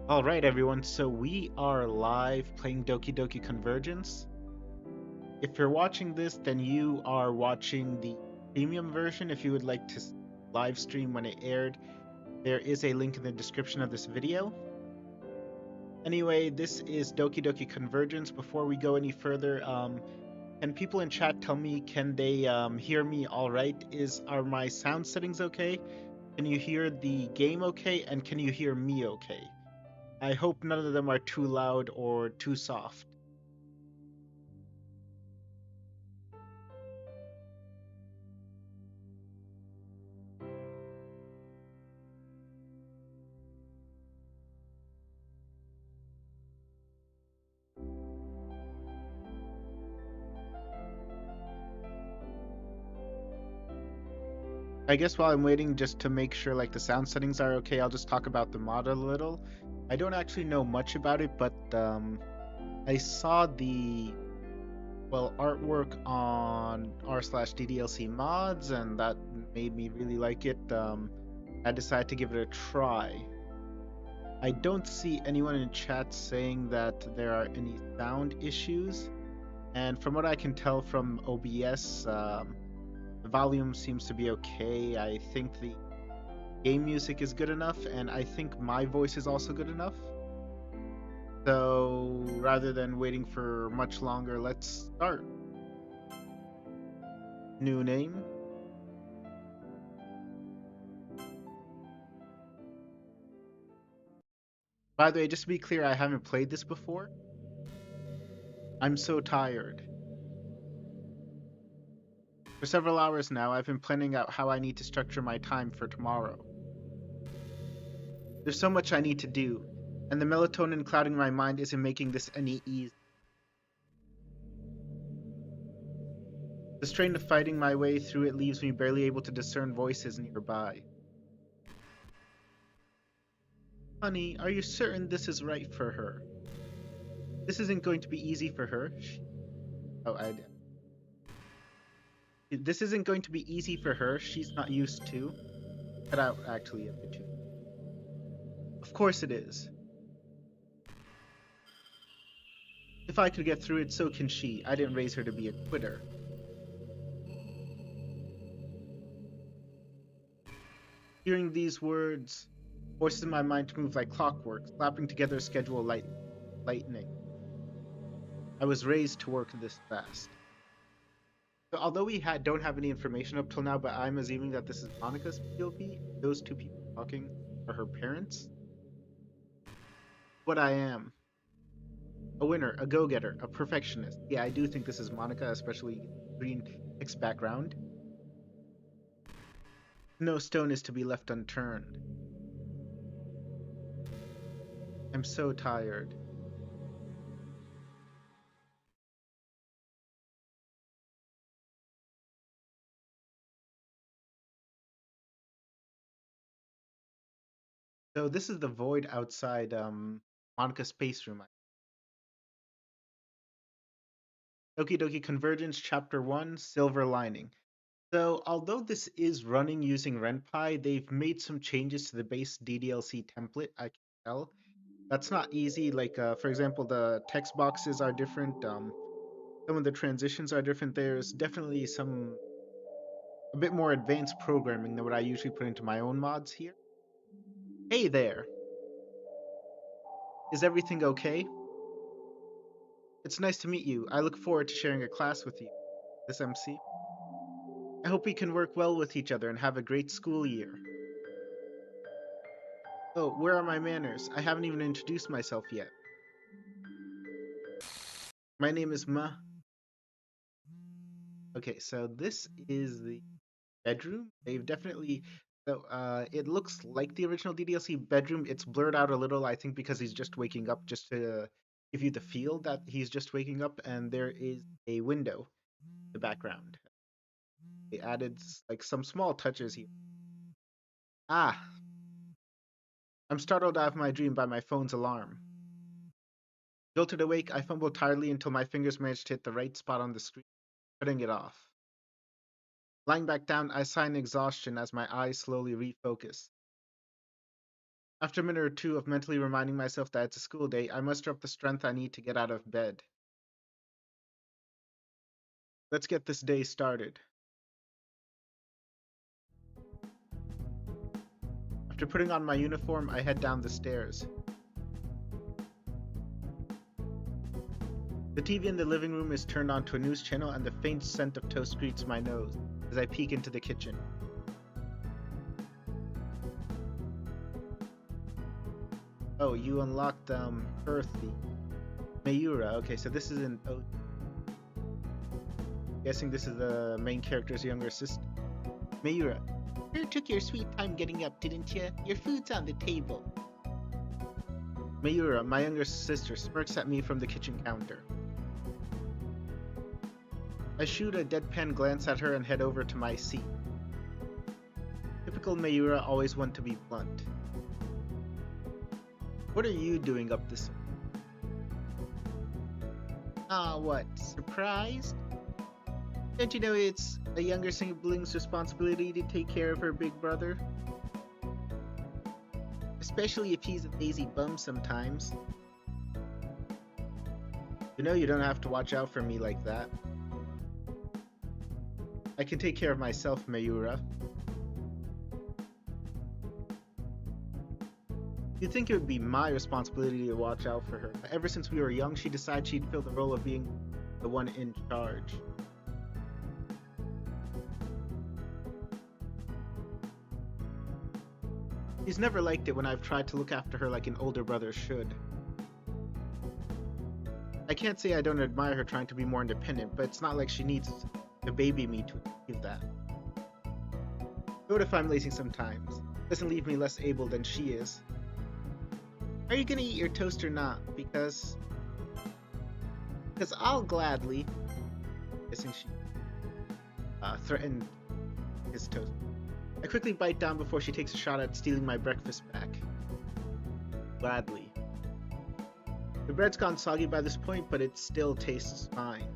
All right, everyone. So we are live playing Doki Doki Convergence. If you're watching this, then you are watching the premium version. If you would like to live stream when it aired, there is a link in the description of this video. Anyway, this is Doki Doki Convergence. Before we go any further, can people in chat tell me, can they hear me all right? Are my sound settings okay? Can you hear the game okay? And can you hear me okay? I hope none of them are too loud or too soft. I guess while I'm waiting, just to make sure like the sound settings are okay, I'll just talk about the mod a little. I don't actually know much about it, but I saw the artwork on r/DDLC mods, and that made me really like it. I decided to give it a try. I don't see anyone in chat saying that there are any sound issues, and from what I can tell from OBS, the volume seems to be okay. I think the game music is good enough, and I think my voice is also good enough. So rather than waiting for much longer, let's start. New name. By the way, just to be clear, I haven't played this before. I'm so tired. For several hours now, I've been planning out how I need to structure my time for tomorrow. There's so much I need to do, and the melatonin clouding my mind isn't making this any easy. The strain of fighting my way through it leaves me barely able to discern voices nearby. Honey, are you certain this is right for her? This isn't going to be easy for her. Oh, I. This isn't going to be easy for her. She's not used to. Cut out actually a bit too. Of course it is. If I could get through it, so can she. I didn't raise her to be a quitter. Hearing these words forces my mind to move like clockwork, slapping together a schedule like lightning. I was raised to work this fast. So although don't have any information up till now, but I'm assuming that this is Monica's POV. Those two people talking are her parents. What I am. A winner, a go-getter, a perfectionist. Yeah, I do think this is Monica, especially green text background. No stone is to be left unturned. I'm so tired. So this is the void outside Monica's space room. Okie dokie Convergence Chapter 1, Silver Lining. So although this is running using RenPy, they've made some changes to the base DDLC template, I can tell. That's not easy. Like, for example, the text boxes are different. Some of the transitions are different. There's definitely a bit more advanced programming than what I usually put into my own mods here. Hey there. Is everything okay? It's nice to meet you. I look forward to sharing a class with you. This MC. I hope we can work well with each other and have a great school year. Oh, where are my manners? I haven't even introduced myself yet. My name is Ma. Okay, so this is the bedroom. They've definitely it looks like the original DDLC bedroom. It's blurred out a little, I think, because he's just waking up, just to give you the feel that he's just waking up. And there is a window in the background. They added like some small touches here. Ah, I'm startled out of my dream by my phone's alarm. Jolted awake, I fumbled tiredly until my fingers managed to hit the right spot on the screen, cutting it off. Lying back down, I sigh in exhaustion as my eyes slowly refocus. After a minute or two of mentally reminding myself that it's a school day, I muster up the strength I need to get out of bed. Let's get this day started. After putting on my uniform, I head down the stairs. The TV in the living room is turned on to a news channel, and the faint scent of toast greets my nose as I peek into the kitchen. Oh, you unlocked Earthy. Mayura. Okay, so this is an. Oh, guessing this is the main character's younger sister. Mayura. You took your sweet time getting up, didn't you? Your food's on the table. Mayura, my younger sister, smirks at me from the kitchen counter. I shoot a deadpan glance at her and head over to my seat. Typical Mayura, always want to be blunt. What are you doing up this? What? Surprised? Don't you know it's a younger sibling's responsibility to take care of her big brother? Especially if he's a lazy bum sometimes. You know you don't have to watch out for me like that. I can take care of myself, Mayura. You'd think it would be my responsibility to watch out for her, but ever since we were young, she decided she'd fill the role of being the one in charge. She's never liked it when I've tried to look after her like an older brother should. I can't say I don't admire her trying to be more independent, but it's not like she needs to baby me to achieve that. What if I'm lazy sometimes? Doesn't leave me less able than she is. Are you gonna eat your toast or not? Because I'll gladly. Guessing she threatened his toast. I quickly bite down before she takes a shot at stealing my breakfast back. Gladly. The bread's gone soggy by this point, but it still tastes fine.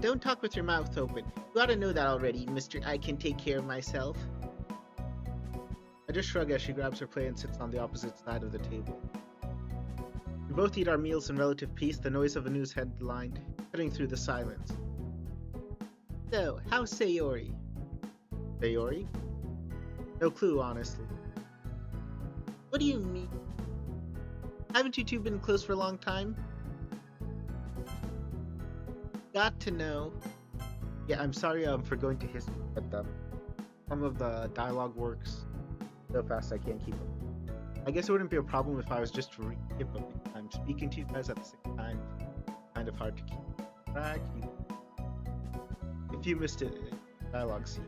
Don't talk with your mouth open. You ought to know that already, Mr. I can take care of myself. I just shrug as she grabs her plate and sits on the opposite side of the table. We both eat our meals in relative peace, the noise of a news headline cutting through the silence. So, how's Sayori? Sayori? No clue, honestly. What do you mean? Haven't you two been close for a long time? Got to know. Yeah, I'm sorry for going to history, but some of the dialogue works so fast I can't keep up. I guess it wouldn't be a problem if I was just to keep up. I'm speaking to you guys at the same time. Kind of hard to keep track. If you missed it, dialogue scene.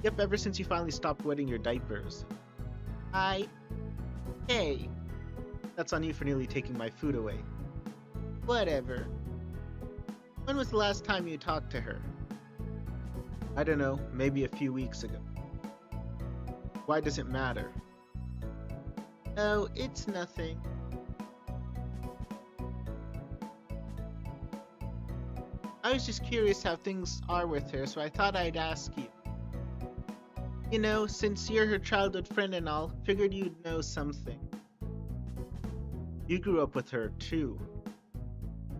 Yep, ever since you finally stopped wetting your diapers. Hey. That's on you for nearly taking my food away. Whatever. When was the last time you talked to her? I don't know, maybe a few weeks ago. Why does it matter? Oh, it's nothing. I was just curious how things are with her, so I thought I'd ask you. You know, since you're her childhood friend and all, figured you'd know something. You grew up with her, too.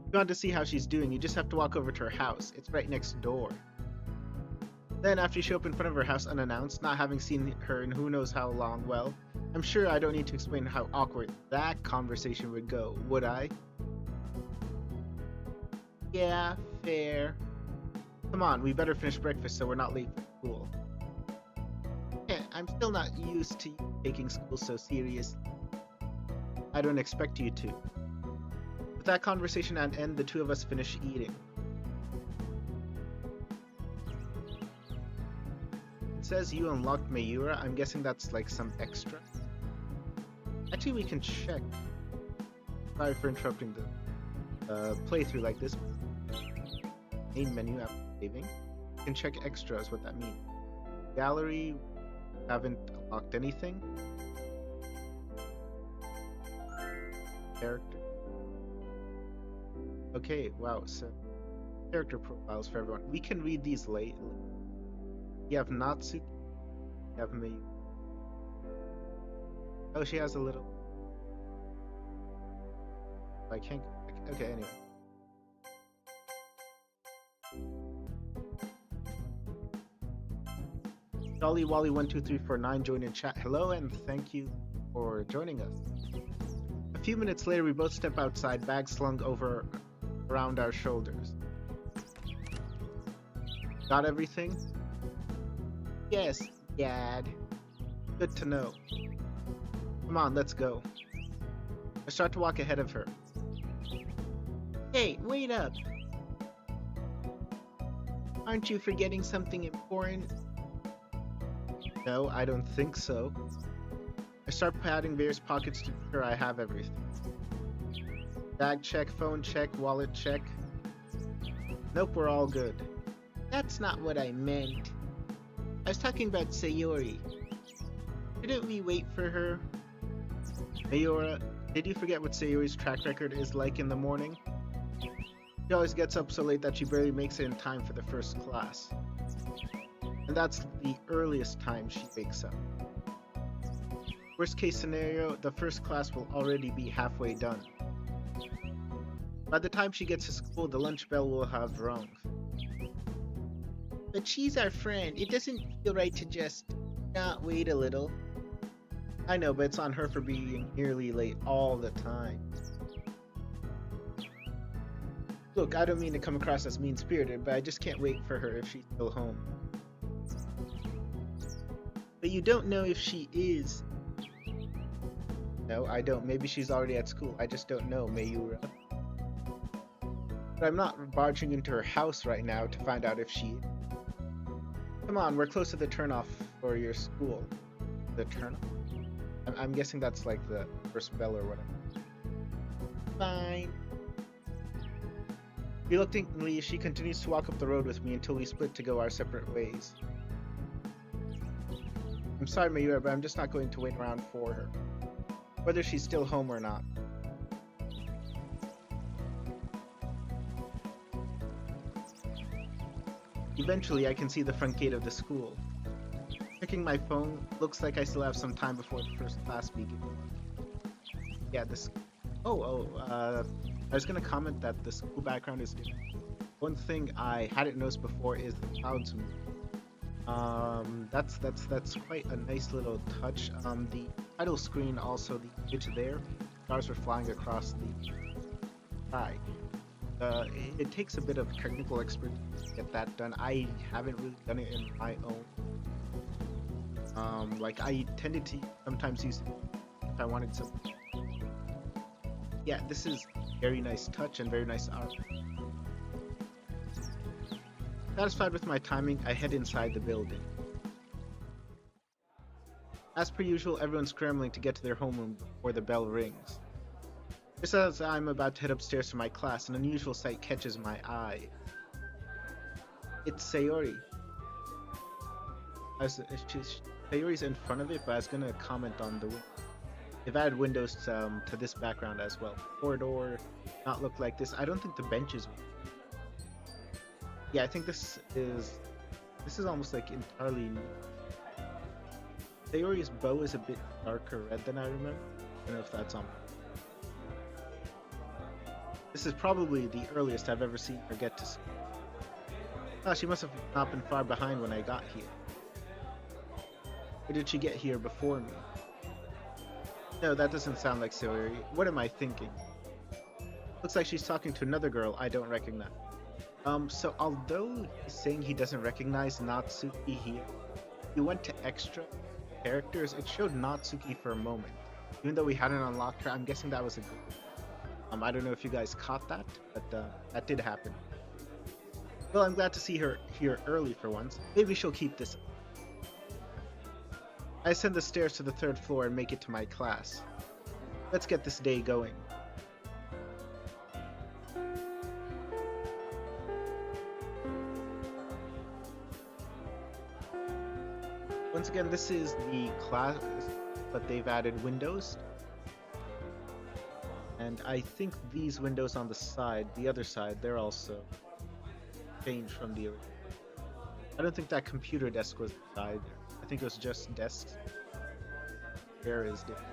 If you want to see how she's doing, you just have to walk over to her house. It's right next door. Then, after you show up in front of her house unannounced, not having seen her in who knows how long, well, I'm sure I don't need to explain how awkward that conversation would go, would I? Yeah, fair. Come on, we better finish breakfast so we're not late for school. I'm still not used to taking school so seriously. I don't expect you to. With that conversation at an end, the two of us finish eating. It says you unlocked Mayura. I'm guessing that's like some extra. Actually, we can check. Sorry for interrupting the playthrough like this. Main menu after saving. You can check extras, what that means. Gallery. Haven't unlocked anything. Character. Okay, wow, so character profiles for everyone. We can read these later. You have Natsuki, you have me. Oh, she has a little. I can't. Okay, anyway. Jolly Wally 12349 joined in chat. Hello and thank you for joining us. A few minutes later, we both step outside, bags slung over around our shoulders. Got everything? Yes, Dad. Good to know. Come on, let's go. I start to walk ahead of her. Hey, wait up! Aren't you forgetting something important? No, I don't think so. I start patting various pockets to ensure I have everything. Bag check, phone check, wallet check. Nope, we're all good. That's not what I meant. I was talking about Sayori. Didn't we wait for her? Mayora, did you forget what Sayori's track record is like in the morning? She always gets up so late that she barely makes it in time for the first class. And that's the earliest time she wakes up. Worst case scenario, the first class will already be halfway done. By the time she gets to school, the lunch bell will have rung. But she's our friend. It doesn't feel right to just not wait a little. I know, but it's on her for being nearly late all the time. Look, I don't mean to come across as mean-spirited, but I just can't wait for her if she's still home. But you don't know if she is. No, I don't. Maybe she's already at school. I just don't know, Mayura. But I'm not barging into her house right now to find out if she... Come on, we're close to the turnoff for your school. The turnoff? I'm guessing that's like the first bell or whatever. Fine. Reluctantly, she continues to walk up the road with me until we split to go our separate ways. I'm sorry, Mayura, but I'm just not going to wait around for her. Whether she's still home or not. Eventually, I can see the front gate of the school. Checking my phone, looks like I still have some time before the first class begins. Yeah, this... I was gonna comment that the school background is different. One thing I hadn't noticed before is the clouds move. That's quite a nice little touch. The title screen, also the image there, stars were flying across the sky. It takes a bit of technical expertise to get that done. I haven't really done it in my own. Like I tended to sometimes use it if I wanted some. Yeah, this is very nice touch and very nice art. Satisfied with my timing, I head inside the building. As per usual, everyone's scrambling to get to their homeroom before the bell rings. Just as I'm about to head upstairs to my class, an unusual sight catches my eye. It's Sayori. Sayori's in front of it, but I was gonna comment on the window. They've added windows to this background as well. Corridor not look like this. I don't think the benches. Yeah, I think this is almost like entirely new. Sayori's bow is a bit darker red than I remember. I don't know if that's on. This is probably the earliest I've ever seen her get to school. Oh, she must have not been far behind when I got here. Or did she get here before me? No, that doesn't sound like Sayori. What am I thinking? Looks like she's talking to another girl I don't recognize. So although he's saying he doesn't recognize Natsuki here, he went to extra characters. It showed Natsuki for a moment. Even though we hadn't unlocked her, I'm guessing that was a good. I don't know if you guys caught that, but that did happen. Well, I'm glad to see her here early for once. Maybe she'll keep this up. I ascend the stairs to the 3rd floor and make it to my class. Let's get this day going. Once again, this is the class, but they've added windows. And I think these windows on the side, the other side, they're also changed from the original. I don't think that computer desk was either. I think it was just desks. Where is different.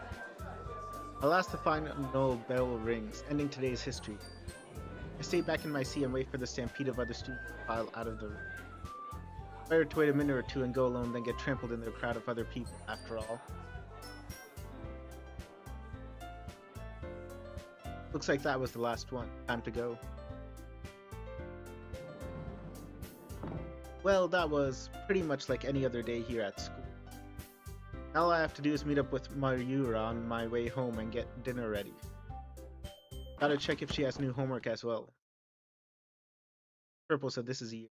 Alas, the final bell rings, ending today's history. I stay back in my seat and wait for the stampede of other students to file out of the room. Better to wait a minute or two and go alone than get trampled in the crowd of other people, after all. Looks like that was the last one. Time to go. Well, that was pretty much like any other day here at school. All I have to do is meet up with Mayura on my way home and get dinner ready. Gotta check if she has new homework as well. Purple said this is you.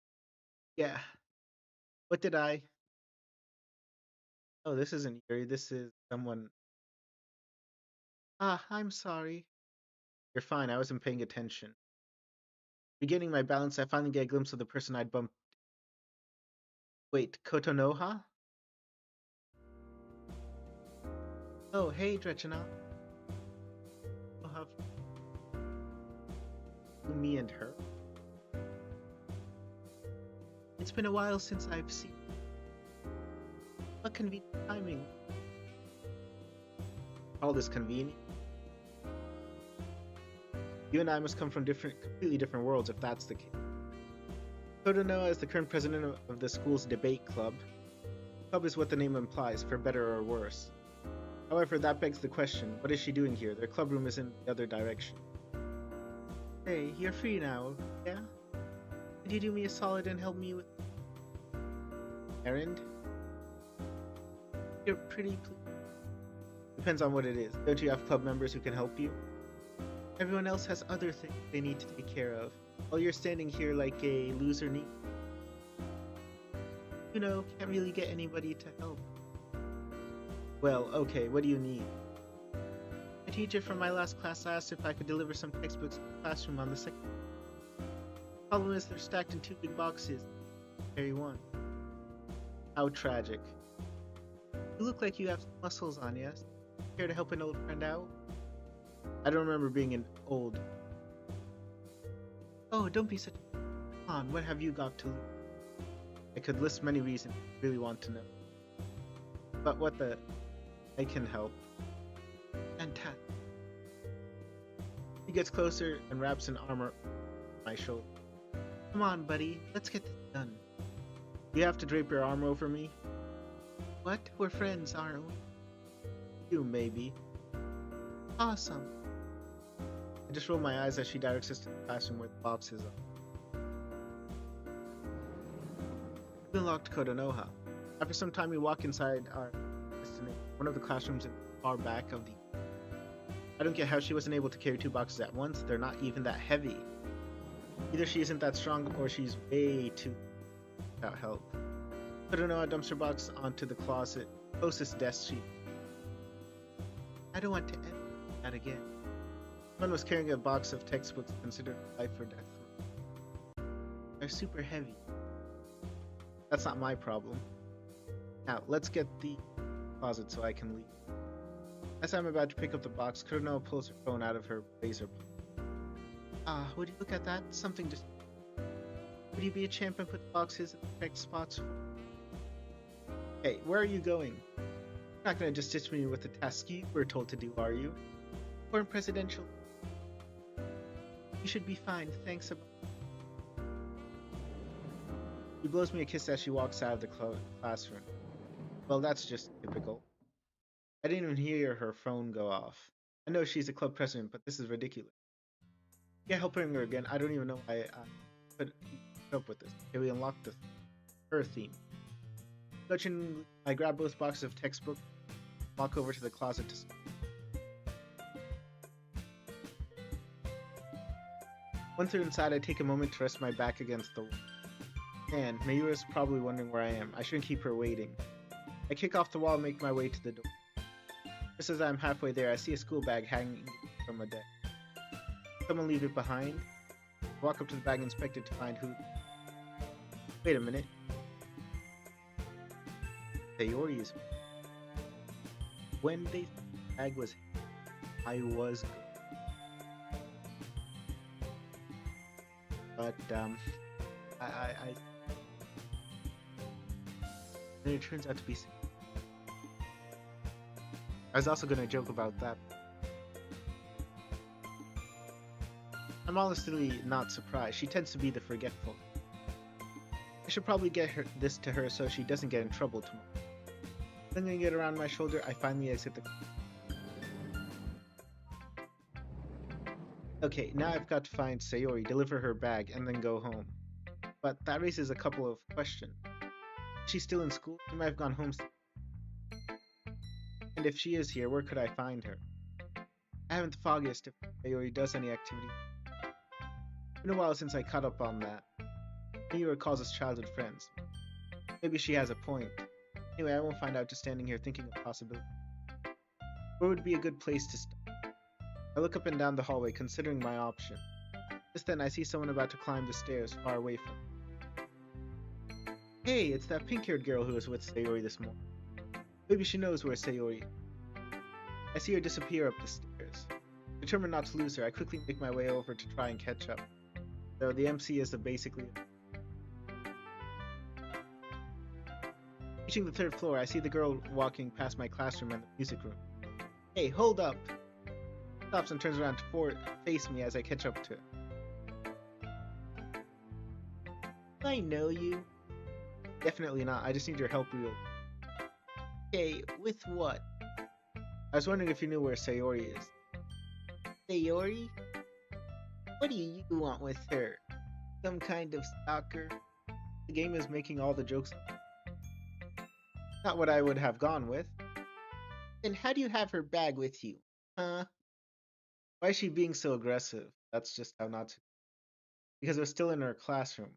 Yeah. What did I? Oh, this isn't Yuri. This is someone. Ah, I'm sorry. You're fine. I wasn't paying attention. Regaining my balance, I finally get a glimpse of the person I'd bumped. Wait, Kotonoha? Oh, hey, Drechenaux. We'll have me and her. It's been a while since I've seen. What convenient timing. All this convenient. You and I must come from completely different worlds if that's the case. Kotonoha is the current president of the school's debate club. Club is what the name implies, for better or worse. However, that begs the question, what is she doing here? Their club room is in the other direction. Hey, you're free now, yeah? Could you do me a solid and help me with errand? You're pretty please. Depends on what it is. Don't you have club members who can help you? Everyone else has other things they need to take care of, while you're standing here like a loser need. You know, can't really get anybody to help. Well, okay, what do you need? A teacher from my last class asked if I could deliver some textbooks to the classroom on the second. Problem is they're stacked in 2 big boxes. Carry one. How tragic. You look like you have muscles on, yes? Care to help an old friend out? I don't remember being an old. Oh, don't be such a... Come on, what have you got to lose? I could list many reasons I really want to know. But what the... I can help. Fantastic. He gets closer and wraps an arm around my shoulder. Come on, buddy, let's get this done. You have to drape your arm over me? What? We're friends, aren't we? You, maybe. Awesome. I just roll my eyes as she directs us to the classroom where the box is up. We unlocked Kotonoha. After some time, we walk inside our destination, one of the classrooms in the far back of the... I don't get how she wasn't able to carry 2 boxes at once. They're not even that heavy. Either she isn't that strong or she's way too without help. Kotonoha dumps her box onto the closest desk sheet. I don't want to end that again. Someone was carrying a box of textbooks considered life or death. They're super heavy. That's not my problem. Now, let's get the closet so I can leave. As I'm about to pick up the box, Kotonoha pulls her phone out of her blazer pocket. Ah, would you look at that? Something just... Would you be a champ and put the boxes in the correct spots for me? Hey, where are you going? You're not gonna just ditch me with the task you were told to do, are you? Foreign presidential... You should be fine, thanks about... She blows me a kiss as she walks out of the classroom. Well, that's just typical. I didn't even hear her phone go off. I know she's a club president, but this is ridiculous. Yeah, helping her again. I don't even know why I put up with this. Okay, we unlocked her theme. Clutching, I grab both boxes of textbooks, walk over to the closet to... Once they're inside, I take a moment to rest my back against the wall. Man, Mayura's probably wondering where I am. I shouldn't keep her waiting. I kick off the wall and make my way to the door. Just as I'm halfway there, I see a school bag hanging from a desk. Someone leave it behind. I walk up to the bag and inspect it to find who... Wait a minute. Sayori's. When the bag was... I was... But, then it turns out to be... I was also gonna joke about that. I'm honestly not surprised. She tends to be the forgetful. I should probably get this to her so she doesn't get in trouble tomorrow. Flinging it around my shoulder, I finally exit the... Okay, now I've got to find Sayori, deliver her bag, and then go home. But that raises a couple of questions. Is she still in school? She might have gone home. And if she is here, where could I find her? I haven't the foggiest if Sayori does any activity. It's been a while since I caught up on that. He recalls us childhood friends. Maybe she has a point. Anyway, I won't find out just standing here thinking of possibilities. Where would be a good place to start? I look up and down the hallway, considering my option. Just then, I see someone about to climb the stairs far away from me. Hey, it's that pink-haired girl who was with Sayori this morning. Maybe she knows where Sayori is. I see her disappear up the stairs. Determined not to lose her, I quickly make my way over to try and catch up. Though the MC is basically... Reaching the third floor, I see the girl walking past my classroom and the music room. Hey, hold up! Stops and turns around to face me as I catch up to her. I know you. Definitely not. I just need your help real. Okay, with what? I was wondering if you knew where Sayori is. Sayori? What do you want with her? Some kind of stalker? The game is making all the jokes. Not what I would have gone with. Then how do you have her bag with you? Huh? Why is she being so aggressive? That's just how not to. Because it was still in her classroom.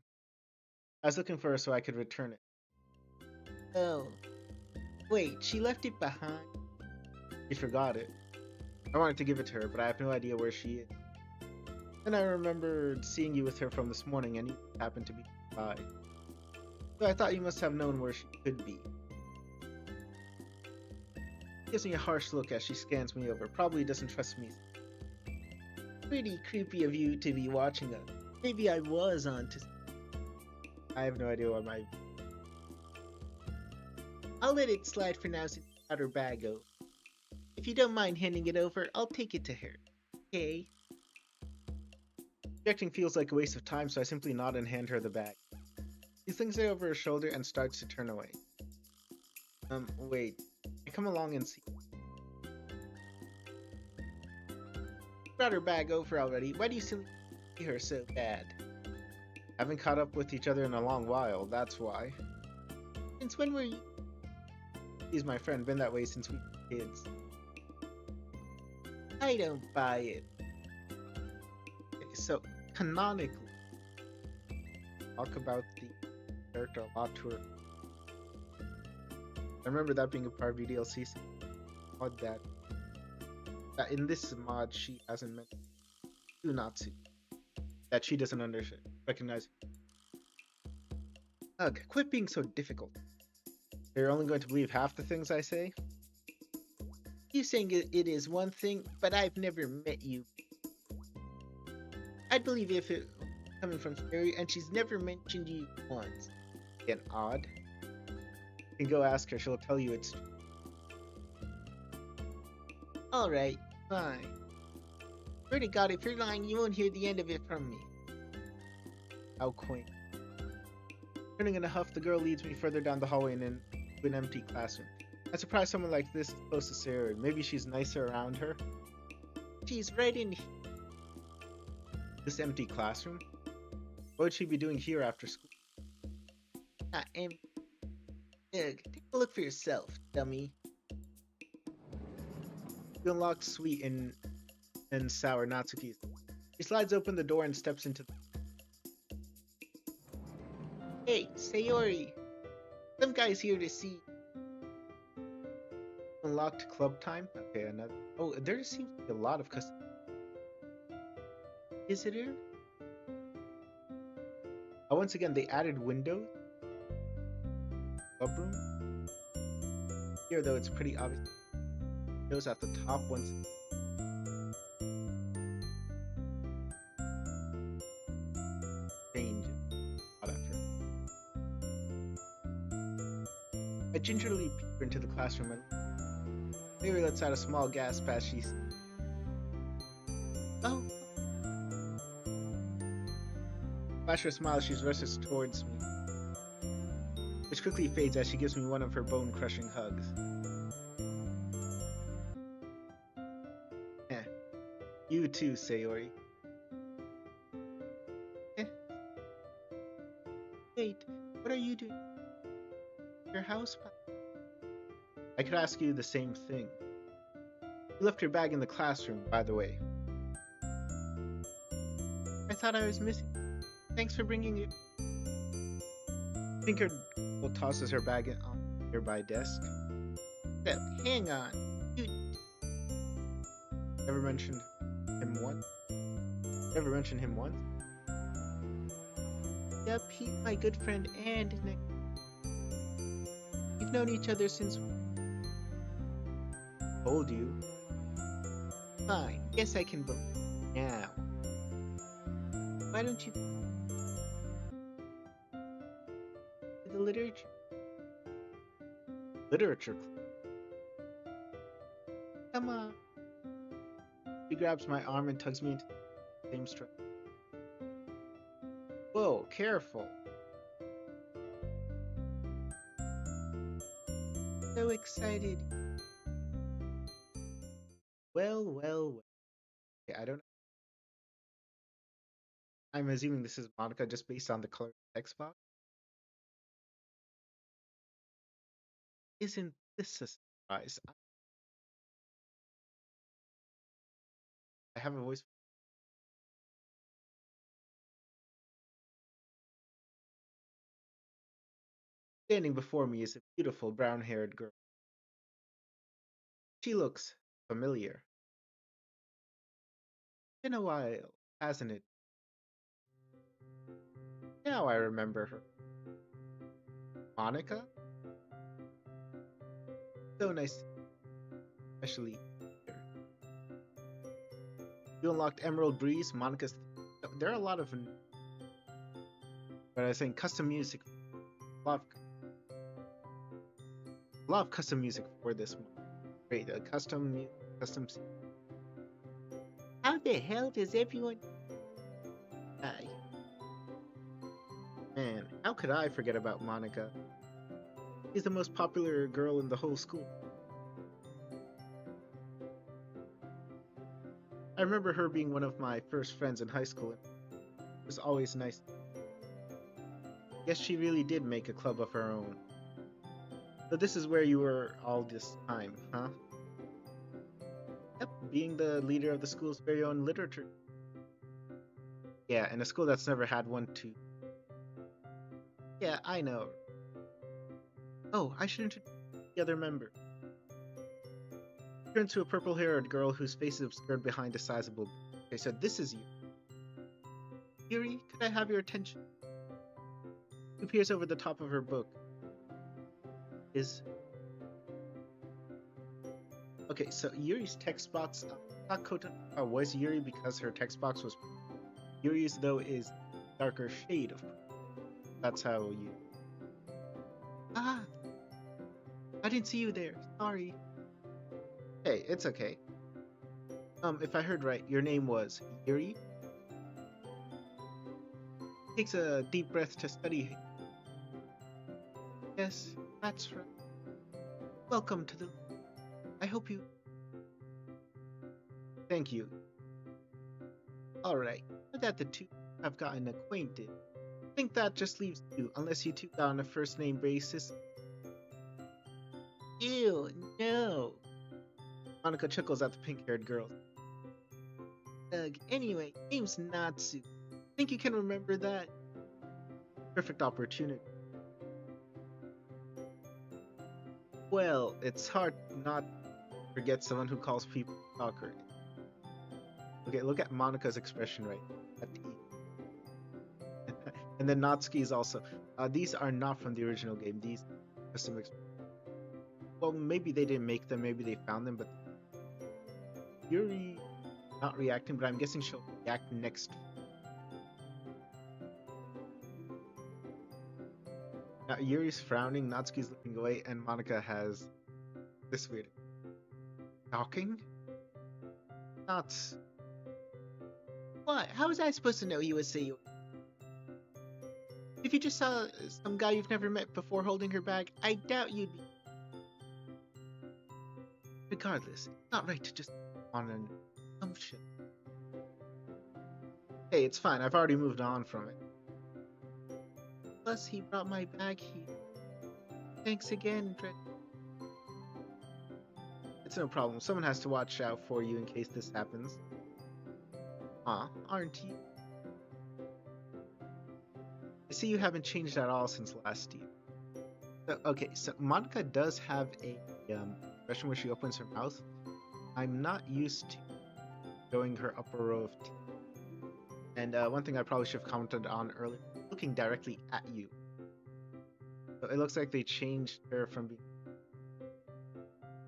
I was looking for her so I could return it. Oh. Wait, she left it behind? She forgot it. I wanted to give it to her, but I have no idea where she is. Then I remembered seeing you with her from this morning, and you happened to be nearby. So I thought you must have known where she could be. She gives me a harsh look as she scans me over. Probably doesn't trust me. Pretty creepy of you to be watching us. Maybe I was on to... I have no idea what my... I'll let it slide for now since you got her bag out. If you don't mind handing it over, I'll take it to her. Okay? Objecting feels like a waste of time, so I simply nod and hand her the bag. She flings it over her shoulder and starts to turn away. Wait. Come along and see. Brought her bag over already. Why do you still see her so bad? Haven't caught up with each other in a long while, that's why. Since when were you? He's my friend, been that way since we were kids. I don't buy it. Okay, so, canonically, talk about the character a lot to her. I remember that being a part of DDLC, so mod that in this mod she hasn't mentioned Unatsu. That she doesn't recognize. Ugh, quit being so difficult. You're only going to believe half the things I say? You saying it is one thing, but I've never met you. I'd believe if it coming from Sherry, and she's never mentioned you once. Again, odd. You can go ask her, she'll tell you it's true. Alright, fine. Swear to God, if you're lying, you won't hear the end of it from me. How quaint. Turning in a huff, the girl leads me further down the hallway and into an empty classroom. I'm surprised someone like this is close to Sarah. Maybe she's nicer around her? She's right in here. This empty classroom? What would she be doing here after school? Not empty. Ugh, take a look for yourself, dummy. You unlocked sweet and sour Natsuki's. She slides open the door and steps into the... Hey, Sayori! Some guy's here to see. Unlocked club time? Okay, another... Oh, there seems to be a lot of custom... Visitor? Oh, once again, they added windows. Club room? Here, though, it's pretty obvious. Windows at the top once... Change. Not at first. I gingerly peer into the classroom and Mary lets out a small gasp as she... Oh! flash her smile, she rushes towards me, which quickly fades as she gives me one of her bone-crushing hugs. Eh, you too, Sayori. Eh, wait, what are you doing? Your house? I could ask you the same thing. You left your bag in the classroom, by the way. I thought I was missing. Thanks for bringing it. Tinker tosses her bag on a nearby desk. Well, hang on. You never mentioned him once? Never mentioned him once? Yep, he's my good friend and Nick. We've known each other since... Told you. Fine, guess I can believe now. Why don't you... The literature... Literature club. Come on. He grabs my arm and tugs me into the same strap. Whoa, careful. So excited. Well. Okay, I don't know. I'm assuming this is Monica just based on the color of the text box. Isn't this a surprise? I have a voice. Standing before me is a beautiful brown-haired girl. She looks familiar. Been a while, hasn't it? Now I remember her. Monica? So nice, especially here. You unlocked Emerald Breeze, Monica's... There are a lot of... But I was saying custom music. A lot of custom music for this one. Great, custom... How the hell does everyone... Man, how could I forget about Monica? She's the most popular girl in the whole school. I remember her being one of my first friends in high school. It was always nice. Guess she really did make a club of her own. So this is where you were all this time, huh? Yep, being the leader of the school's very own literature. Yeah, and a school that's never had one too. Yeah, I know. Oh, I should introduce the other member. Turns to a purple-haired girl whose face is obscured behind a sizable... Okay, so this is you. Yuri, could I have your attention? Who peers over the top of her book. Okay, so Yuri's text box... Sakota was Yuri because her text box was... Yuri's, though, is darker shade of purple. That's how you... Ah! I didn't see you there. Sorry. Hey, it's okay. If I heard right, your name was Yuri? Takes a deep breath to study. Yes, that's right. Welcome to the... I hope you... Thank you. Alright, now that the two have gotten acquainted, I think that just leaves you, unless you two got on a first-name basis. Ew, no. Monica chuckles at the pink-haired girl. Anyway, name's Natsu. Think you can remember that? Perfect opportunity. Well, it's hard not to forget someone who calls people stalker. Okay, look at Monica's expression right at the E. And then Natsuki's also. These are not from the original game. These custom well, maybe they didn't make them, maybe they found them, but Yuri not reacting, but I'm guessing she'll react next. Now Yuri's frowning, Natsuki's looking away, and Monica has this weird talking. What? How was I supposed to know he was Sayori? If you just saw some guy you've never met before holding her bag, I doubt you'd be. Regardless, it's not right to just on an assumption. Hey, it's fine. I've already moved on from it. Plus, he brought my bag here. Thanks again, Drechenaux. It's no problem. Someone has to watch out for you in case this happens. Aw, aren't you? I see you haven't changed at all since last year. So Monica does have a expression where she opens her mouth. I'm not used to showing her upper row of teeth. And one thing I probably should have commented on earlier, looking directly at you. So it looks like they changed her from being...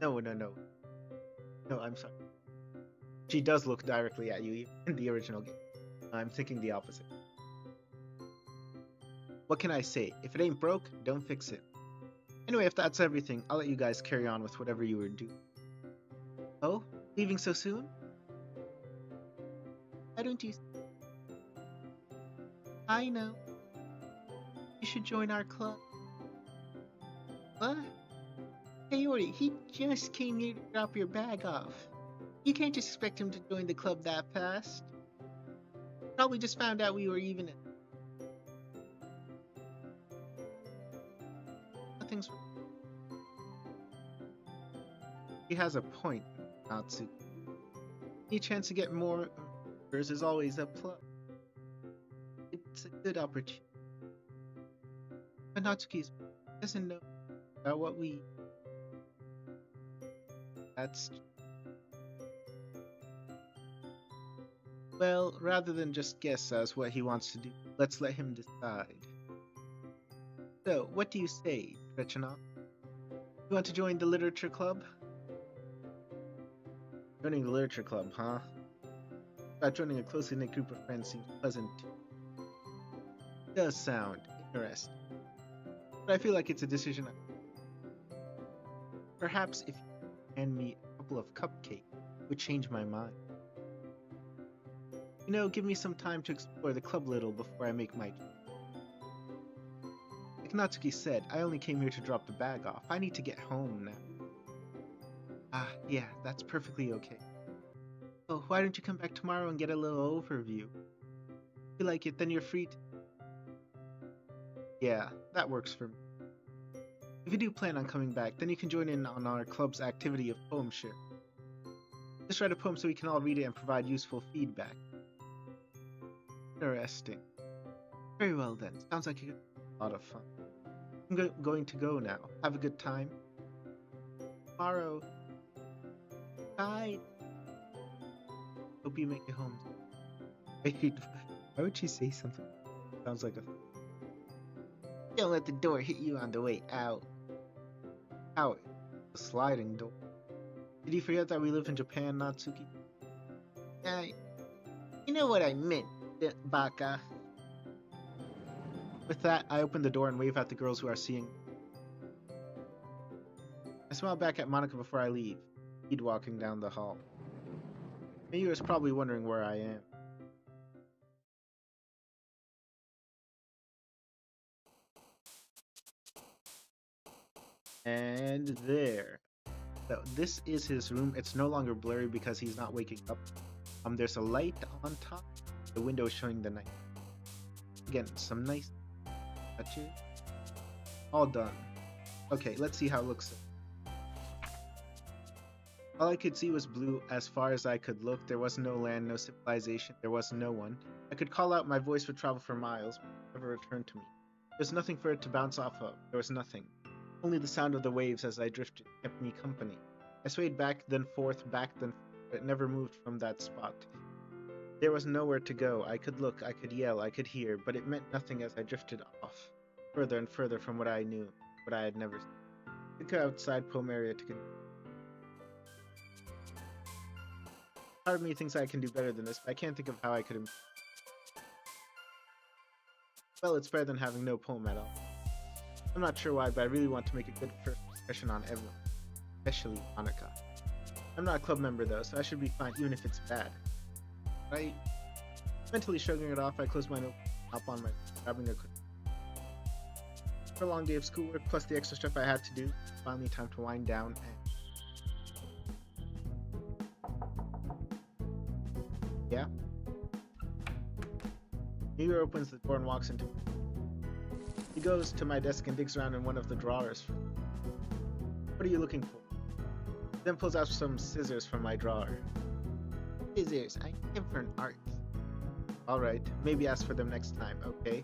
No, I'm sorry. She does look directly at you in the original game. I'm thinking the opposite. What can I say? If it ain't broke, don't fix it. Anyway, if that's everything, I'll let you guys carry on with whatever you were doing. Oh? Leaving so soon? Why don't you... I know. You should join our club. What? Hey, Yori, he just came here to drop your bag off. You can't just expect him to join the club that fast. Probably just found out we were even... Nothing's wrong. He has a point, Natsu. Any chance to get more members is always a plus. It's a good opportunity. But Natsuki doesn't know about what we... That's... Well, rather than just guess as what he wants to do, let's let him decide. So, what do you say, Drechenaux? You want to join the literature club? Joining the literature club, huh? About joining a closely knit group of friends seems pleasant too. Does sound interesting. But I feel like it's a decision. Perhaps if you hand me a couple of cupcakes, it would change my mind. You know, give me some time to explore the club a little before I make my choice. Like Natsuki said, I only came here to drop the bag off. I need to get home now. Ah, yeah, that's perfectly okay. Oh, why don't you come back tomorrow and get a little overview? If you like it, then you're free to... Yeah, that works for me. If you do plan on coming back, then you can join in on our club's activity of poem share. Just write a poem so we can all read it and provide useful feedback. Interesting. Very well then. Sounds like a lot of fun. I'm going to go now. Have a good time. Tomorrow. Bye. Hope you make it home. Wait, why would she say something? Sounds like a... Don't let the door hit you on the way out. Out. A sliding door. Did you forget that we live in Japan, Natsuki? You know what I meant, Baka. With that, I open the door and wave at the girls who are seeing. I smile back at Monica before I leave. He'd walking down the hall. Mayu is probably wondering where I am. And there. So this is his room. It's no longer blurry because he's not waking up. There's a light on top. The window showing the night. Again, some nice touches. All done. Okay, let's see how it looks. All I could see was blue as far as I could look. There was no land, no civilization. There was no one. I could call out, my voice would travel for miles, but it never returned to me. There was nothing for it to bounce off of. There was nothing. Only the sound of the waves as I drifted kept me company. I swayed back, then forth, back, then forth, but never moved from that spot. There was nowhere to go. I could look, I could yell, I could hear, but it meant nothing as I drifted off, further and further from what I knew, what I had never seen. I took outside poem area to continue. Part of me thinks I can do better than this, but I can't think of how I could improve. Well, it's better than having no poem at all. I'm not sure why, but I really want to make a good first impression on everyone, especially Monica. I'm not a club member though, so I should be fine even if it's bad. Right? Mentally shrugging it off, I close my notebook up on my grabbing a quick. For a long day of schoolwork plus the extra stuff I had to do, finally time to wind down. Yeah? New Year opens the door and walks into. He goes to my desk and digs around in one of the drawers. What are you looking for? Then pulls out some scissors from my drawer. Scissors, I am for an art. Alright, maybe ask for them next time, okay?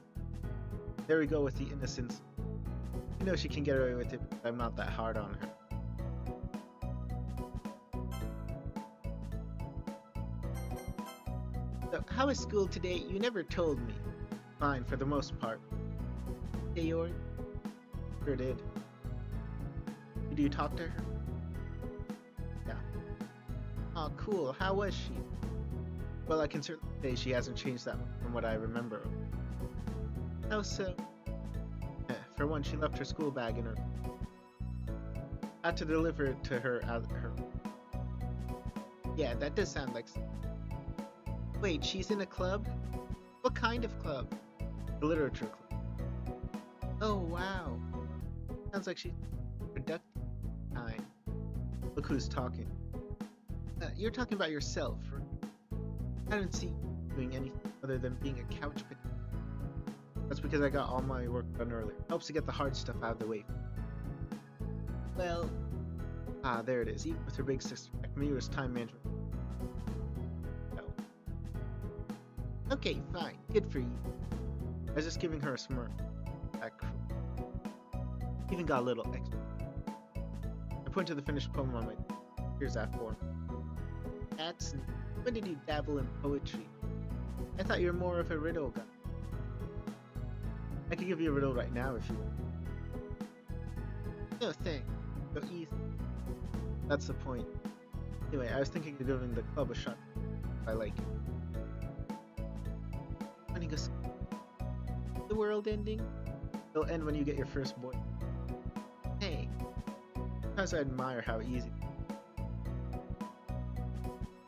There we go with the innocence. You know she can get away with it, but I'm not that hard on her. So, how was school today? You never told me. Fine, for the most part. Hey, Yori? Sure did. Did you talk to her? Yeah. Oh, cool. How was she? Well, I can certainly say she hasn't changed that much from what I remember. How so? For one, she left her school bag in her. I had to deliver it to her at her. Yeah, that does sound like. Wait, she's in a club? What kind of club? The literature club. Oh, wow. Sounds like she's productive time. Look who's talking. You're talking about yourself, right? I don't see you doing anything other than being a couch potato. That's because I got all my work done earlier. Helps to get the hard stuff out of the way. Well, there it is. Even with her big sister, me was time management. Okay, fine. Good for you. I was just giving her a smirk. Even got a little extra. I point to the finished poem on my. Here's that form. That's neat. When did you dabble in poetry? I thought you were more of a riddle guy. I could give you a riddle right now if you want. No thanks. So easy. That's the point. Anyway, I was thinking of giving the club a shot. I like it. Running a the world ending? It'll end when you get your first boy. Hey. Sometimes I admire how easy.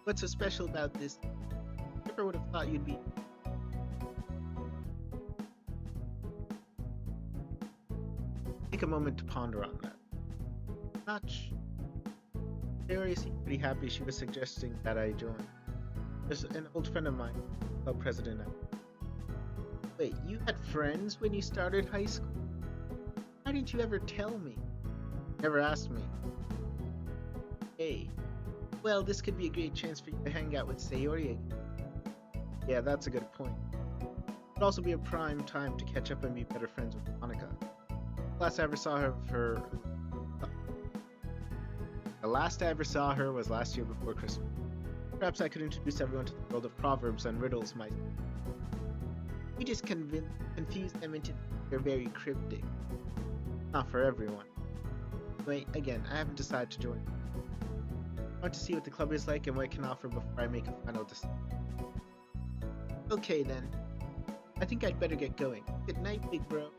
What's so special about this? Never would have thought you'd be. Take a moment to ponder on that. Much. Mary seemed pretty happy she was suggesting that I join. There's an old friend of mine, club president now. Wait, you had friends when you started high school? Why didn't you ever tell me? Never asked me. Hey. Well, this could be a great chance for you to hang out with Sayori again. Yeah, that's a good point. It'd also be a prime time to catch up and be better friends with Monica. The last I ever saw her was last year before Christmas. Perhaps I could introduce everyone to the world of proverbs and riddles myself. You just confuse them into they're very cryptic. Not for everyone. Wait, again, I haven't decided to join. I want to see what the club is like and what it can offer before I make a final decision. Okay then. I think I'd better get going. Good night, big bro.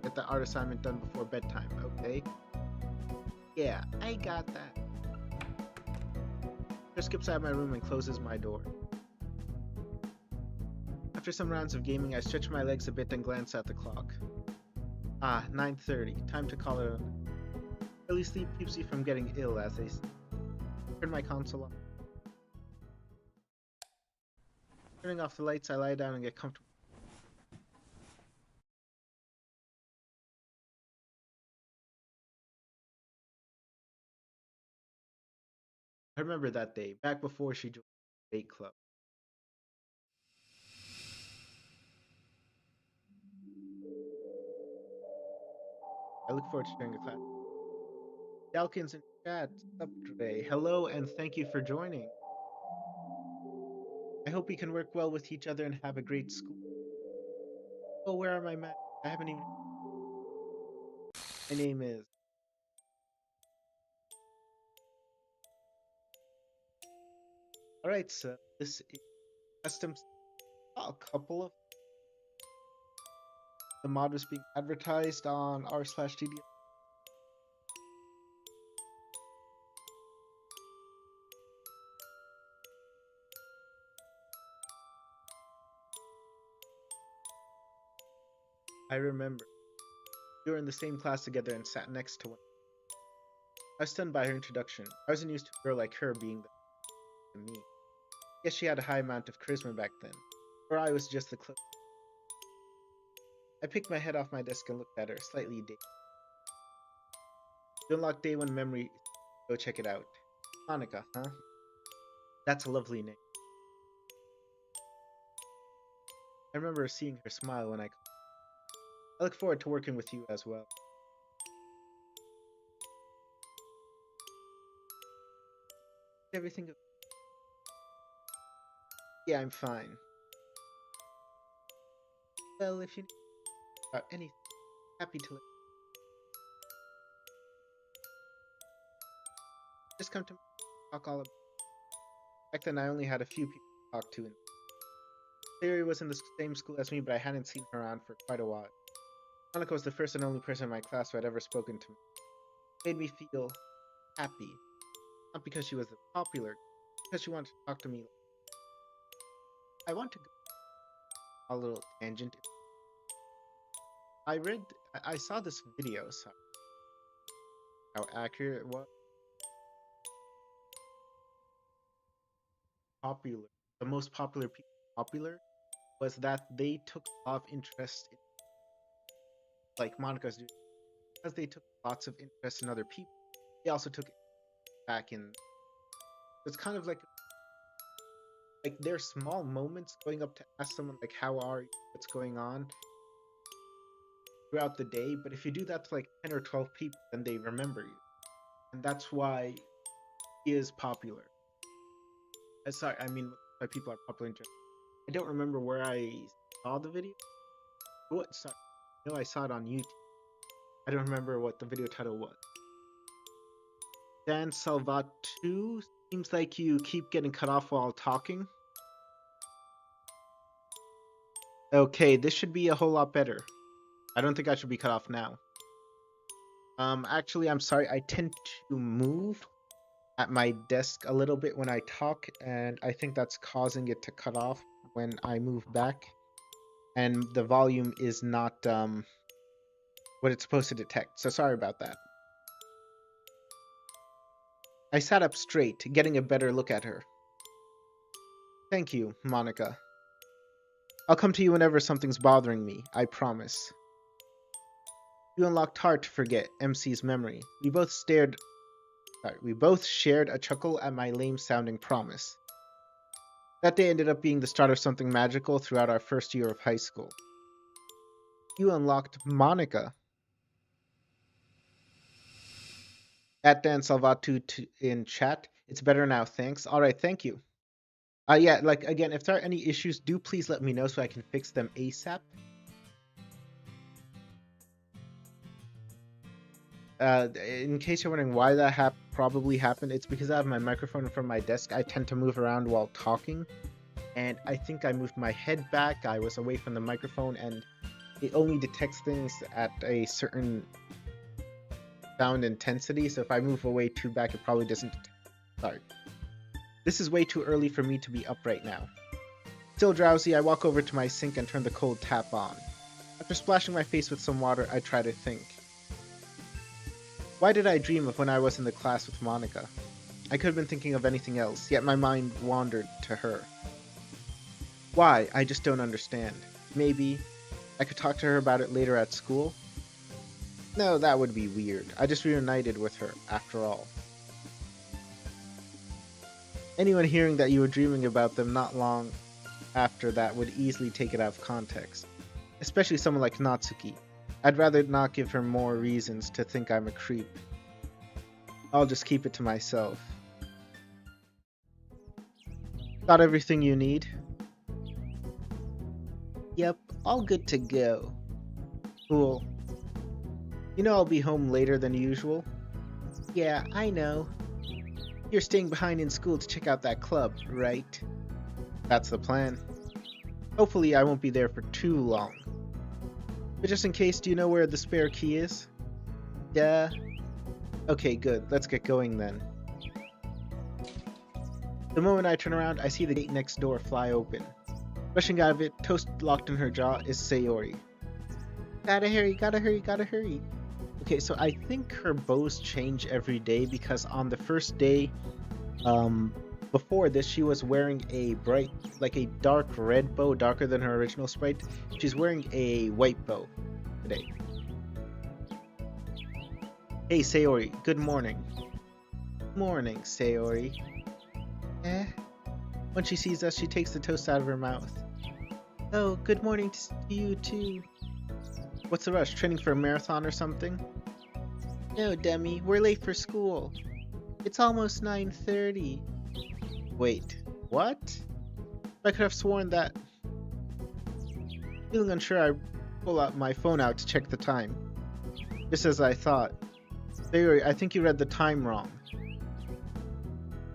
Get the art assignment done before bedtime, okay? Yeah, I got that. Just skips out of my room and closes my door. After some rounds of gaming, I stretch my legs a bit and glance at the clock. 9:30. Time to call it an early sleep keeps you from getting ill, as they say. Turn my console on. Turning off the lights, I lie down and get comfortable. I remember that day, back before she joined the debate club. I look forward to sharing a class. Dalkins in chat, up today. Hello and thank you for joining. I hope we can work well with each other and have a great school. Oh, where are my men? I haven't even. My name is. Alright, so this is custom. A couple of. The mod was being advertised on r/DDLC. I remember. We were in the same class together and sat next to one. I was stunned by her introduction. I wasn't used to a girl like her being the me. Yes, she had a high amount of charisma back then. Her eye was just the close. I picked my head off my desk and looked at her, slightly dazed. You unlocked day one memory. Go check it out. Monica, huh? That's a lovely name. I remember seeing her smile when I look forward to working with you as well. Everything. Yeah, I'm fine. Well, if you need about anything, happy to. Just come to me, talk all about. Back then, I only had a few people to talk to. And Theory was in the same school as me, but I hadn't seen her around for quite a while. Monica was the first and only person in my class who had ever spoken to me. It made me feel happy. Not because she was popular, because she wanted to talk to me. I want to go a little tangent. I saw this video, so how accurate it was. The most popular people was that they took a lot of interest in, like Monica's doing, because they took lots of interest in other people. They also took it back in. It's kind of like there's small moments going up to ask someone like, how are you, what's going on throughout the day, but if you do that to like 10 or 12 people, then they remember you, and that's why he is popular. Why people are popular. I don't remember where I saw the video. What? Sorry. No, I saw it on YouTube. I don't remember what the video title was. Dan Salvatu, seems like you keep getting cut off while talking. Okay, this should be a whole lot better. I don't think I should be cut off now. Actually, I'm sorry. I tend to move at my desk a little bit when I talk, and I think that's causing it to cut off when I move back, and the volume is not what it's supposed to detect, so sorry about that. I sat up straight, getting a better look at her. Thank you, Monica. I'll come to you whenever something's bothering me, I promise. You unlocked Hard to Forget, MC's memory. We both shared a chuckle at my lame-sounding promise. That day ended up being the start of something magical throughout our first year of high school. You unlocked Monica. At Dan Salvatu in chat. It's better now, thanks. Alright, thank you. Yeah, again, if there are any issues, do please let me know so I can fix them ASAP. In case you're wondering why that probably happened, it's because I have my microphone in front of my desk. I tend to move around while talking, and I think I moved my head back. I was away from the microphone, and it only detects things at a certain sound intensity, so if I move away too back, it probably doesn't detect. Sorry. This is way too early for me to be up right now. Still drowsy, I walk over to my sink and turn the cold tap on. After splashing my face with some water, I try to think. Why did I dream of when I was in the class with Monica? I could have been thinking of anything else, yet my mind wandered to her. Why? I just don't understand. Maybe I could talk to her about it later at school? No, that would be weird. I just reunited with her, after all. Anyone hearing that you were dreaming about them not long after that would easily take it out of context. Especially someone like Natsuki. I'd rather not give her more reasons to think I'm a creep. I'll just keep it to myself. Got everything you need? Yep, all good to go. Cool. You know I'll be home later than usual? Yeah, I know. You're staying behind in school to check out that club, right? That's the plan. Hopefully I won't be there for too long. But just in case, do you know where the spare key is? Duh. Okay, good. Let's get going then. The moment I turn around, I see the gate next door fly open. Rushing out of it, toast locked in her jaw, is Sayori. Gotta hurry, gotta hurry, gotta hurry. Okay, so I think her bows change every day because on the first day, um, before this, she was wearing a bright, like a dark red bow, darker than her original sprite. She's wearing a white bow today. Hey, Sayori, good morning. Morning, Sayori. Eh? When she sees us, she takes the toast out of her mouth. Oh, good morning to you too. What's the rush? Training for a marathon or something? No, dummy. We're late for school. It's almost 9:30. Wait, what? I could have sworn that... Feeling unsure, I pull out my phone to check the time. Just as I thought. Sayori, I think you read the time wrong.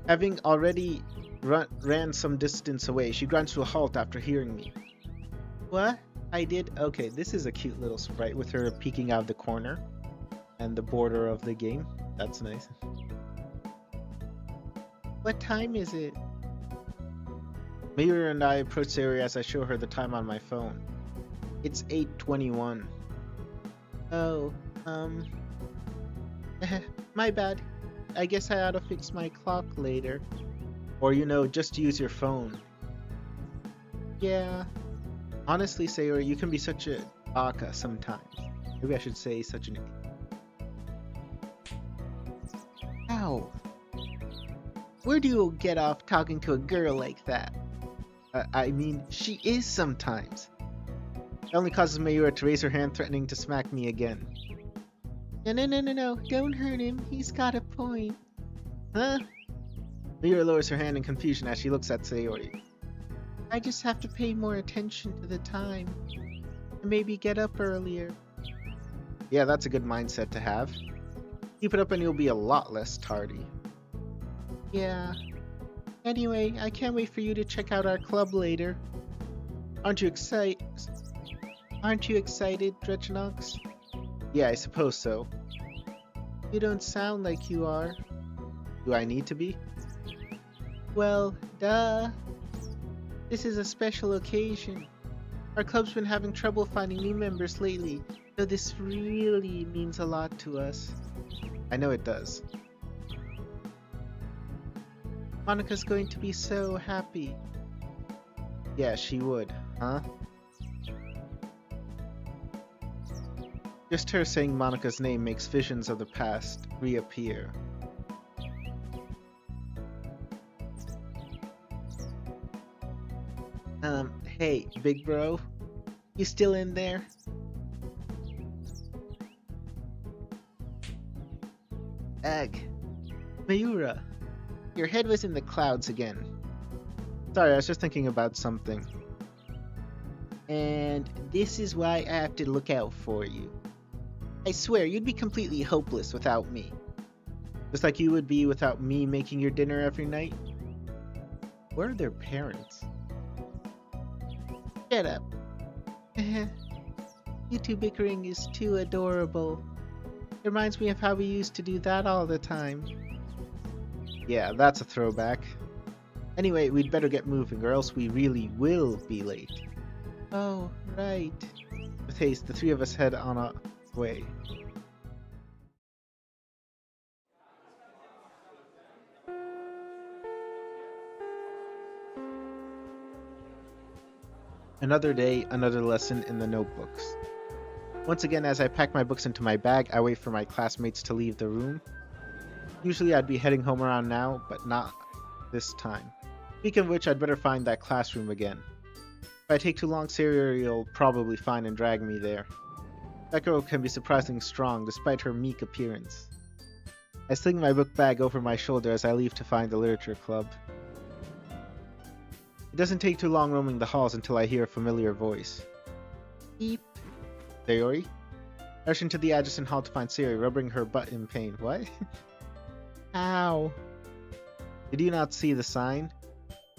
Having already ran some distance away, she grunts to a halt after hearing me. What? I did? Okay, this is a cute little sprite with her peeking out of the corner and the border of the game. That's nice. What time is it? Miura and I approach Sayori as I show her the time on my phone. It's 8:21. Oh, my bad. I guess I ought to fix my clock later. Or, just use your phone. Yeah. Honestly, Sayori, you can be such a baka sometimes. Maybe I should say such an... Ow. Where do you get off talking to a girl like that? I mean, she is sometimes. It only causes Mayura to raise her hand, threatening to smack me again. No, don't hurt him. He's got a point. Huh? Mayura lowers her hand in confusion as she looks at Sayori. I just have to pay more attention to the time. And maybe get up earlier. Yeah, that's a good mindset to have. Keep it up and you'll be a lot less tardy. Yeah. Anyway, I can't wait for you to check out our club later. Aren't you excited, Drechenaux? Yeah, I suppose so. You don't sound like you are. Do I need to be? Well, duh. This is a special occasion. Our club's been having trouble finding new members lately, so this really means a lot to us. I know it does. Monika's going to be so happy. Yeah, she would, huh? Just her saying Monika's name makes visions of the past reappear. Hey, big bro? You still in there? Ugh. Mayura, your head was in the clouds again. Sorry, I was just thinking about something. And this is why I have to look out for you. I swear, you'd be completely hopeless without me. Just like you would be without me making your dinner every night. Where are their parents? Shut up. You two bickering is too adorable. It reminds me of how we used to do that all the time. Yeah, that's a throwback. Anyway, we'd better get moving, or else we really will be late. Oh, right. With haste, the three of us head on our way. Another day, another lesson in the notebooks. Once again, as I pack my books into my bag, I wait for my classmates to leave the room. Usually I'd be heading home around now, but not this time. Speaking of which, I'd better find that classroom again. If I take too long, Sayori'll probably find and drag me there. That girl can be surprisingly strong, despite her meek appearance. I sling my book bag over my shoulder as I leave to find the literature club. It doesn't take too long roaming the halls until I hear a familiar voice. Beep. Sayori? I rush into the adjacent hall to find Sayori, rubbing her butt in pain. What? Ow. Did you not see the sign?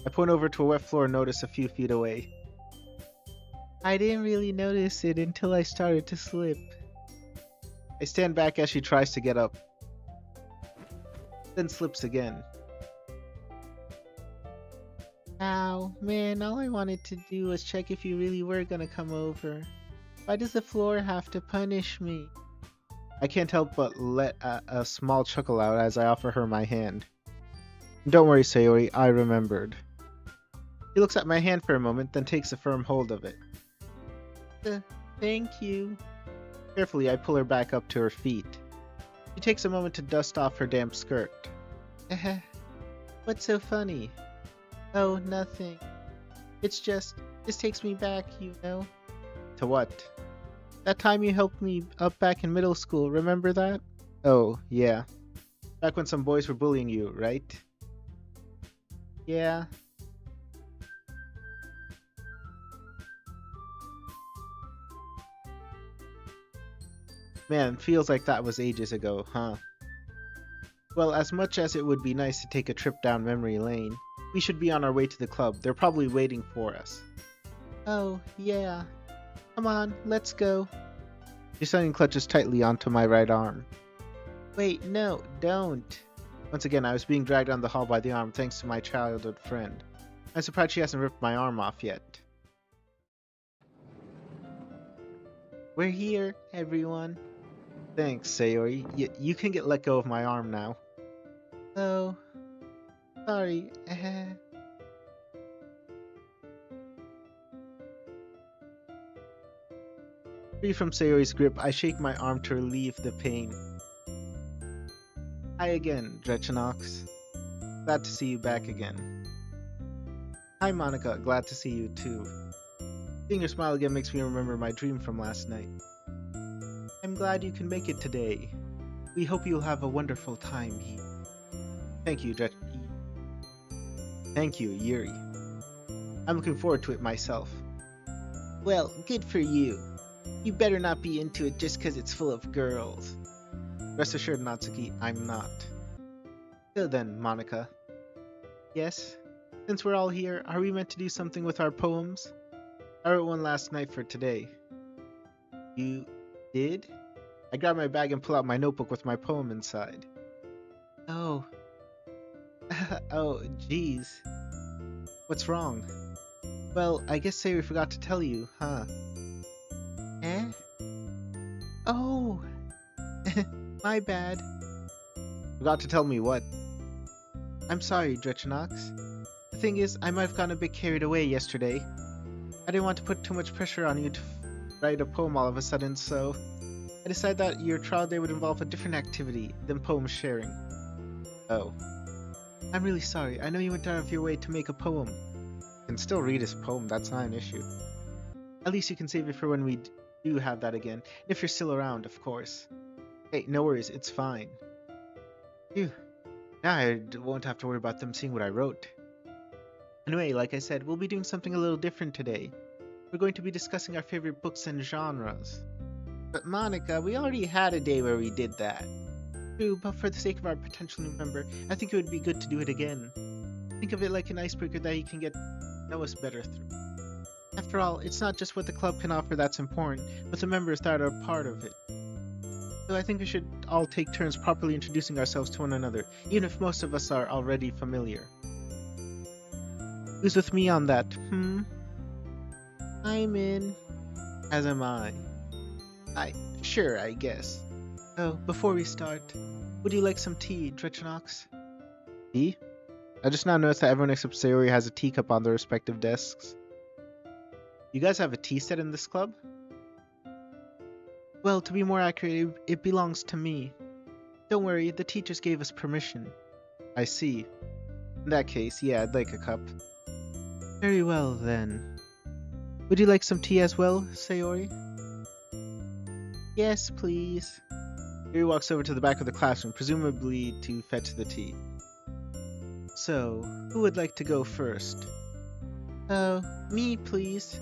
I point over to a wet floor and notice a few feet away. I didn't really notice it until I started to slip. I stand back as she tries to get up, then slips again. Ow, man, all I wanted to do was check if you really were gonna come over. Why does the floor have to punish me? I can't help but let a small chuckle out as I offer her my hand. Don't worry, Sayori, I remembered. He looks at my hand for a moment, then takes a firm hold of it. Thank you. Carefully, I pull her back up to her feet. She takes a moment to dust off her damp skirt. What's so funny? Oh, nothing. It's just, this takes me back, you know. To what? That time you helped me up back in middle school, remember that? Oh, yeah. Back when some boys were bullying you, right? Yeah. Man, feels like that was ages ago, huh? Well, as much as it would be nice to take a trip down memory lane, we should be on our way to the club. They're probably waiting for us. Oh, yeah. Come on, let's go. She suddenly clutches tightly onto my right arm. Wait, no, don't. Once again, I was being dragged down the hall by the arm thanks to my childhood friend. I'm surprised she hasn't ripped my arm off yet. We're here, everyone. Thanks, Sayori. You can get let go of my arm now. Oh, sorry. Free from Sayori's grip, I shake my arm to relieve the pain. Hi again, Drechenaux. Glad to see you back again. Hi, Monica. Glad to see you too. Seeing your smile again makes me remember my dream from last night. I'm glad you can make it today. We hope you'll have a wonderful time here. Thank you, Thank you, Yuri. I'm looking forward to it myself. Well, good for you. You better not be into it just 'cause it's full of girls. Rest assured, Natsuki, I'm not. So then, Monica. Yes? Since we're all here, are we meant to do something with our poems? I wrote one last night for today. You did? I grab my bag and pull out my notebook with my poem inside. Oh. Oh, jeez. What's wrong? Well, I guess Sayori forgot to tell you, huh? Eh? Oh! My bad. Forgot to tell me what? I'm sorry, Drechenaux. The thing is, I might have gotten a bit carried away yesterday. I didn't want to put too much pressure on you to write a poem all of a sudden, so I decided that your trial day would involve a different activity than poem sharing. Oh. I'm really sorry. I know you went out of your way to make a poem. You can still read his poem, that's not an issue. At least you can save it for when we do have that again, if you're still around, of course. Hey, no worries, it's fine. Phew. Now I won't have to worry about them seeing what I wrote. Anyway, like I said, we'll be doing something a little different today. We're going to be discussing our favorite books and genres. But Monica, we already had a day where we did that. True, but for the sake of our potential new member, I think it would be good to do it again. Think of it like an icebreaker that he can get to know us better through. After all, it's not just what the club can offer that's important, but the members that are a part of it. So I think we should all take turns properly introducing ourselves to one another, even if most of us are already familiar. Who's with me on that, I'm in. As am I. Sure, I guess. Oh, before we start, would you like some tea, Drechenaux? Tea? I just now noticed that everyone except Sayori has a teacup on their respective desks. You guys have a tea set in this club? Well, to be more accurate, it belongs to me. Don't worry, the teachers gave us permission. I see. In that case, yeah, I'd like a cup. Very well, then. Would you like some tea as well, Sayori? Yes, please. Yuri walks over to the back of the classroom, presumably to fetch the tea. So, who would like to go first? Me, please.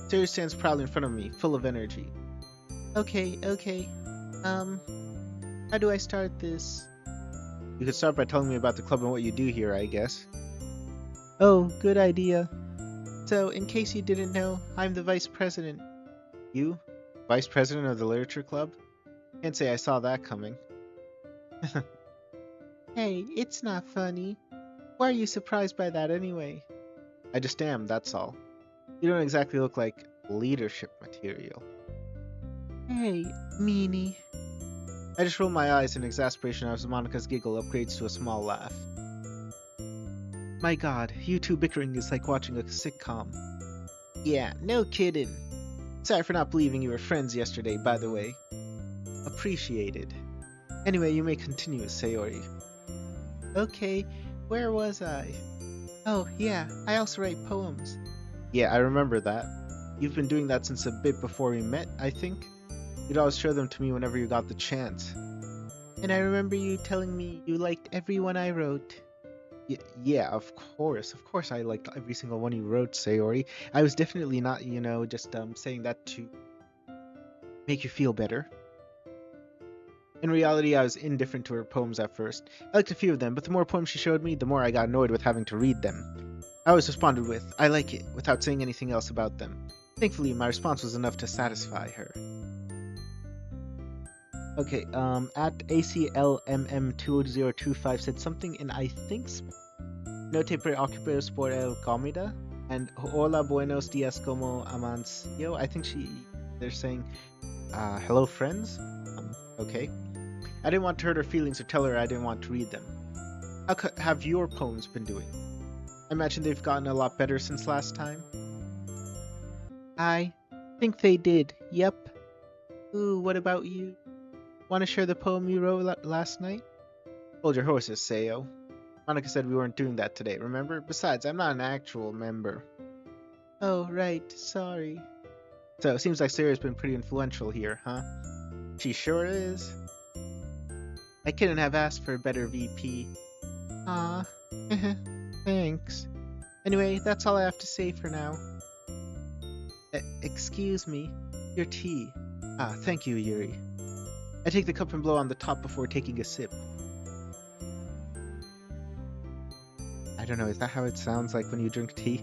Sayori stands proudly in front of me, full of energy. Okay. How do I start this? You could start by telling me about the club and what you do here, I guess. Oh, good idea. So, in case you didn't know, I'm the vice president. You? Vice president of the literature club? Can't say I saw that coming. Hey, it's not funny. Why are you surprised by that anyway? I just am, that's all. You don't exactly look like leadership material. Hey, meanie. I just rolled my eyes in exasperation as Monica's giggle upgrades to a small laugh. My god, you two bickering is like watching a sitcom. Yeah, no kidding. Sorry for not believing you were friends yesterday, by the way. Appreciated. Anyway, you may continue, Sayori. Okay, where was I? Oh, yeah, I also write poems. Yeah, I remember that. You've been doing that since a bit before we met, I think. You'd always show them to me whenever you got the chance. And I remember you telling me you liked every one I wrote. Yeah, of course. Of course I liked every single one you wrote, Sayori. I was definitely not, just saying that to make you feel better. In reality, I was indifferent to her poems at first. I liked a few of them, but the more poems she showed me, the more I got annoyed with having to read them. I always responded with, I like it, without saying anything else about them. Thankfully, my response was enough to satisfy her. Okay, at ACLMM2025 said something in I think no te preocupes por el comida, and hola buenos dias como amancio. I think they're saying, hello friends? Okay. I didn't want to hurt her feelings or tell her I didn't want to read them. How have your poems been doing? I imagine they've gotten a lot better since last time. I think they did, yep. Ooh, what about you? Want to share the poem you wrote last night? Hold your horses, Sayo. Monica said we weren't doing that today, remember? Besides, I'm not an actual member. Oh, right, sorry. So, it seems like Sarah's been pretty influential here, huh? She sure is. I couldn't have asked for a better VP. Ah, thanks. Anyway, that's all I have to say for now. Excuse me, your tea. Ah, thank you, Yuri. I take the cup and blow on the top before taking a sip. I don't know, is that how it sounds like when you drink tea?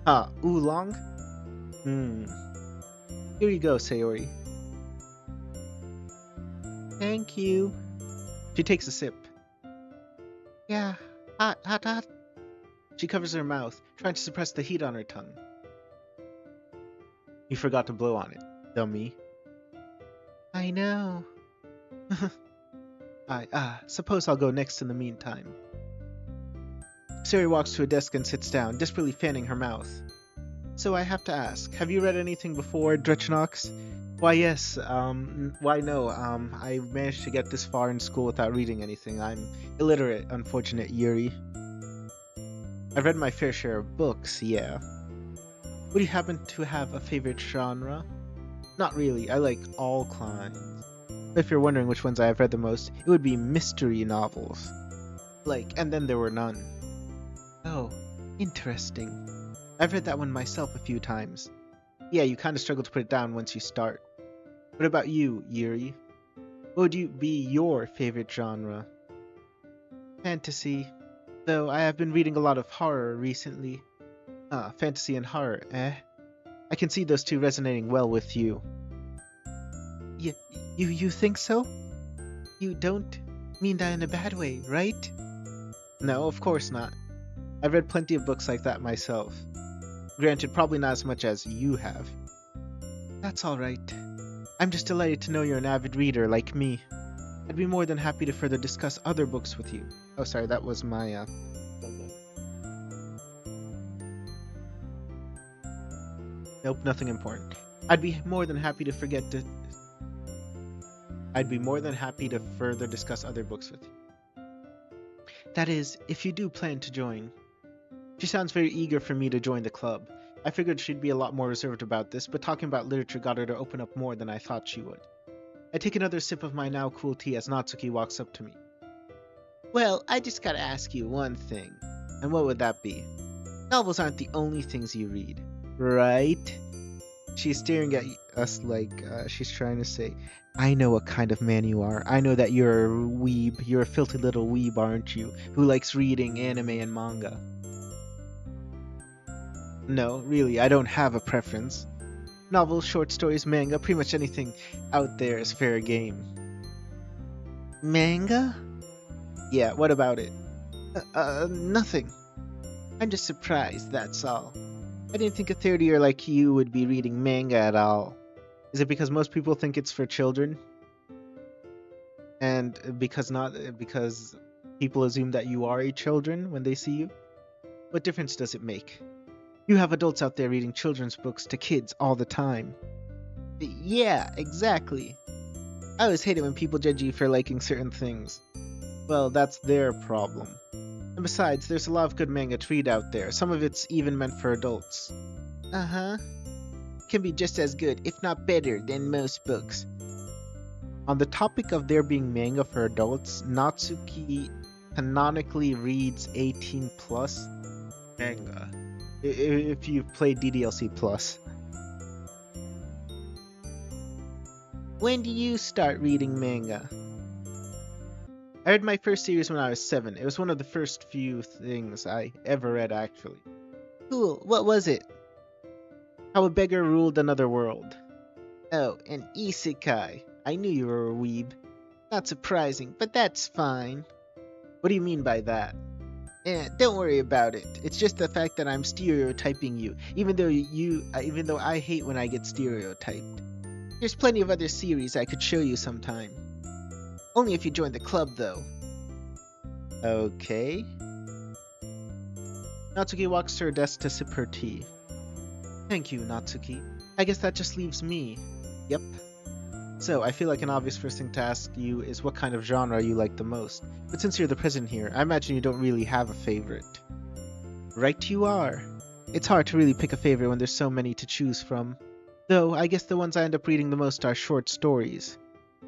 Ah, oolong? Here you go, Sayori. Thank you. She takes a sip. Yeah, hot, hot, hot. She covers her mouth, trying to suppress the heat on her tongue. You forgot to blow on it, dummy. I know. Suppose I'll go next in the meantime. Sayori walks to a desk and sits down, desperately fanning her mouth. So I have to ask, have you read anything before, Drechenaux? Why yes, why no, I managed to get this far in school without reading anything. I'm illiterate, unfortunate Yuri. I've read my fair share of books, yeah. Would you happen to have a favorite genre? Not really, I like all kinds. But if you're wondering which ones I have read the most, it would be mystery novels. And then there were none. Oh, interesting. I've read that one myself a few times. Yeah, you kinda struggle to put it down once you start. What about you, Yuri? What would be your favorite genre? Fantasy. Though I have been reading a lot of horror recently. Fantasy and horror, eh? I can see those two resonating well with you. You think so? You don't mean that in a bad way, right? No, of course not. I've read plenty of books like that myself. Granted, probably not as much as you have. That's alright. I'm just delighted to know you're an avid reader like me. I'd be more than happy to further discuss other books with you. Oh, sorry, that was my, Nope, nothing important. I'd be more than happy to further discuss other books with you. That is, if you do plan to join. She sounds very eager for me to join the club. I figured she'd be a lot more reserved about this, but talking about literature got her to open up more than I thought she would. I take another sip of my now cool tea as Natsuki walks up to me. Well, I just gotta ask you one thing. And what would that be? Novels aren't the only things you read, right? She's staring at us like she's trying to say, I know what kind of man you are. I know that you're a weeb. You're a filthy little weeb, aren't you? Who likes reading anime and manga. No, really, I don't have a preference. Novels, short stories, manga, pretty much anything out there is fair game. Manga? Yeah, what about it? Nothing. I'm just surprised, that's all. I didn't think a third year like you would be reading manga at all. Is it because most people think it's for children? And because people assume that you are a children when they see you? What difference does it make? You have adults out there reading children's books to kids all the time. Yeah, exactly. I always hate it when people judge you for liking certain things. Well, that's their problem. And besides, there's a lot of good manga to read out there. Some of it's even meant for adults. Uh-huh. Can be just as good, if not better, than most books. On the topic of there being manga for adults, Natsuki canonically reads 18 plus manga. If you've played DDLC plus. When do you start reading manga? I read my first series when I was 7. It was one of the first few things I ever read, actually. Cool, what was it? How a beggar ruled another world. Oh, an isekai. I knew you were a weeb. Not surprising, but that's fine. What do you mean by that? Don't worry about it. It's just the fact that I'm stereotyping you, even though I hate when I get stereotyped. There's plenty of other series I could show you sometime. Only if you join the club, though. Okay. Natsuki walks to her desk to sip her tea. Thank you, Natsuki. I guess that just leaves me. Yep. So, I feel like an obvious first thing to ask you is what kind of genre you like the most. But since you're the president here, I imagine you don't really have a favorite. Right you are. It's hard to really pick a favorite when there's so many to choose from. Though, I guess the ones I end up reading the most are short stories.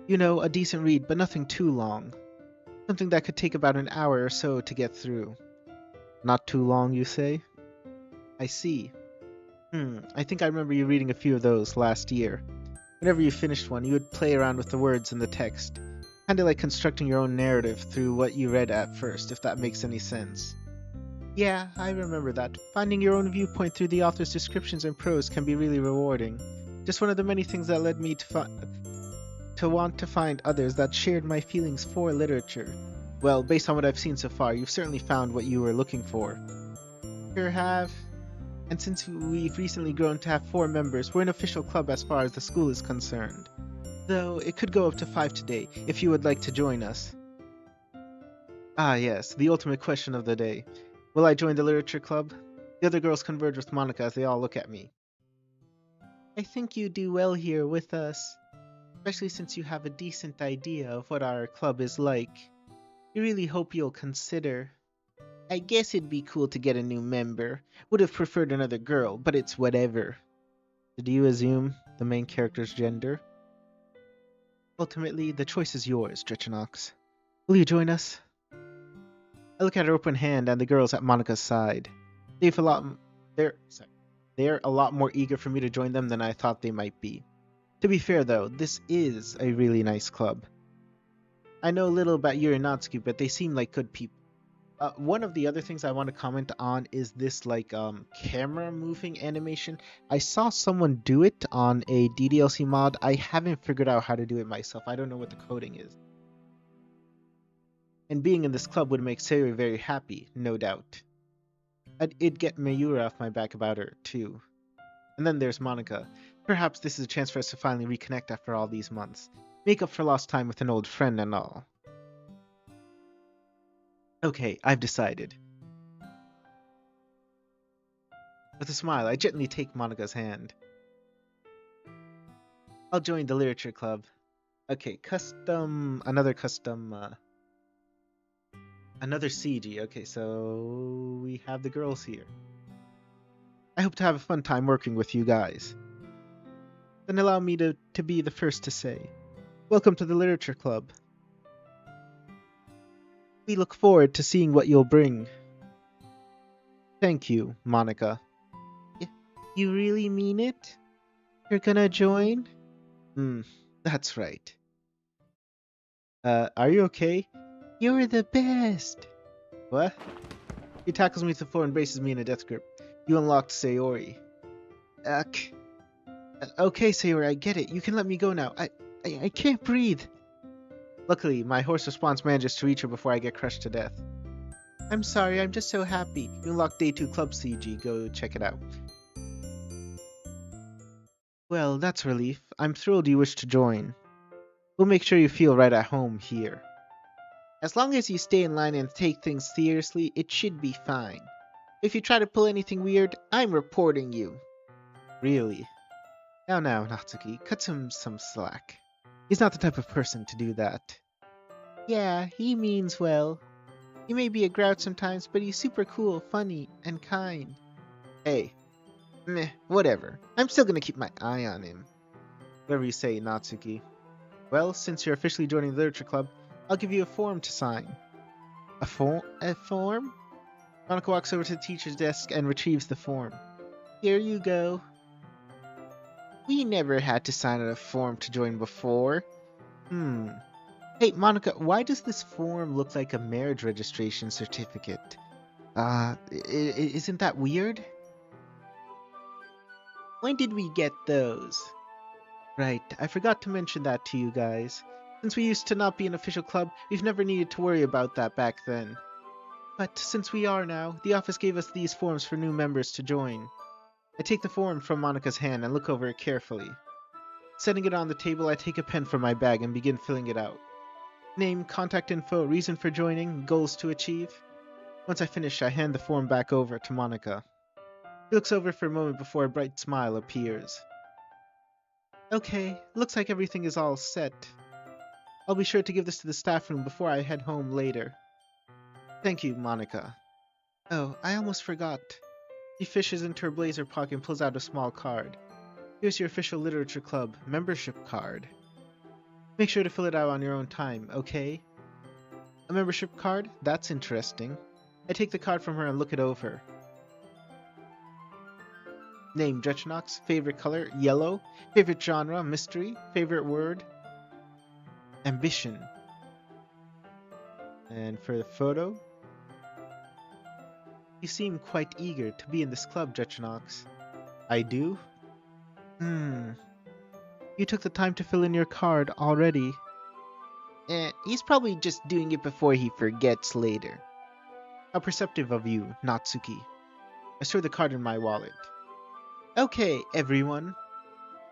You know, a decent read, but nothing too long. Something that could take about an hour or so to get through. Not too long, you say? I see. I think I remember you reading a few of those last year. Whenever you finished one, you would play around with the words in the text. Kinda like constructing your own narrative through what you read at first, if that makes any sense. Yeah, I remember that. Finding your own viewpoint through the author's descriptions and prose can be really rewarding. Just one of the many things that led me to want to find others that shared my feelings for literature. Well, based on what I've seen so far, you've certainly found what you were looking for. Sure have. And since we've recently grown to have 4 members, we're an official club as far as the school is concerned. Though, it could go up to 5 today, if you would like to join us. Ah yes, the ultimate question of the day. Will I join the literature club? The other girls converge with Monica as they all look at me. I think you do well here with us, especially since you have a decent idea of what our club is like. We really hope you'll consider. I guess it'd be cool to get a new member. Would have preferred another girl, but it's whatever. Did you assume the main character's gender? Ultimately, the choice is yours, Drechenaux. Will you join us? I look at her open hand and the girls at Monica's side. They're a lot more eager for me to join them than I thought they might be. To be fair though, this is a really nice club. I know little about Yuri and Natsuki, but they seem like good people. One of the other things I want to comment on is this camera moving animation. I saw someone do it on a DDLC mod. I haven't figured out how to do it myself. I don't know what the coding is. And being in this club would make Sayori very happy, no doubt. It'd get Mayura off my back about her, too. And then there's Monica. Perhaps this is a chance for us to finally reconnect after all these months. Make up for lost time with an old friend and all. Okay, I've decided. With a smile, I gently take Monica's hand. I'll join the literature club. Okay, another CG. Okay, so we have the girls here. I hope to have a fun time working with you guys. Then allow me to be the first to say, welcome to the literature club. We look forward to seeing what you'll bring. Thank you, Monica. You really mean it? You're gonna join? That's right. Are you okay? You're the best! What? He tackles me to the floor and braces me in a death grip. You unlocked Sayori. Okay, Sayori, I get it. You can let me go now. I can't breathe. Luckily, my horse response manages to reach her before I get crushed to death. I'm sorry, I'm just so happy. You unlocked Day 2 Club CG. Go check it out. Well, that's a relief. I'm thrilled you wish to join. We'll make sure you feel right at home here. As long as you stay in line and take things seriously, it should be fine. If you try to pull anything weird, I'm reporting you. Really? Now, Natsuki, cut him some slack. He's not the type of person to do that. Yeah, he means well. He may be a grouch sometimes, but he's super cool, funny, and kind. Hey, meh, whatever. I'm still gonna keep my eye on him. Whatever you say, Natsuki. Well, since you're officially joining the Literature Club, I'll give you a form to sign. A form? Monica walks over to the teacher's desk and retrieves the form. Here you go. We never had to sign a form to join before. Hey, Monica, why does this form look like a marriage registration certificate? Isn't that weird? When did we get those? Right, I forgot to mention that to you guys. Since we used to not be an official club, we've never needed to worry about that back then. But since we are now, the office gave us these forms for new members to join. I take the form from Monica's hand and look over it carefully. Setting it on the table, I take a pen from my bag and begin filling it out. Name, contact info, reason for joining, goals to achieve. Once I finish, I hand the form back over to Monica. She looks over for a moment before a bright smile appears. Okay, looks like everything is all set. I'll be sure to give this to the staff room before I head home later. Thank you, Monica. Oh, I almost forgot. She fishes into her blazer pocket and pulls out a small card. Here's your official Literature Club membership card. Make sure to fill it out on your own time, okay? A membership card? That's interesting. I take the card from her and look it over. Name, Drechenaux. Favorite color, yellow. Favorite genre, mystery. Favorite word, ambition. And for the photo, you seem quite eager to be in this club, Drechenaux. I do? You took the time to fill in your card already. He's probably just doing it before he forgets later. How perceptive of you, Natsuki. I store the card in my wallet. Okay, everyone.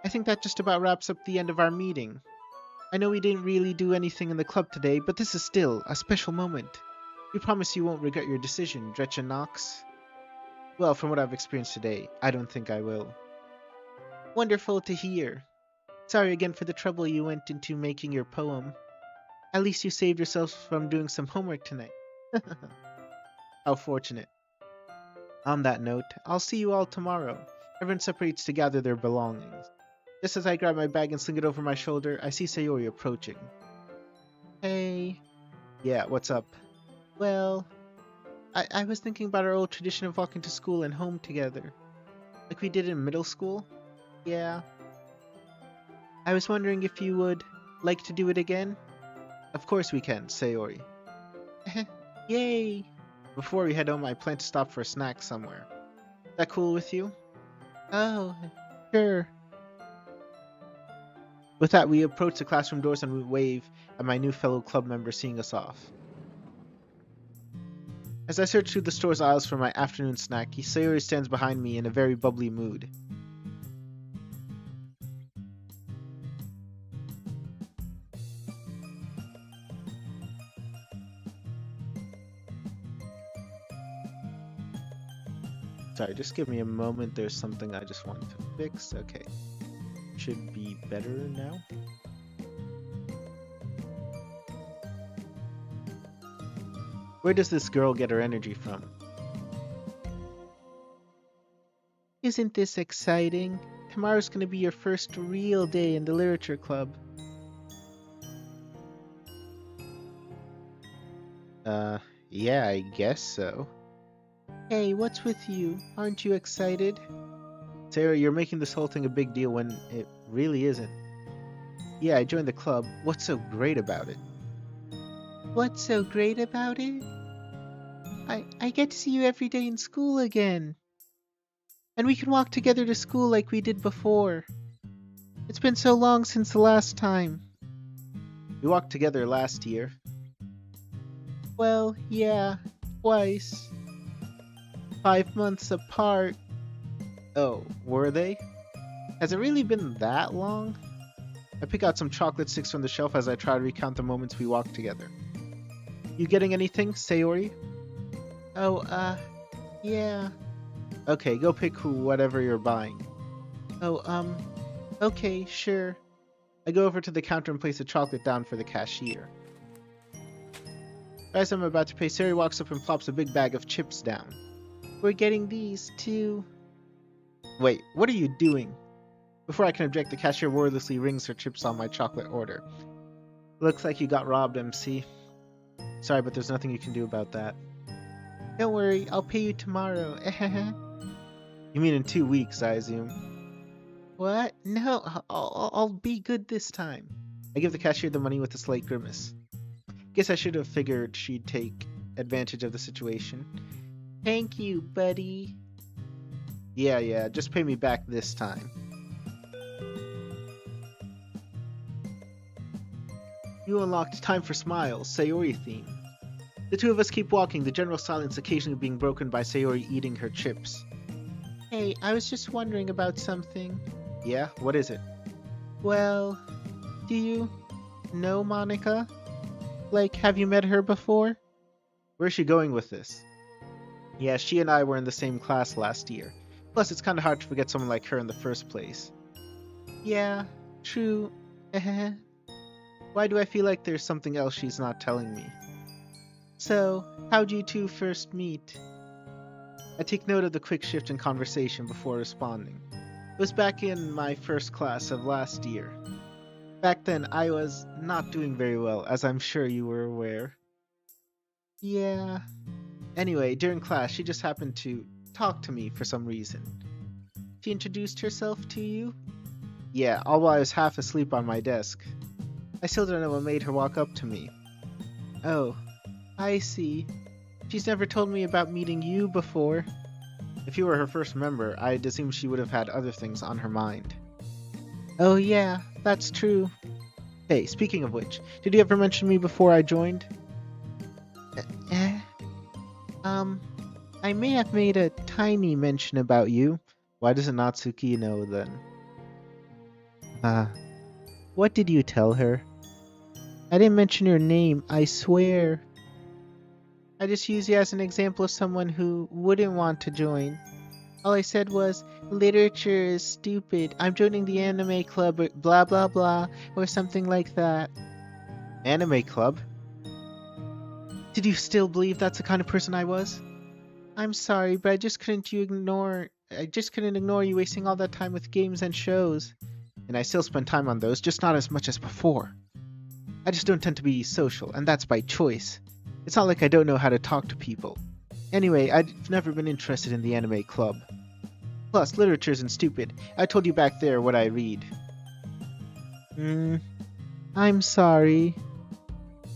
I think that just about wraps up the end of our meeting. I know we didn't really do anything in the club today, but this is still a special moment. We promise you won't regret your decision, Drechenaux. Well, from what I've experienced today, I don't think I will. Wonderful to hear. Sorry again for the trouble you went into making your poem. At least you saved yourselves from doing some homework tonight. How fortunate. On that note, I'll see you all tomorrow. Everyone separates to gather their belongings. Just as I grab my bag and sling it over my shoulder, I see Sayori approaching. Hey. Yeah, what's up? Well, I was thinking about our old tradition of walking to school and home together. Like we did in middle school? Yeah. I was wondering if you would like to do it again? Of course we can, Sayori. Yay! Before we head home, I plan to stop for a snack somewhere. Is that cool with you? Oh, sure. With that, we approach the classroom doors and we wave at my new fellow club member seeing us off. As I search through the store's aisles for my afternoon snack, Sayori stands behind me in a very bubbly mood. Sorry, just give me a moment. There's something I just want to fix. Okay. Should be better now. Where does this girl get her energy from? Isn't this exciting? Tomorrow's gonna be your first real day in the Literature Club. Yeah, I guess so. Hey, what's with you? Aren't you excited? Sarah, you're making this whole thing a big deal when it really isn't. Yeah, I joined the club. What's so great about it? What's so great about it? I get to see you every day in school again. And we can walk together to school like we did before. It's been so long since the last time. We walked together last year. Well, yeah, twice. 5 months apart. Oh, were they? Has it really been that long? I pick out some chocolate sticks from the shelf as I try to recount the moments we walked together. You getting anything, Sayori? Oh, yeah. Okay, go pick whatever you're buying. Oh, okay, sure. I go over to the counter and place a chocolate down for the cashier. As I'm about to pay, Sayori walks up and plops a big bag of chips down. We're getting these, too. Wait, what are you doing? Before I can object, the cashier wordlessly rings her chips on my chocolate order. Looks like you got robbed, MC. Sorry, but there's nothing you can do about that. Don't worry, I'll pay you tomorrow. You mean in 2 weeks, I assume? What? No, I'll be good this time. I give the cashier the money with a slight grimace. Guess I should have figured she'd take advantage of the situation. Thank you, buddy. Yeah, just pay me back this time. You unlocked Time for Smiles, Sayori theme. The two of us keep walking, the general silence occasionally being broken by Sayori eating her chips. Hey, I was just wondering about something. Yeah? What is it? Well, do you know Monica? Like, have you met her before? Where's she going with this? Yeah, she and I were in the same class last year. Plus, it's kinda hard to forget someone like her in the first place. Yeah, true. Why do I feel like there's something else she's not telling me? So, how'd you two first meet? I take note of the quick shift in conversation before responding. It was back in my first class of last year. Back then, I was not doing very well, as I'm sure you were aware. Yeah. Anyway, during class, she just happened to talk to me for some reason. She introduced herself to you? Yeah, all while I was half asleep on my desk. I still don't know what made her walk up to me. Oh, I see. She's never told me about meeting you before. If you were her first member, I'd assume she would have had other things on her mind. Oh yeah, that's true. Hey, speaking of which, did you ever mention me before I joined? I may have made a tiny mention about you. Why doesn't Natsuki know then? What did you tell her? I didn't mention your name, I swear. I just used you as an example of someone who wouldn't want to join. All I said was, literature is stupid, I'm joining the anime club, blah blah blah, or something like that. Anime club? Did you still believe that's the kind of person I was? I'm sorry, but I just couldn't ignore you wasting all that time with games and shows. And I still spend time on those, just not as much as before. I just don't tend to be social, and that's by choice. It's not like I don't know how to talk to people. Anyway, I've never been interested in the anime club. Plus, literature isn't stupid. I told you back there what I read. I'm sorry.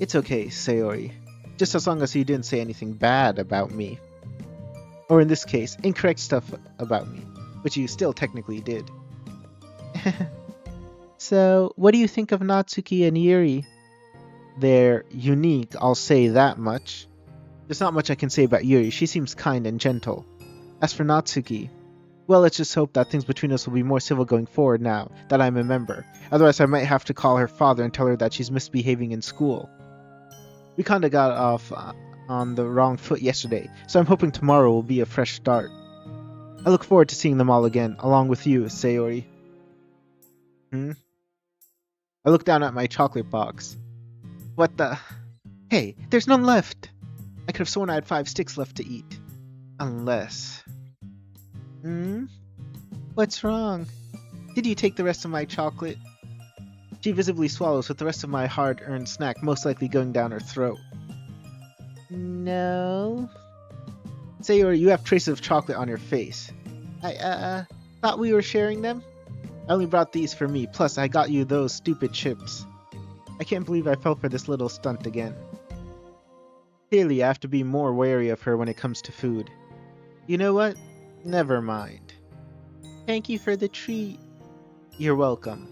It's okay, Sayori. Just as long as you didn't say anything bad about me. Or in this case, incorrect stuff about me, which you still technically did. So, what do you think of Natsuki and Yuri? They're unique, I'll say that much. There's not much I can say about Yuri, she seems kind and gentle. As for Natsuki, well, let's just hope that things between us will be more civil going forward now that I'm a member. Otherwise I might have to call her father and tell her that she's misbehaving in school. We kinda got off on the wrong foot yesterday, so I'm hoping tomorrow will be a fresh start. I look forward to seeing them all again, along with you, Sayori. I look down at my chocolate box. What the? Hey, there's none left! I could have sworn I had 5 sticks left to eat. Unless... What's wrong? Did you take the rest of my chocolate? She visibly swallows, with the rest of my hard-earned snack most likely going down her throat. No... Sayori, you have traces of chocolate on your face. I thought we were sharing them? I only brought these for me, plus I got you those stupid chips. I can't believe I fell for this little stunt again. Clearly, I have to be more wary of her when it comes to food. You know what? Never mind. Thank you for the treat. You're welcome.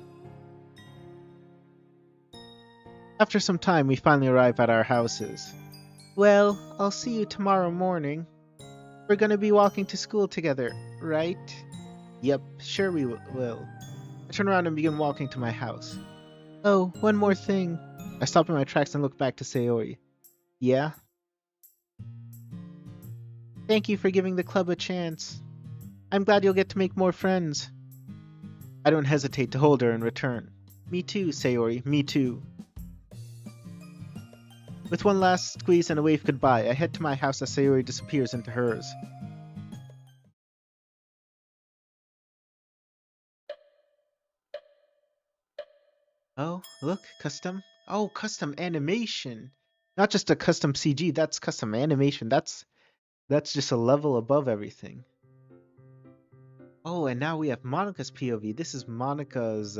After some time, we finally arrive at our houses. Well, I'll see you tomorrow morning. We're gonna be walking to school together, right? Yep, sure we will. I turn around and begin walking to my house. Oh, one more thing. I stop in my tracks and look back to Sayori. Yeah? Thank you for giving the club a chance. I'm glad you'll get to make more friends. I don't hesitate to hold her in return. Me too, Sayori, me too. With one last squeeze and a wave goodbye, I head to my house as Sayori disappears into hers. Oh, look, custom. Oh, custom animation. Not just a custom CG, that's custom animation. That's just a level above everything. Oh, and now we have Monica's POV. This is Monica's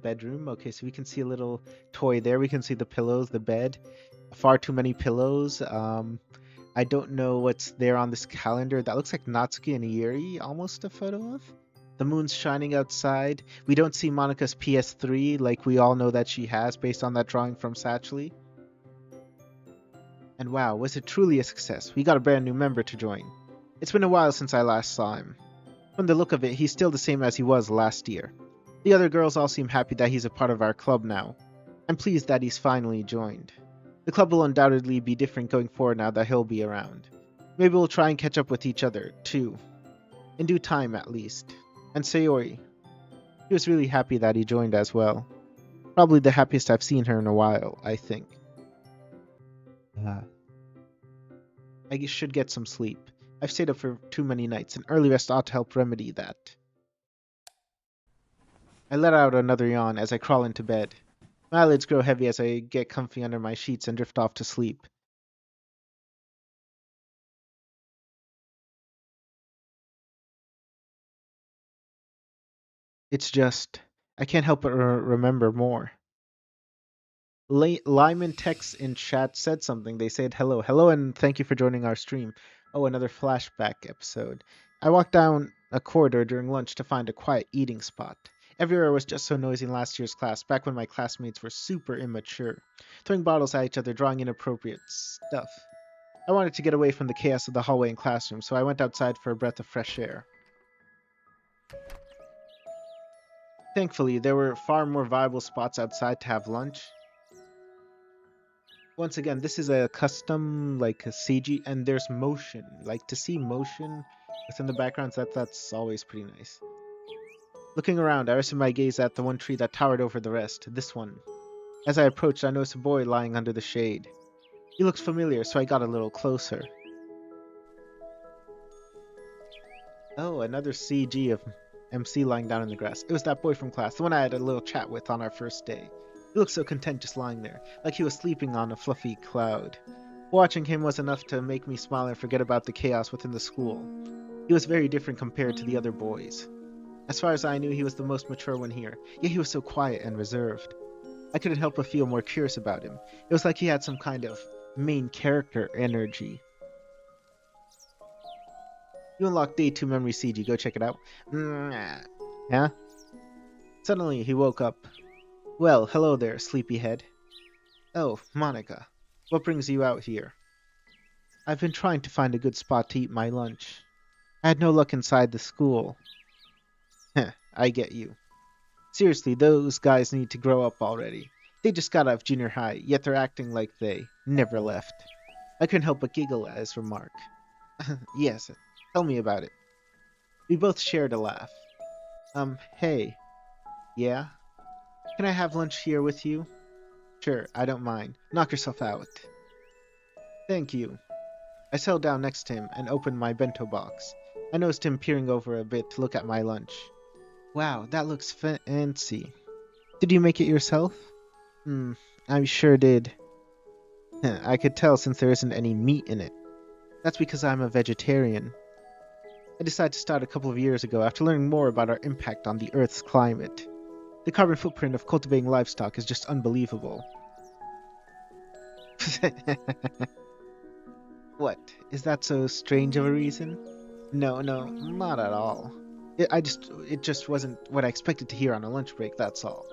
bedroom. Okay, so we can see a little toy there. We can see the pillows, the bed. Far too many pillows. I don't know what's there on this calendar. That looks like Natsuki and Yuri, almost a photo of. The moon's shining outside. We don't see Monica's PS3 like we all know that she has based on that drawing from Satchley. And wow, was it truly a success? We got a brand new member to join. It's been a while since I last saw him. From the look of it, he's still the same as he was last year. The other girls all seem happy that he's a part of our club now. I'm pleased that he's finally joined. The club will undoubtedly be different going forward now that he'll be around. Maybe we'll try and catch up with each other, too. In due time, at least. And Sayori. He was really happy that he joined as well. Probably the happiest I've seen her in a while, I think. I should get some sleep. I've stayed up for too many nights, and early rest ought to help remedy that. I let out another yawn as I crawl into bed. My eyelids grow heavy as I get comfy under my sheets and drift off to sleep. It's just, I can't help but remember more. Lyman texts in chat said something. They said hello. Hello and thank you for joining our stream. Oh, another flashback episode. I walked down a corridor during lunch to find a quiet eating spot. Everywhere was just so noisy in last year's class, back when my classmates were super immature, throwing bottles at each other, drawing inappropriate stuff. I wanted to get away from the chaos of the hallway and classroom, so I went outside for a breath of fresh air. Thankfully, there were far more viable spots outside to have lunch. Once again, this is a custom, like a CG, and there's motion. Like, to see motion within the backgrounds, that's always pretty nice. Looking around, I rested my gaze at the one tree that towered over the rest, this one. As I approached, I noticed a boy lying under the shade. He looked familiar, so I got a little closer. Oh, another CG of MC lying down in the grass. It was that boy from class, the one I had a little chat with on our first day. He looked so content just lying there, like he was sleeping on a fluffy cloud. Watching him was enough to make me smile and forget about the chaos within the school. He was very different compared to the other boys. As far as I knew, he was the most mature one here, yet he was so quiet and reserved. I couldn't help but feel more curious about him. It was like he had some kind of main character energy. You unlocked Day 2 Memory CG, go check it out. Huh? Suddenly, he woke up. Well, hello there, sleepyhead. Oh, Monica. What brings you out here? I've been trying to find a good spot to eat my lunch. I had no luck inside the school. Heh, I get you. Seriously, those guys need to grow up already. They just got out of junior high, yet they're acting like they never left. I couldn't help but giggle at his remark. Yes, tell me about it. We both shared a laugh. Hey. Yeah? Can I have lunch here with you? Sure, I don't mind. Knock yourself out. Thank you. I settled down next to him and opened my bento box. I noticed him peering over a bit to look at my lunch. Wow, that looks fancy. Did you make it yourself? I sure did. I could tell since there isn't any meat in it. That's because I'm a vegetarian. I decided to start a couple of years ago after learning more about our impact on the Earth's climate. The carbon footprint of cultivating livestock is just unbelievable. What? Is that so strange of a reason? No, not at all. It just wasn't what I expected to hear on a lunch break, that's all.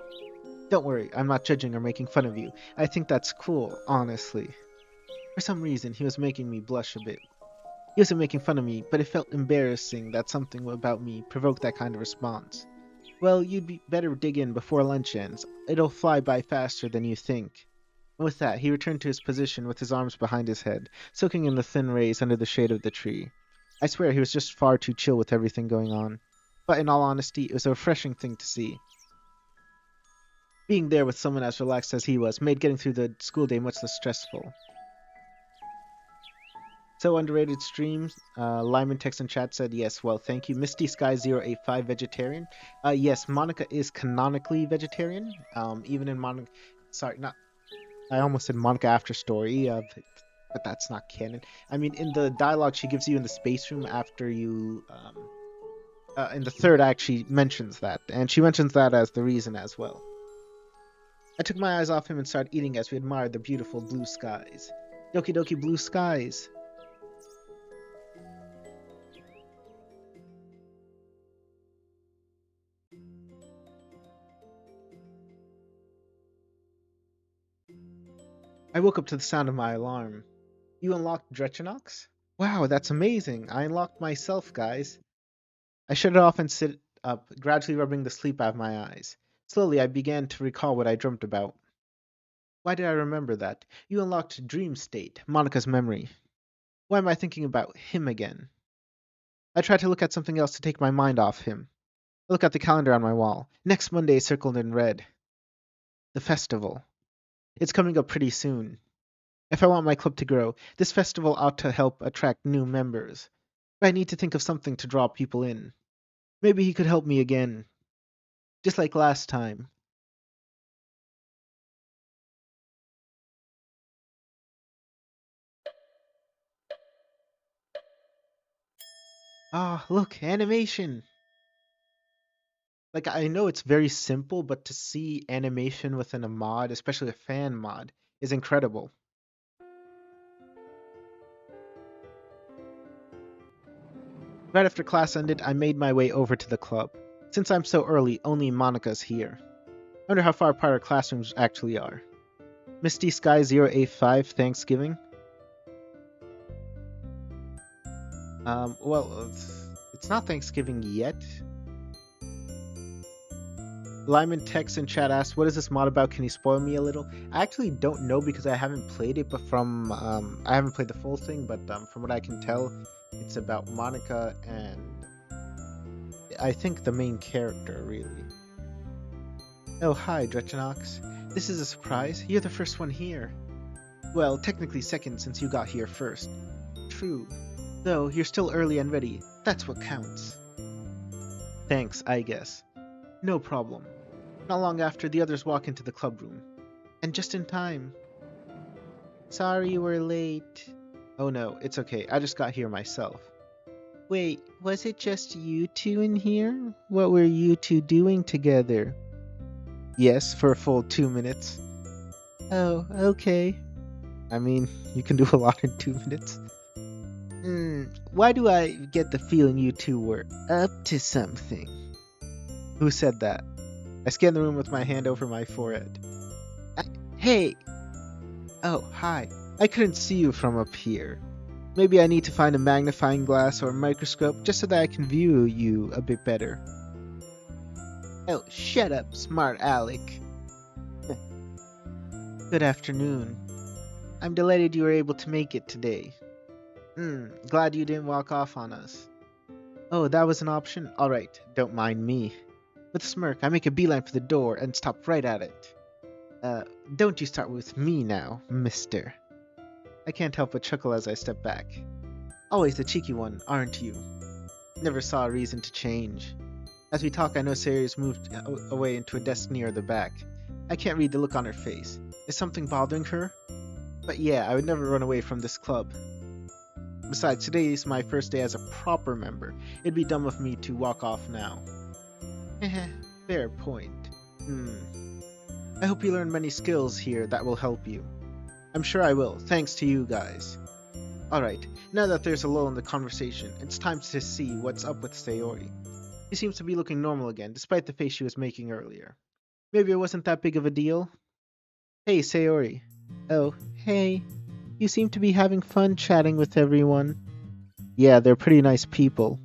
Don't worry, I'm not judging or making fun of you. I think that's cool, honestly. For some reason, he was making me blush a bit. He wasn't making fun of me, but it felt embarrassing that something about me provoked that kind of response. Well, you'd be better dig in before lunch ends. It'll fly by faster than you think. And with that, he returned to his position with his arms behind his head, soaking in the thin rays under the shade of the tree. I swear he was just far too chill with everything going on. But in all honesty, it was a refreshing thing to see. Being there with someone as relaxed as he was made getting through the school day much less stressful. So underrated streams. Lyman text in chat said yes. Well, thank you. Misty Sky 085 vegetarian. Yes, Monica is canonically vegetarian. Even in Monica, sorry, not. I almost said Monica After Story, but that's not canon. I mean, in the dialogue she gives you in the space room after you, in the third act, she mentions that, and she mentions that as the reason as well. I took my eyes off him and started eating as we admired the beautiful blue skies. Doki doki blue skies. I woke up to the sound of my alarm. You unlocked Drechenaux? Wow, that's amazing. I unlocked myself, guys. I shut it off and sit up, gradually rubbing the sleep out of my eyes. Slowly, I began to recall what I dreamt about. Why did I remember that? You unlocked Dream State, Monica's memory. Why am I thinking about him again? I tried to look at something else to take my mind off him. I look at the calendar on my wall. Next Monday is circled in red. The festival. It's coming up pretty soon. If I want my club to grow, this festival ought to help attract new members. But I need to think of something to draw people in. Maybe he could help me again. Just like last time. Ah, look, animation! Like, I know it's very simple, but to see animation within a mod, especially a fan mod, is incredible. Right after class ended, I made my way over to the club. Since I'm so early, only Monica's here. I wonder how far apart our classrooms actually are. Misty Sky 085 Thanksgiving. Well, it's not Thanksgiving yet. Lyman text in chat asks, what is this mod about? Can you spoil me a little? I actually don't know because I haven't played it, but from, I haven't played the full thing, but from what I can tell, it's about Monica and I think the main character, really. Oh, hi, Drechenaux. This is a surprise. You're the first one here. Well, technically second since you got here first. True. Though, you're still early and ready. That's what counts. Thanks, I guess. No problem. Not long after, the others walk into the club room. And just in time. Sorry we're late. Oh no, it's okay. I just got here myself. Wait, was it just you two in here? What were you two doing together? Yes, for a full 2 minutes. Oh, okay. I mean, you can do a lot in 2 minutes. Why do I get the feeling you two were up to something? Who said that? I scanned the room with my hand over my forehead. Hey! Oh, hi. I couldn't see you from up here. Maybe I need to find a magnifying glass or a microscope just so that I can view you a bit better. Oh, shut up, smart Alec. Good afternoon. I'm delighted you were able to make it today. Glad you didn't walk off on us. Oh, that was an option? Alright, don't mind me. With a smirk, I make a beeline for the door and stop right at it. Don't you start with me now, mister. I can't help but chuckle as I step back. Always the cheeky one, aren't you? Never saw a reason to change. As we talk, I know Sayori's moved away into a desk near the back. I can't read the look on her face. Is something bothering her? But yeah, I would never run away from this club. Besides, today is my first day as a proper member. It'd be dumb of me to walk off now. Fair point. I hope you learn many skills here that will help you. I'm sure I will, thanks to you guys. Alright, now that there's a lull in the conversation, it's time to see what's up with Sayori. She seems to be looking normal again, despite the face she was making earlier. Maybe it wasn't that big of a deal? Hey, Sayori. Oh, hey. You seem to be having fun chatting with everyone. Yeah, they're pretty nice people.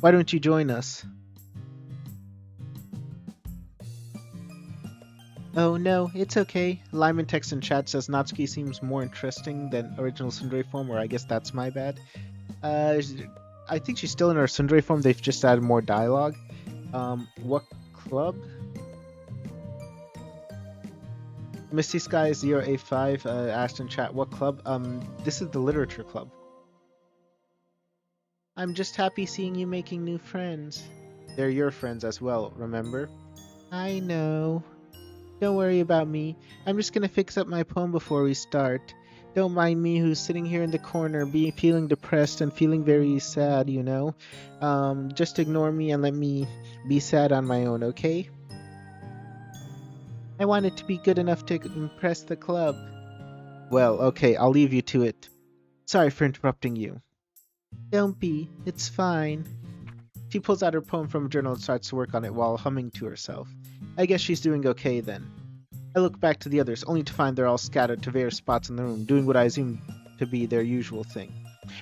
Why don't you join us? Oh no, it's okay. Lyman text in chat says Natsuki seems more interesting than original Sundere form, or I guess that's my bad. Uh, I think she's still in her Sundere form, they've just added more dialogue. What club? Misty Sky 085 asked in chat, what club? This is the literature club. I'm just happy seeing you making new friends. They're your friends as well, remember? I know. Don't worry about me. I'm just gonna fix up my poem before we start. Don't mind me who's sitting here in the corner, feeling depressed and feeling very sad, you know? Just ignore me and let me be sad on my own, okay? I want it to be good enough to impress the club. Well, okay, I'll leave you to it. Sorry for interrupting you. Don't be. It's fine. She pulls out her poem from a journal and starts to work on it while humming to herself. I guess she's doing okay then. I look back to the others, only to find they're all scattered to various spots in the room, doing what I assume to be their usual thing.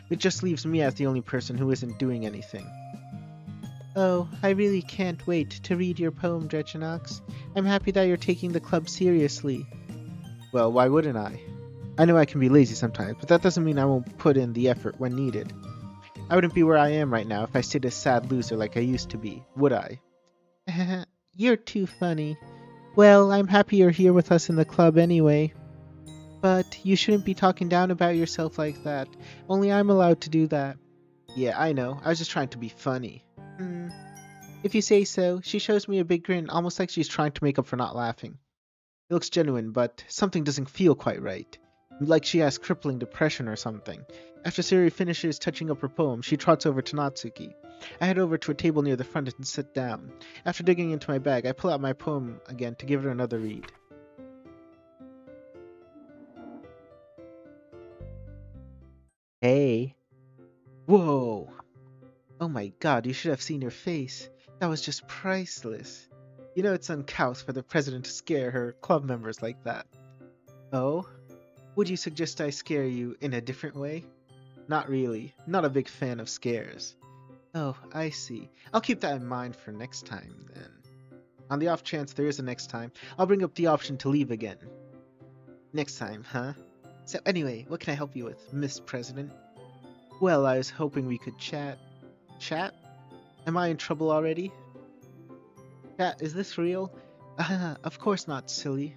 It just leaves me as the only person who isn't doing anything. Oh, I really can't wait to read your poem, Drechenaux. I'm happy that you're taking the club seriously. Well, why wouldn't I? I know I can be lazy sometimes, but that doesn't mean I won't put in the effort when needed. I wouldn't be where I am right now if I stayed a sad loser like I used to be, would I? You're too funny. Well, I'm happy you're here with us in the club anyway. But you shouldn't be talking down about yourself like that. Only I'm allowed to do that. Yeah, I know. I was just trying to be funny. Hmm. If you say so, she shows me a big grin, almost like she's trying to make up for not laughing. It looks genuine, but something doesn't feel quite right. Like she has crippling depression or something. After Sayori finishes touching up her poem, she trots over to Natsuki. I head over to a table near the front and sit down. After digging into my bag, I pull out my poem again to give her another read. Hey. Whoa. Oh my god, you should have seen her face. That was just priceless. You know it's uncouth for the president to scare her club members like that. Oh? Would you suggest I scare you in a different way? Not really. Not a big fan of scares. Oh, I see. I'll keep that in mind for next time, then. On the off chance there is a next time, I'll bring up the option to leave again. Next time, huh? So anyway, what can I help you with, Miss President? Well, I was hoping we could chat. Chat? Am I in trouble already? Chat, is this real? Of course not, silly.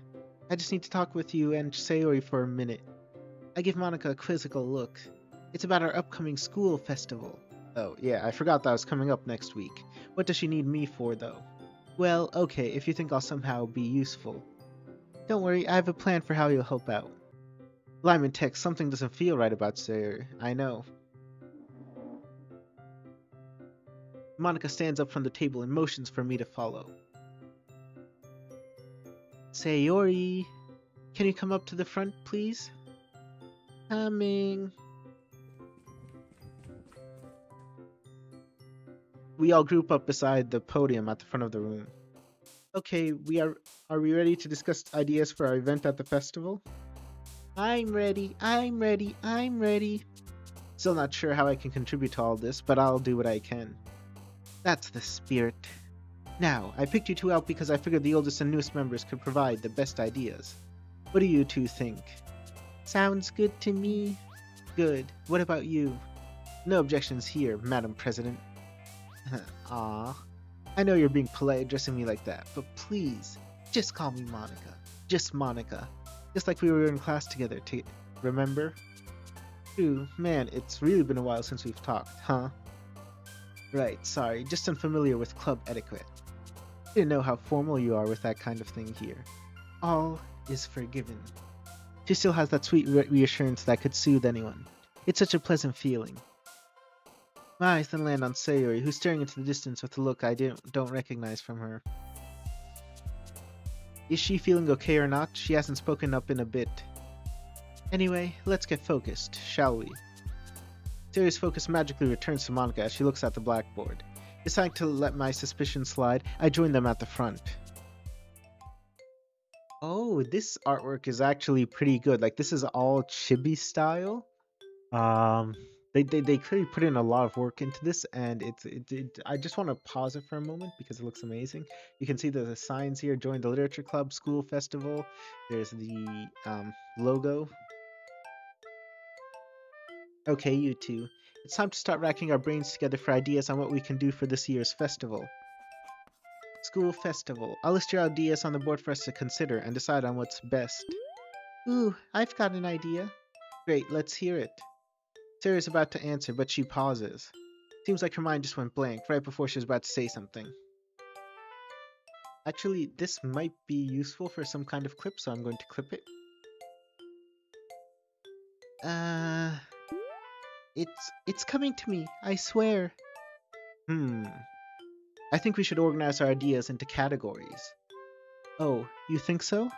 I just need to talk with you and Sayori for a minute. I give Monica a quizzical look. It's about our upcoming school festival. Oh, yeah, I forgot that was coming up next week. What does she need me for, though? Well, okay, if you think I'll somehow be useful. Don't worry, I have a plan for how you'll help out. Lyman texts, something doesn't feel right about Sayori. I know. Monica stands up from the table and motions for me to follow. Sayori, can you come up to the front, please? Coming. We all group up beside the podium at the front of the room. Okay, are we ready to discuss ideas for our event at the festival? I'm ready, I'm ready, I'm ready. Still not sure how I can contribute to all this, but I'll do what I can. That's the spirit. Now, I picked you two out because I figured the oldest and newest members could provide the best ideas. What do you two think? Sounds good to me. Good. What about you? No objections here, Madam President. Aw. I know you're being polite addressing me like that, but please, just call me Monica. Just Monica. Just like we were in class together, remember? True, man, it's really been a while since we've talked, huh? Right, sorry, just unfamiliar with club etiquette. Didn't know how formal you are with that kind of thing here. All is forgiven. She still has that sweet reassurance that could soothe anyone. It's such a pleasant feeling. My eyes then land on Sayori, who's staring into the distance with a look I don't recognize from her. Is she feeling okay or not? She hasn't spoken up in a bit. Anyway, let's get focused, shall we? Sayori's focus magically returns to Monica as she looks at the blackboard. Deciding to let my suspicions slide, I join them at the front. Oh, this artwork is actually pretty good. Like, this is all chibi style. They clearly put in a lot of work into this, and I just want to pause it for a moment because it looks amazing. You can see the signs here: join the literature club, school festival. There's the logo. Okay, you two. It's time to start racking our brains together for ideas on what we can do for this year's festival. School festival. I'll list your ideas on the board for us to consider and decide on what's best. Ooh, I've got an idea. Great, let's hear it. Sarah's about to answer, but she pauses. Seems like her mind just went blank right before she was about to say something. Actually, this might be useful for some kind of clip, so I'm going to clip it. Uh, it's coming to me, I swear. I think we should organize our ideas into categories. Oh, you think so?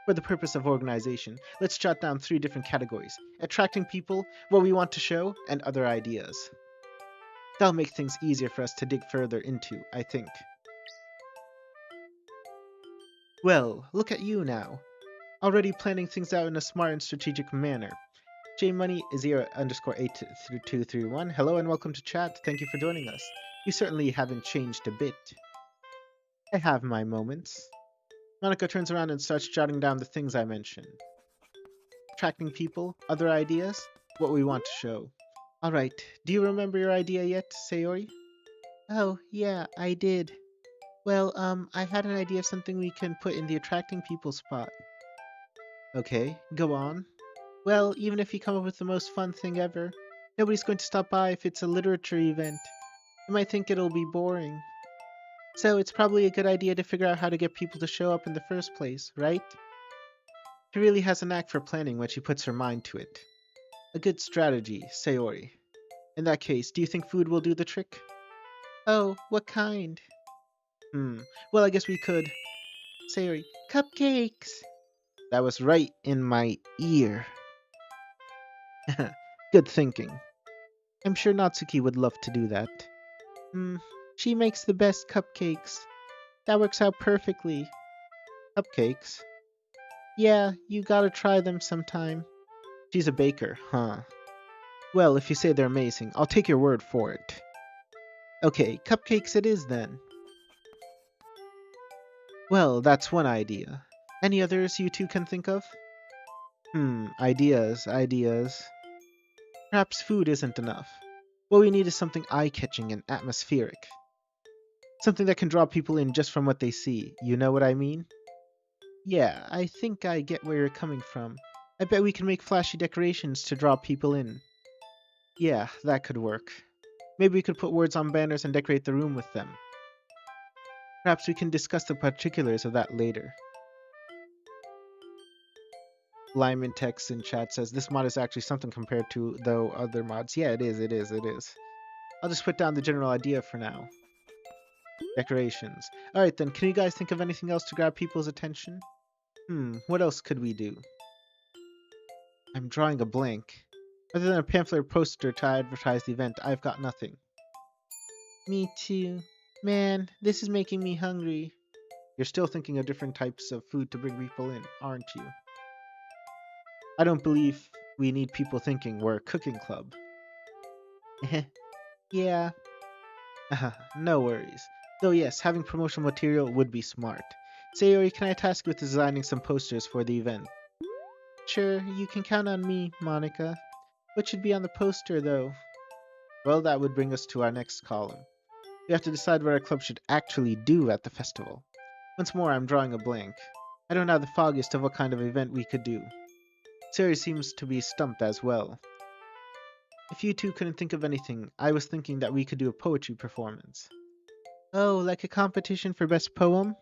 For the purpose of organization, let's jot down 3 different categories: attracting people, what we want to show, and other ideas. That'll make things easier for us to dig further into, I think. Well, look at you now. Already planning things out in a smart and strategic manner. JMoney is 0_82231. Hello and welcome to chat. Thank you for joining us. You certainly haven't changed a bit. I have my moments. Monica turns around and starts jotting down the things I mentioned. Attracting people, other ideas, what we want to show. Alright, do you remember your idea yet, Sayori? Oh, yeah, I did. Well, I had an idea of something we can put in the attracting people spot. Okay, go on. Well, even if you come up with the most fun thing ever, nobody's going to stop by if it's a literature event. They might think it'll be boring. So it's probably a good idea to figure out how to get people to show up in the first place, right? She really has a knack for planning when she puts her mind to it. A good strategy, Sayori. In that case, do you think food will do the trick? Oh, what kind? Well, I guess we could. Sayori, cupcakes! That was right in my ear. Good thinking. I'm sure Natsuki would love to do that. She makes the best cupcakes. That works out perfectly. Cupcakes? Yeah, you gotta try them sometime. She's a baker, huh? Well, if you say they're amazing, I'll take your word for it. Okay, cupcakes it is then. Well, that's one idea. Any others you two can think of? Ideas. Perhaps food isn't enough. What we need is something eye-catching and atmospheric. Something that can draw people in just from what they see. You know what I mean? Yeah, I think I get where you're coming from. I bet we can make flashy decorations to draw people in. Yeah, that could work. Maybe we could put words on banners and decorate the room with them. Perhaps we can discuss the particulars of that later. Lyman text in chat says this mod is actually something compared to the other mods. Yeah, it is. I'll just put down the general idea for now. Decorations. Alright then, can you guys think of anything else to grab people's attention? What else could we do? I'm drawing a blank. Other than a pamphlet or poster to advertise the event, I've got nothing. Me too. Man, this is making me hungry. You're still thinking of different types of food to bring people in, aren't you? I don't believe we need people thinking we're a cooking club. Yeah. No worries. Though yes, having promotional material would be smart. Sayori, can I task you with designing some posters for the event? Sure, you can count on me, Monica. What should be on the poster, though? Well, that would bring us to our next column. We have to decide what our club should actually do at the festival. Once more, I'm drawing a blank. I don't have the foggiest of what kind of event we could do. Sayori seems to be stumped as well. If you two couldn't think of anything, I was thinking that we could do a poetry performance. Oh, like a competition for best poem?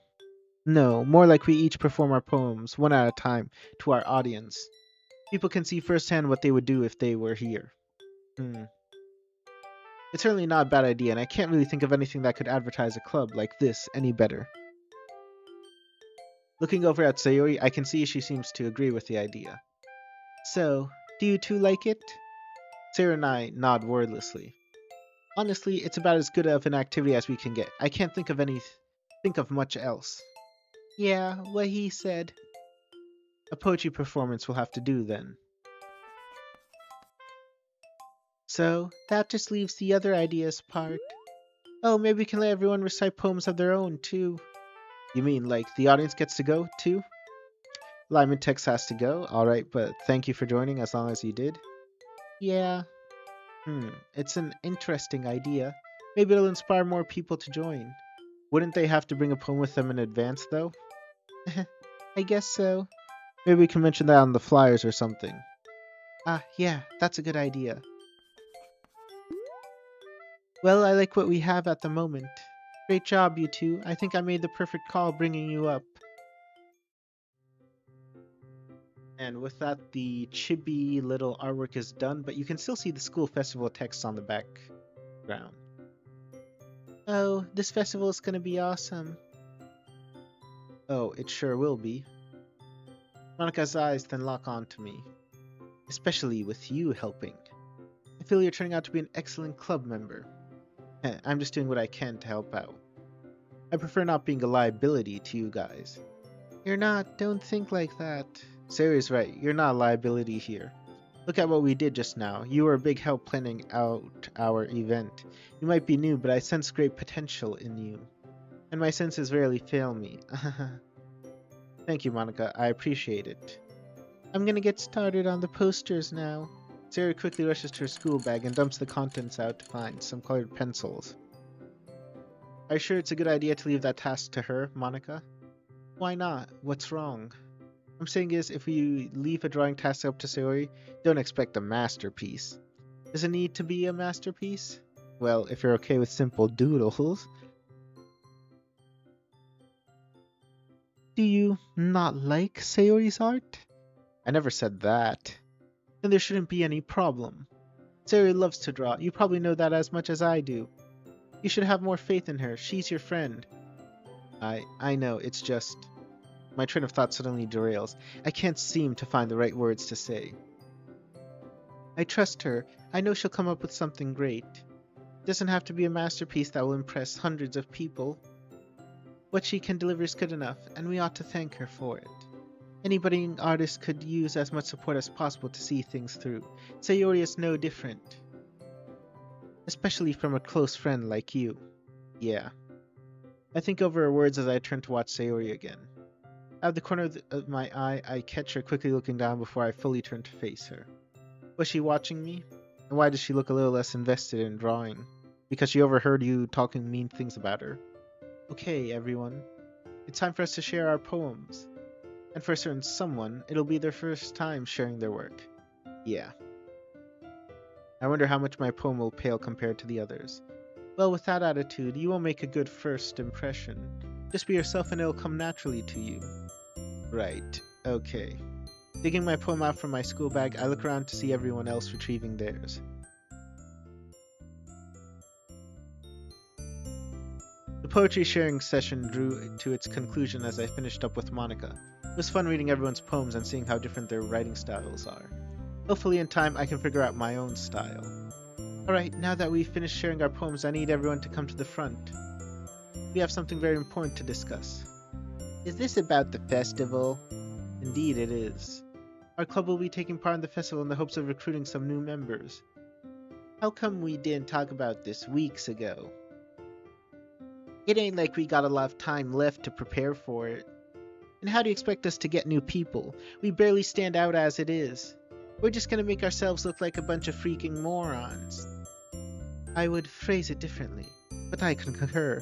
No, more like we each perform our poems, one at a time, to our audience. People can see firsthand what they would do if they were here. It's certainly not a bad idea, and I can't really think of anything that could advertise a club like this any better. Looking over at Sayori, I can see she seems to agree with the idea. So, do you two like it? Sarah and I nod wordlessly. Honestly, it's about as good of an activity as we can get. I can't think of much else. Yeah, what he said. A poetry performance will have to do then. So, that just leaves the other ideas part. Oh, maybe we can let everyone recite poems of their own, too. You mean, like, the audience gets to go, too? Lyman Tex has to go, alright, but thank you for joining as long as you did. Yeah. It's an interesting idea. Maybe it'll inspire more people to join. Wouldn't they have to bring a poem with them in advance, though? I guess so. Maybe we can mention that on the flyers or something. Ah, yeah, that's a good idea. Well, I like what we have at the moment. Great job, you two. I think I made the perfect call bringing you up. And with that, the chibi little artwork is done, but you can still see the school festival text on the background. Oh, this festival is going to be awesome. Oh, it sure will be. Monica's eyes then lock onto me, especially with you helping. I feel you're turning out to be an excellent club member. I'm just doing what I can to help out. I prefer not being a liability to you guys. You're not, don't think like that. Sayori's right, you're not a liability here. Look at what we did just now. You were a big help planning out our event. You might be new, but I sense great potential in you. And my senses rarely fail me. Thank you, Monica. I appreciate it. I'm gonna get started on the posters now. Sayori quickly rushes to her school bag and dumps the contents out to find some colored pencils. Are you sure it's a good idea to leave that task to her, Monica? Why not? What's wrong? I'm saying is, if we leave a drawing task up to Sayori, don't expect a masterpiece. Does it need to be a masterpiece? Well, if you're okay with simple doodles. Do you not like Sayori's art? I never said that. Then there shouldn't be any problem. Sayori loves to draw. You probably know that as much as I do. You should have more faith in her. She's your friend. I know, it's just... My train of thought suddenly derails. I can't seem to find the right words to say. I trust her. I know she'll come up with something great. It doesn't have to be a masterpiece that will impress hundreds of people. What she can deliver is good enough, and we ought to thank her for it. Any budding artist could use as much support as possible to see things through. Sayori is no different. Especially from a close friend like you. Yeah. I think over her words as I turn to watch Sayori again. Out of the corner of my eye, I catch her quickly looking down before I fully turn to face her. Was she watching me? And why does she look a little less invested in drawing? Because she overheard you talking mean things about her. Okay, everyone. It's time for us to share our poems. And for a certain someone, it'll be their first time sharing their work. Yeah. I wonder how much my poem will pale compared to the others. Well, with that attitude, you won't make a good first impression. Just be yourself and it'll come naturally to you. Right. Okay. Digging my poem out from my school bag, I look around to see everyone else retrieving theirs. The poetry sharing session drew to its conclusion as I finished up with Monica. It was fun reading everyone's poems and seeing how different their writing styles are. Hopefully in time I can figure out my own style. Alright, now that we've finished sharing our poems, I need everyone to come to the front. We have something very important to discuss. Is this about the festival? Indeed it is. Our club will be taking part in the festival in the hopes of recruiting some new members. How come we didn't talk about this weeks ago? It ain't like we got a lot of time left to prepare for it. And how do you expect us to get new people? We barely stand out as it is. We're just gonna make ourselves look like a bunch of freaking morons. I would phrase it differently, but I can concur.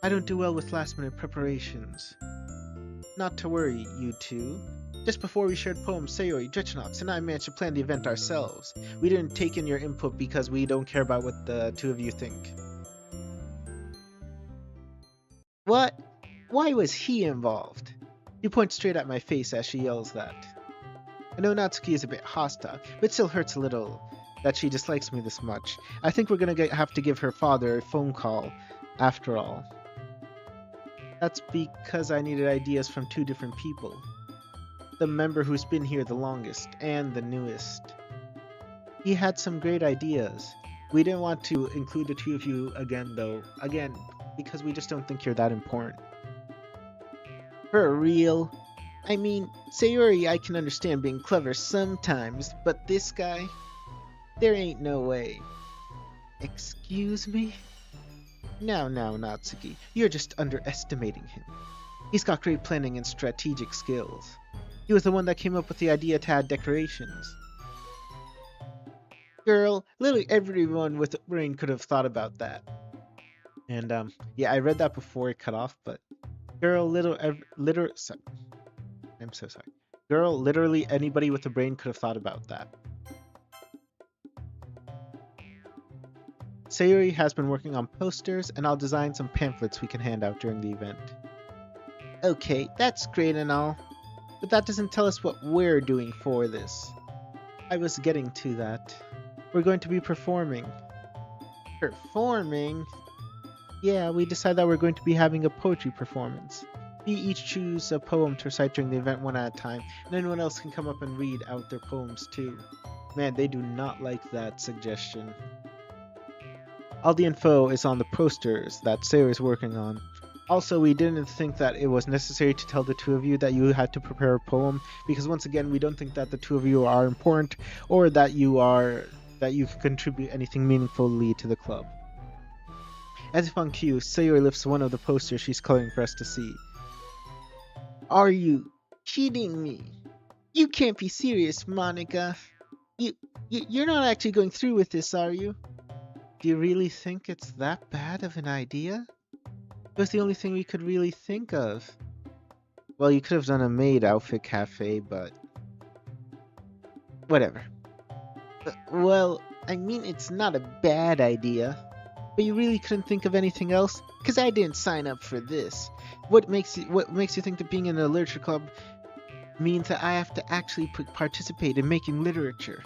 I don't do well with last-minute preparations. Not to worry, you two. Just before we shared poems, Sayori, Drechenaux, and I managed to plan the event ourselves. We didn't take in your input because we don't care about what the two of you think. What? Why was he involved? You point straight at my face as she yells that. I know Natsuki is a bit hostile, but it still hurts a little that she dislikes me this much. I think we're gonna have to give her father a phone call, after all. That's because I needed ideas from two different people. The member who's been here the longest, and the newest. He had some great ideas. We didn't want to include the two of you again, though. Again, because we just don't think you're that important. For real? I mean, Sayori I can understand being clever sometimes, but this guy? There ain't no way. Excuse me? Now, Natsuki, you're just underestimating him. He's got great planning and strategic skills. He was the one that came up with the idea to add decorations. Girl, literally everyone with a brain could have thought about that. And yeah, I read that before it cut off, but girl, sorry, I'm so sorry. Girl, literally anybody with a brain could have thought about that. Sayuri has been working on posters, and I'll design some pamphlets we can hand out during the event. Okay, that's great and all, but that doesn't tell us what we're doing for this. I was getting to that. We're going to be performing. Performing? Yeah, we decided that we're going to be having a poetry performance. We each choose a poem to recite during the event one at a time, and anyone else can come up and read out their poems too. Man, they do not like that suggestion. All the info is on the posters that Sayori's working on. Also, we didn't think that it was necessary to tell the two of you that you had to prepare a poem, because once again, we don't think that the two of you are important, or that you can contribute anything meaningfully to the club. As if on cue, Sayori lifts one of the posters she's coloring for us to see. Are you kidding me? You can't be serious, Monica. You're not actually going through with this, are you? Do you really think it's that bad of an idea? It was the only thing we could really think of. Well, you could have done a maid outfit cafe, but whatever. Well, I mean, it's not a bad idea. But you really couldn't think of anything else? Because I didn't sign up for this. What makes you think that being in a literature club means that I have to actually participate in making literature?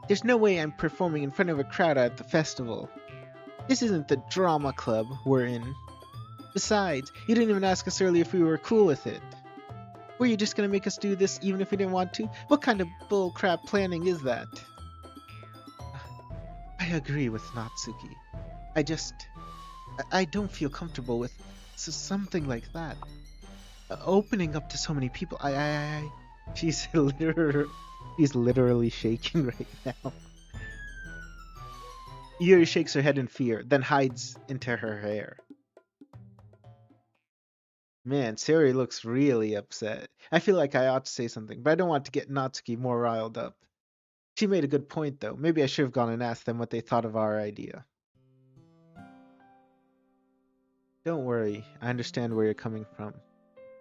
There's no way I'm performing in front of a crowd at the festival. This isn't the drama club we're in. Besides, you didn't even ask us earlier if we were cool with it. Were you just gonna make us do this even if we didn't want to? What kind of bullcrap planning is that? I agree with Natsuki. I don't feel comfortable with something like that. Opening up to so many people, she's literally shaking right now. Yuri shakes her head in fear, then hides into her hair. Man, Sayori looks really upset. I feel like I ought to say something, but I don't want to get Natsuki more riled up. She made a good point, though. Maybe I should have gone and asked them what they thought of our idea. Don't worry, I understand where you're coming from.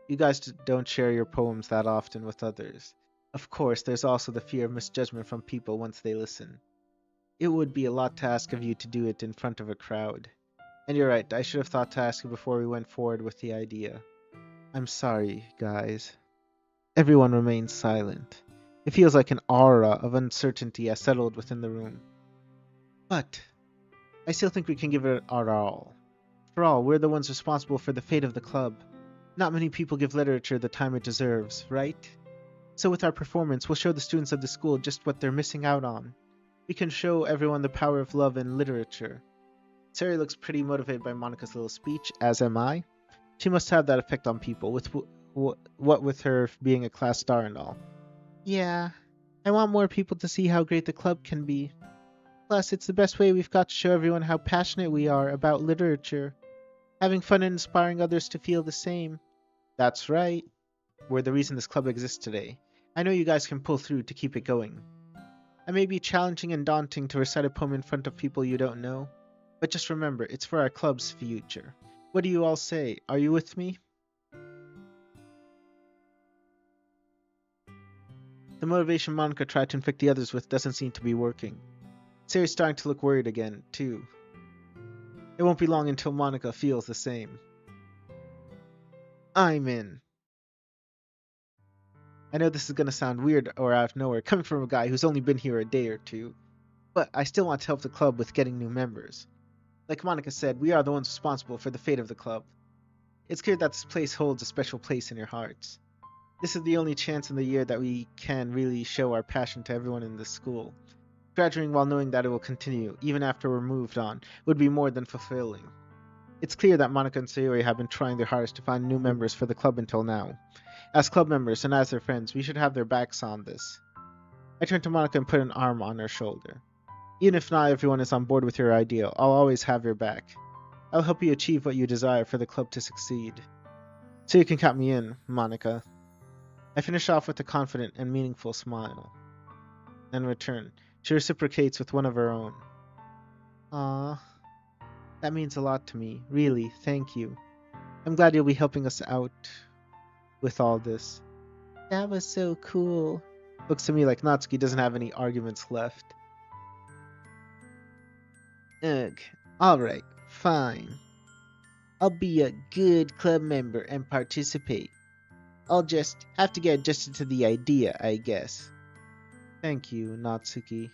You guys don't share your poems that often with others. Of course, there's also the fear of misjudgment from people once they listen. It would be a lot to ask of you to do it in front of a crowd. And you're right, I should have thought to ask you before we went forward with the idea. I'm sorry, guys. Everyone remains silent. It feels like an aura of uncertainty has settled within the room. But I still think we can give it our all. After all, we're the ones responsible for the fate of the club. Not many people give literature the time it deserves, right? So with our performance, we'll show the students of the school just what they're missing out on. We can show everyone the power of love and literature. Sayori looks pretty motivated by Monica's little speech, as am I. She must have that effect on people, what with her being a class star and all. Yeah, I want more people to see how great the club can be. Plus, it's the best way we've got to show everyone how passionate we are about literature. Having fun and inspiring others to feel the same. That's right. We're the reason this club exists today. I know you guys can pull through to keep it going. It may be challenging and daunting to recite a poem in front of people you don't know, but just remember, it's for our club's future. What do you all say? Are you with me? The motivation Monica tried to infect the others with doesn't seem to be working. Sayori's starting to look worried again, too. It won't be long until Monica feels the same. I'm in. I know this is going to sound weird or out of nowhere, coming from a guy who's only been here a day or two, but I still want to help the club with getting new members. Like Monica said, we are the ones responsible for the fate of the club. It's clear that this place holds a special place in your hearts. This is the only chance in the year that we can really show our passion to everyone in this school. Graduating while knowing that it will continue, even after we're moved on, would be more than fulfilling. It's clear that Monica and Sayori have been trying their hardest to find new members for the club until now. As club members and as their friends, we should have their backs on this. I turned to Monica and put an arm on her shoulder. Even if not everyone is on board with your idea, I'll always have your back. I'll help you achieve what you desire for the club to succeed. So you can count me in, Monica. I finish off with a confident and meaningful smile. In return, she reciprocates with one of her own. Ah, that means a lot to me. Really, thank you. I'm glad you'll be helping us out with all this. That was so cool. Looks to me like Natsuki doesn't have any arguments left. Ugh, alright, fine. I'll be a good club member and participate. I'll just have to get adjusted to the idea, I guess. Thank you, Natsuki.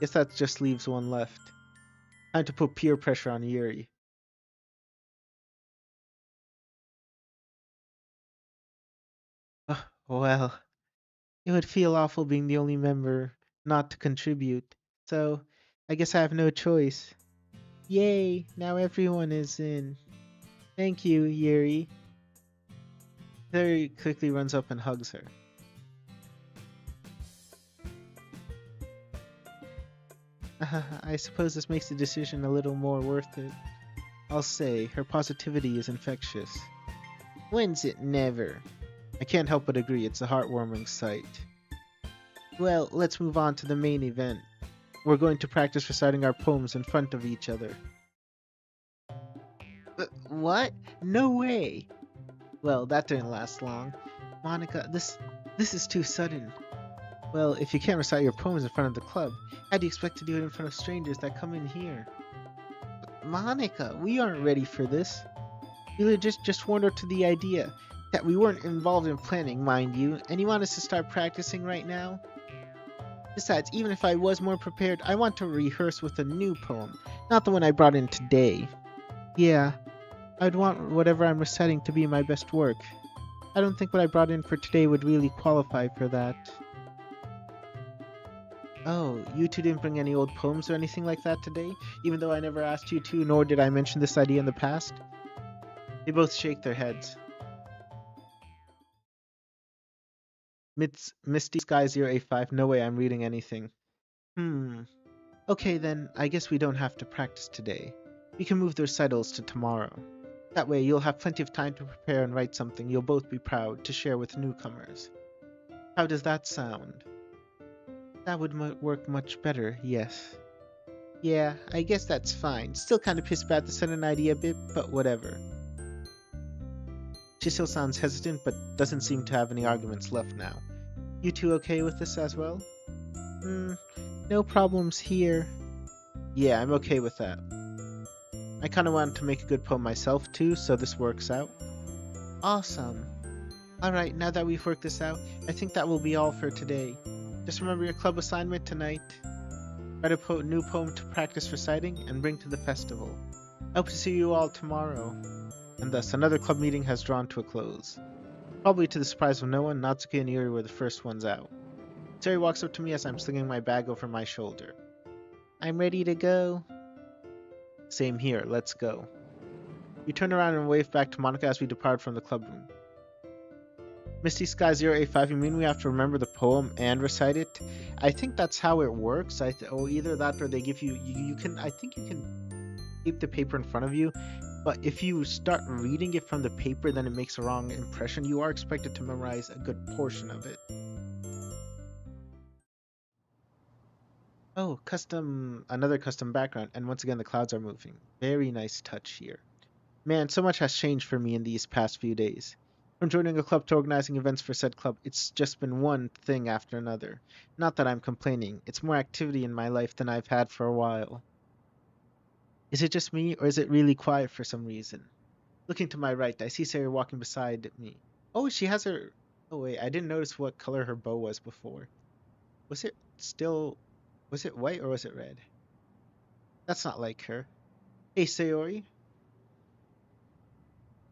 Guess that just leaves one left. Time to put peer pressure on Yuri. Well, it would feel awful being the only member not to contribute, so I guess I have no choice. Yay, now everyone is in. Thank you, Yuri. Yuri quickly runs up and hugs her. I suppose this makes the decision a little more worth it. I'll say, her positivity is infectious. When's it never? I can't help but agree, it's a heartwarming sight. Well, let's move on to the main event. We're going to practice reciting our poems in front of each other. What? No way! Well, that didn't last long. Monica, this is too sudden. Well, if you can't recite your poems in front of the club, how do you expect to do it in front of strangers that come in here? Monica, we aren't ready for this. We just warmed up to the idea that we weren't involved in planning, mind you, and you want us to start practicing right now? Besides, even if I was more prepared, I want to rehearse with a new poem, not the one I brought in today. Yeah, I'd want whatever I'm reciting to be my best work. I don't think what I brought in for today would really qualify for that. Oh, you two didn't bring any old poems or anything like that today? Even though I never asked you to, nor did I mention this idea in the past? They both shake their heads. Misty Sky 085, no way I'm reading anything. Okay then, I guess we don't have to practice today. We can move the recitals to tomorrow. That way you'll have plenty of time to prepare and write something you'll both be proud to share with newcomers. How does that sound? That would work much better, yes. Yeah, I guess that's fine. Still kind of pissed about the sudden idea a bit, but whatever. She still sounds hesitant, but doesn't seem to have any arguments left now. You two okay with this as well? No problems here. Yeah, I'm okay with that. I kind of wanted to make a good poem myself too, so this works out. Awesome. Alright, now that we've worked this out, I think that will be all for today. Just remember your club assignment tonight. Write a new poem to practice reciting and bring to the festival. I hope to see you all tomorrow. And thus, another club meeting has drawn to a close. Probably to the surprise of no one, Natsuki and Yuri were the first ones out. Terry walks up to me as I'm slinging my bag over my shoulder. I'm ready to go. Same here, let's go. We turn around and wave back to Monica as we depart from the club room. Misty Sky 085, you mean we have to remember the poem and recite it? I think that's how it works. Either that or they give you can. I think you can keep the paper in front of you, but if you start reading it from the paper, then it makes a wrong impression. You are expected to memorize a good portion of it. Oh, another custom background, and once again the clouds are moving. Very nice touch here. Man, so much has changed for me in these past few days. From joining a club to organizing events for said club, it's just been one thing after another. Not that I'm complaining, it's more activity in my life than I've had for a while. Is it just me, or is it really quiet for some reason? Looking to my right, I see Sarah walking beside me. Oh, she has her... Oh wait, I didn't notice what color her bow was before. Was it still... Was it white or was it red? That's not like her. Hey, Sayori.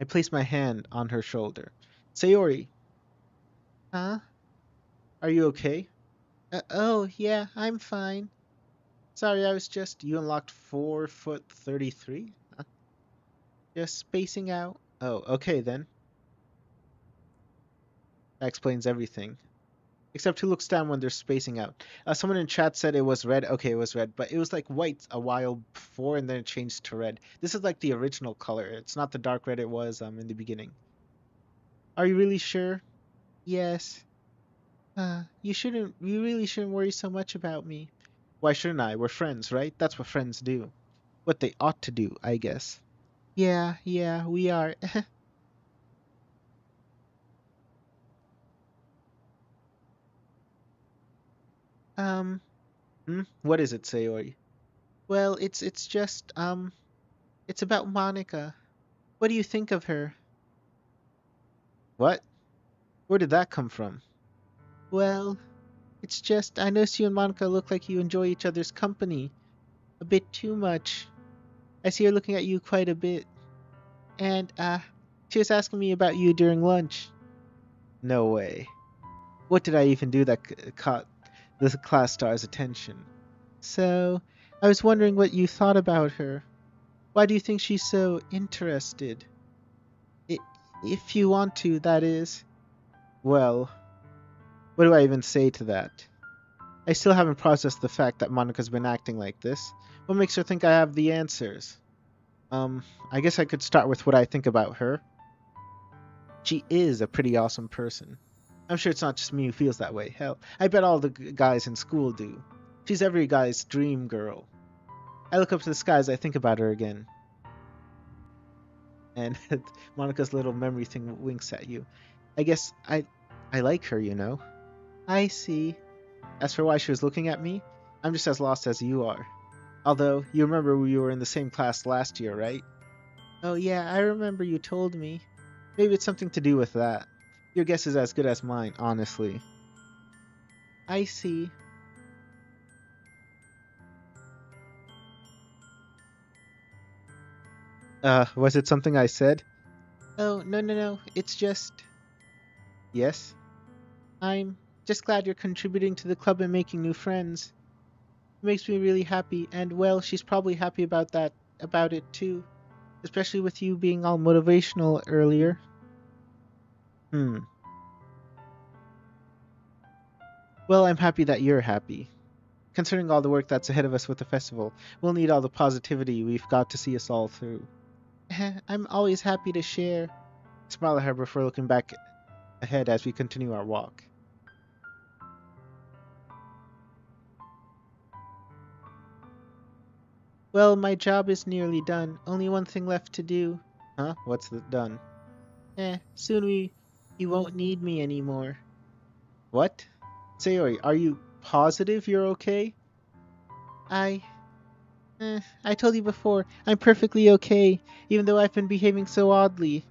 I place my hand on her shoulder. Sayori. Huh? Are you okay? Oh, yeah, I'm fine. Sorry, I was just... You unlocked 4'33"? Huh? Just spacing out. Oh, okay then. That explains everything. Except who looks down when they're spacing out? Someone in chat said it was red. Okay, it was red, but it was like white a while before, and then it changed to red. This is like the original color. It's not the dark red it was in the beginning. Are you really sure? Yes. You shouldn't. You really shouldn't worry so much about me. Why shouldn't I? We're friends, right? That's what friends do. What they ought to do, I guess. Yeah, we are. um, What is it, Sayori? Well, it's just it's about Monica. What do you think of her? What? Where did that come from? Well, it's just I noticed you and Monica look like you enjoy each other's company a bit too much. I see her looking at you quite a bit. And she was asking me about you during lunch. No way. What did I even do that caught the class star's attention? So, I was wondering what you thought about her. Why do you think she's so interested? I if you want to, that is. Well, what do I even say to that? I still haven't processed the fact that Monica's been acting like this. What makes her think I have the answers? I guess I could start with what I think about her. She is a pretty awesome person. I'm sure it's not just me who feels that way. Hell, I bet all the guys in school do. She's every guy's dream girl. I look up to the sky as I think about her again. And Monica's little memory thing winks at you. I guess I like her, you know. I see. As for why she was looking at me, I'm just as lost as you are. Although, you remember we were in the same class last year, right? Oh yeah, I remember you told me. Maybe it's something to do with that. Your guess is as good as mine, honestly. I see. Was it something I said? Oh, no. It's just... Yes? I'm just glad you're contributing to the club and making new friends. It makes me really happy, and well, she's probably happy about it too. Especially with you being all motivational earlier. Well, I'm happy that you're happy. Considering all the work that's ahead of us with the festival, we'll need all the positivity we've got to see us all through. I'm always happy to share. Smile at her before looking back ahead as we continue our walk. Well, my job is nearly done. Only one thing left to do. Huh? What's done? Soon you won't need me anymore. What? Sayori, are you positive you're okay? I... I told you before, I'm perfectly okay, even though I've been behaving so oddly.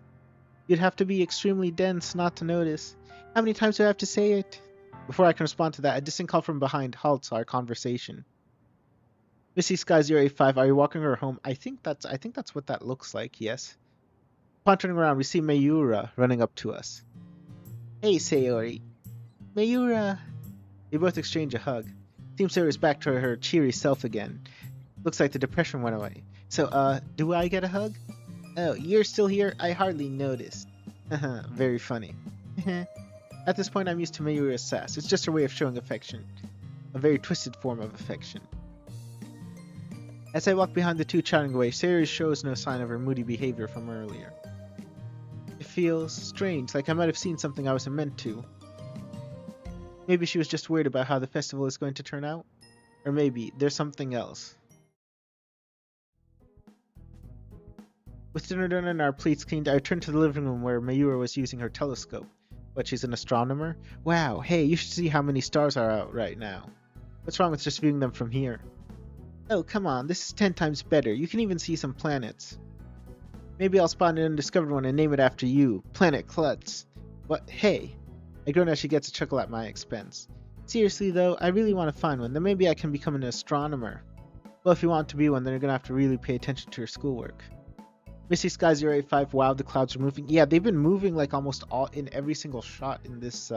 You'd have to be extremely dense not to notice. How many times do I have to say it? Before I can respond to that, a distant call from behind halts our conversation. Missy Sky 085, are you walking her home? I think that's what that looks like, yes. Upon turning around, we see Mayura running up to us. Hey, Sayori. Mayura. We both exchange a hug. Seems Sayori's back to her cheery self again. Looks like the depression went away. So, do I get a hug? Oh, you're still here? I hardly noticed. Very funny. At this point, I'm used to Mayura's sass. It's just her way of showing affection. A very twisted form of affection. As I walk behind the two chatting away, Sayori shows no sign of her moody behavior from earlier. It feels strange, like I might have seen something I wasn't meant to. Maybe she was just worried about how the festival is going to turn out? Or maybe there's something else. With dinner done and our plates cleaned, I returned to the living room where Mayura was using her telescope. But she's an astronomer? Wow, hey, you should see how many stars are out right now. What's wrong with just viewing them from here? Oh, come on, this is 10 times better. You can even see some planets. Maybe I'll spot an undiscovered one and name it after you. Planet Klutz. What? Hey. I groan as she gets a chuckle at my expense. Seriously though, I really want to find one. Then maybe I can become an astronomer. Well, if you want to be one, then you're gonna have to really pay attention to your schoolwork. Missy Sky 085, wow, the clouds are moving. Yeah, they've been moving like almost all in every single shot in this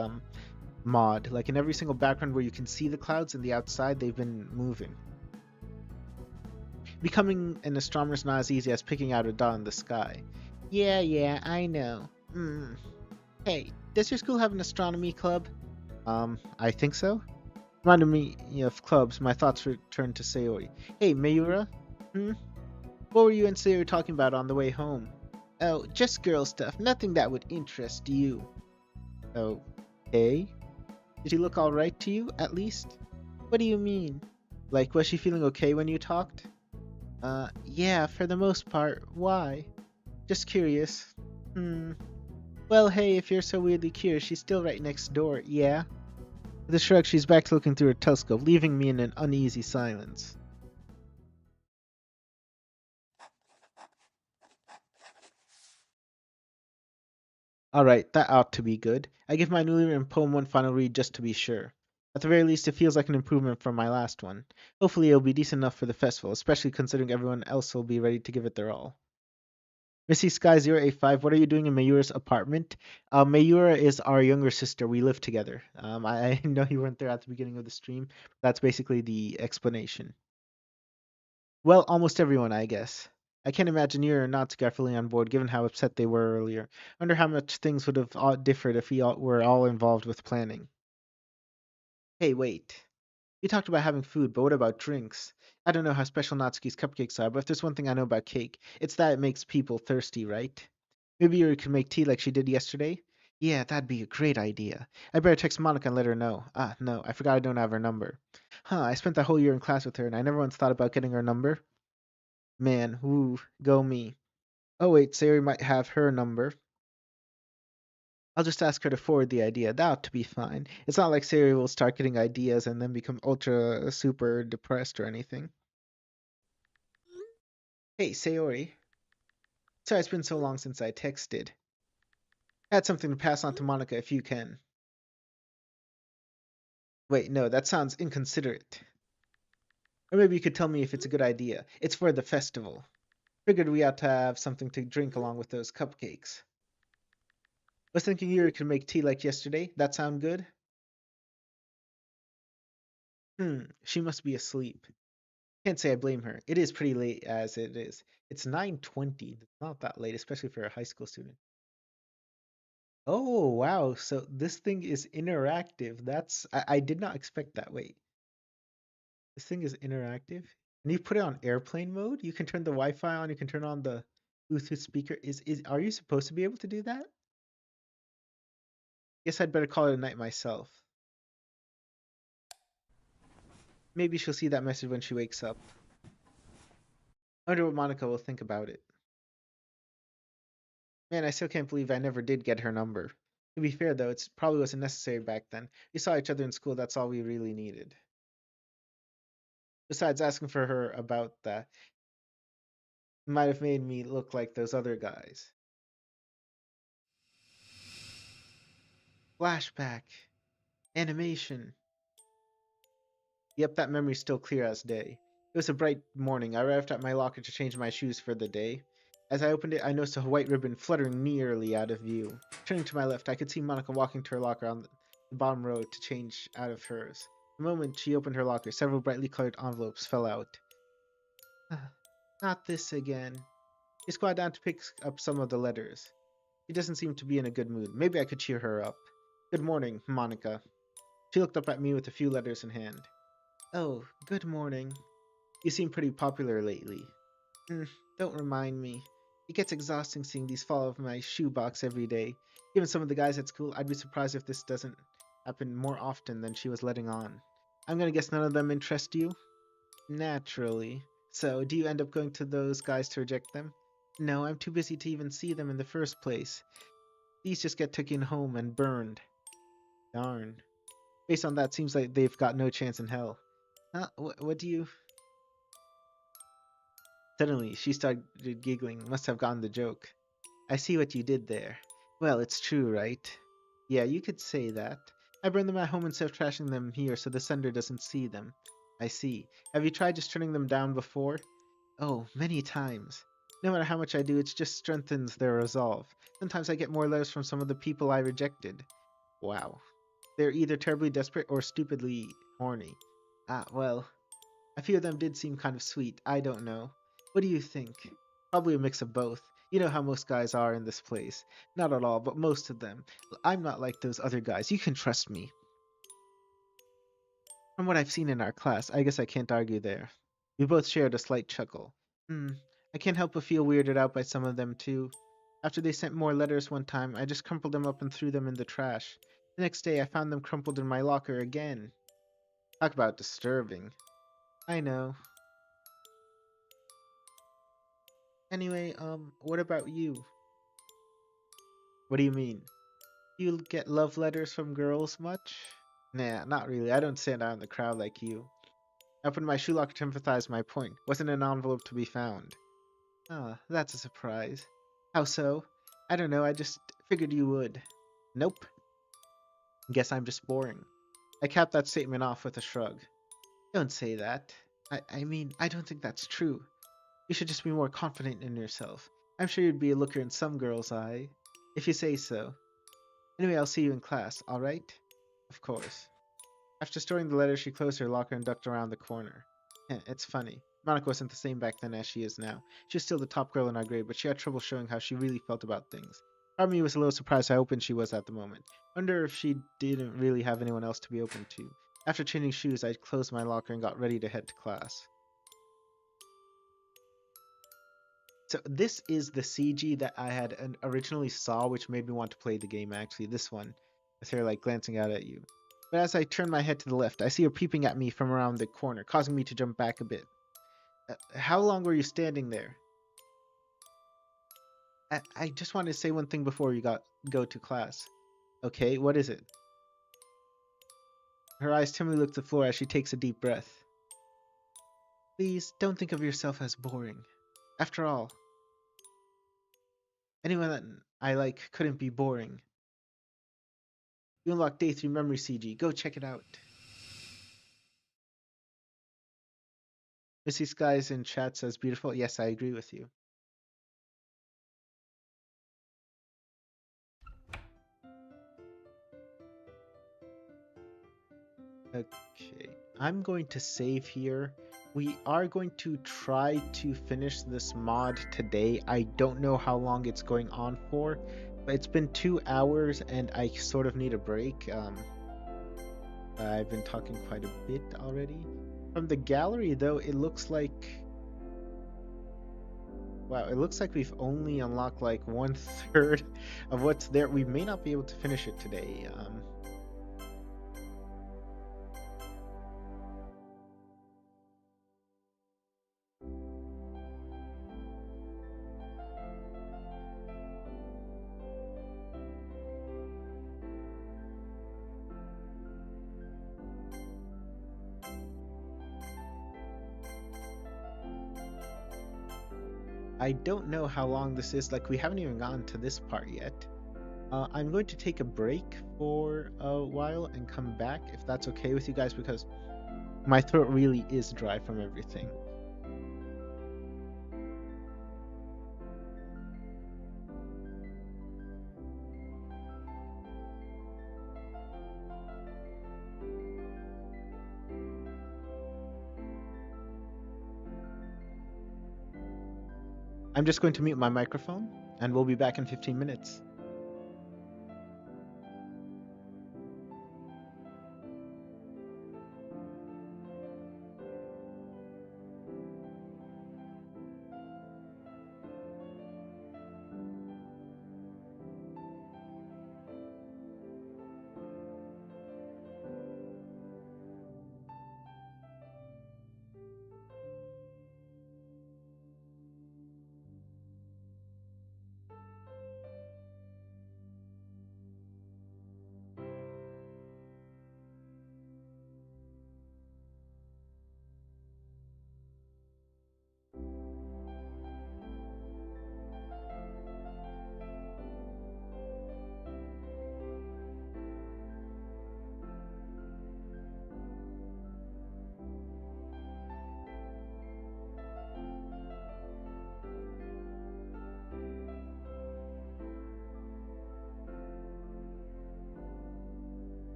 mod. Like in every single background where you can see the clouds in the outside, they've been moving. Becoming an astronomer is not as easy as picking out a dot in the sky. Yeah, I know. Hey, does your school have an astronomy club? I think so. Reminded me of clubs. My thoughts returned to Sayori. Hey, Mayura? Hmm? What were you and Sayori talking about on the way home? Oh, just girl stuff. Nothing that would interest you. Okay. Did she look alright to you, at least? What do you mean? Like, was she feeling okay when you talked? Yeah, for the most part. Why? Just curious. Hmm. Well, hey, if you're so weirdly curious, she's still right next door, yeah? With a shrug, she's back to looking through her telescope, leaving me in an uneasy silence. Alright, that ought to be good. I give my newly written poem one final read just to be sure. At the very least, it feels like an improvement from my last one. Hopefully, it'll be decent enough for the festival, especially considering everyone else will be ready to give it their all. Missy Sky 085, what are you doing in Mayura's apartment? Mayura is our younger sister. We live together. I know you weren't there at the beginning of the stream. That's basically the explanation. Well, almost everyone, I guess. I can't imagine you or Natsuki are fully on board, given how upset they were earlier. I wonder how much things would have all differed if were all involved with planning. Hey, wait. You talked about having food, but what about drinks? I don't know how special Natsuki's cupcakes are, but if there's one thing I know about cake, it's that it makes people thirsty, right? Maybe you could make tea like she did yesterday? Yeah, that'd be a great idea. I better text Monica and let her know. Ah, no, I forgot I don't have her number. Huh, I spent that whole year in class with her, and I never once thought about getting her number. Man, woo, go me. Oh wait, Sayori might have her number. I'll just ask her to forward the idea. That ought to be fine. It's not like Sayori will start getting ideas and then become ultra super depressed or anything. Hey, Sayori. Sorry it's been so long since I texted. I had something to pass on to Monica if you can. Wait, no, that sounds inconsiderate. Or maybe you could tell me if it's a good idea. It's for the festival. Figured we ought to have something to drink along with those cupcakes. Was thinking you could make tea like yesterday. That sound good? She must be asleep. Can't say I blame her. It is pretty late as it is. It's 9:20. It's not that late, especially for a high school student. Oh, wow. So this thing is interactive. I did not expect that. Wait. This thing is interactive? And you put it on airplane mode? You can turn the Wi-Fi on, you can turn on the Bluetooth speaker. Is are you supposed to be able to do that? Guess I'd better call it a night myself. Maybe she'll see that message when she wakes up. I wonder what Monica will think about it. Man, I still can't believe I never did get her number. To be fair, though, it probably wasn't necessary back then. We saw each other in school, that's all we really needed. Besides, asking for her about that might have made me look like those other guys. Flashback. Animation. Yep, that memory's still clear as day. It was a bright morning. I arrived at my locker to change my shoes for the day. As I opened it, I noticed a white ribbon fluttering nearly out of view. Turning to my left, I could see Monica walking to her locker on the bottom row to change out of hers. The moment she opened her locker, several brightly colored envelopes fell out. Not this again. She squatted down to pick up some of the letters. She doesn't seem to be in a good mood. Maybe I could cheer her up. Good morning, Monica. She looked up at me with a few letters in hand. Oh, good morning. You seem pretty popular lately. Don't remind me. It gets exhausting seeing these fall off my shoebox every day. Given some of the guys at school, I'd be surprised if this doesn't happen more often than she was letting on. I'm gonna guess none of them interest you? Naturally. So, do you end up going to those guys to reject them? No, I'm too busy to even see them in the first place. These just get taken home and burned. Darn. Based on that, seems like they've got no chance in hell. Huh? What do you... Suddenly, she started giggling. Must have gotten the joke. I see what you did there. Well, it's true, right? Yeah, you could say that. I burn them at home instead of trashing them here so the sender doesn't see them. I see. Have you tried just turning them down before? Oh, many times. No matter how much I do, it just strengthens their resolve. Sometimes I get more letters from some of the people I rejected. Wow. They're either terribly desperate or stupidly horny. Ah, well, a few of them did seem kind of sweet. I don't know. What do you think? Probably a mix of both. You know how most guys are in this place. Not at all, but most of them. I'm not like those other guys. You can trust me. From what I've seen in our class, I guess I can't argue there. We both shared a slight chuckle. Hmm, I can't help but feel weirded out by some of them, too. After they sent more letters one time, I just crumpled them up and threw them in the trash. The next day, I found them crumpled in my locker again. Talk about disturbing. I know. Anyway, what about you? What do you mean? You get love letters from girls much? Nah, not really. I don't stand out in the crowd like you. I opened my shoe locker to emphasize my point. Wasn't an envelope to be found. Ah, that's a surprise. How so? I don't know, I just figured you would. Nope. Guess I'm just boring. I capped that statement off with a shrug. Don't say that. I mean, I don't think that's true. You should just be more confident in yourself. I'm sure you'd be a looker in some girl's eye. If you say so. Anyway, I'll see you in class, alright? Of course. After storing the letter, she closed her locker and ducked around the corner. It's funny. Monica wasn't the same back then as she is now. She was still the top girl in our grade, but she had trouble showing how she really felt about things. Part of me was a little surprised how open she was at the moment. Wonder if she didn't really have anyone else to be open to. After changing shoes, I closed my locker and got ready to head to class. So this is the CG that I had originally saw, which made me want to play the game, actually. This one, with her like glancing out at you. But as I turn my head to the left, I see her peeping at me from around the corner, causing me to jump back a bit. How long were you standing there? I just wanted to say one thing before you go to class. Okay, what is it? Her eyes timidly look to the floor as she takes a deep breath. Please, don't think of yourself as boring. After all, anyone that I like couldn't be boring. You unlock Day 3 Memory CG. Go check it out. Missy Skies in chat says beautiful. Yes, I agree with you. Okay, I'm going to save here. We are going to try to finish this mod today. I don't know how long it's going on for, but it's been 2 hours and I sort of need a break. I've been talking quite a bit already. From the gallery, though, it looks like... Wow, it looks like we've only unlocked like 1/3 of what's there. We may not be able to finish it today. I don't know how long this is. Like, we haven't even gotten to this part yet. I'm going to take a break for a while and come back if that's okay with you guys, because my throat really is dry from everything. I'm just going to mute my microphone and we'll be back in 15 minutes.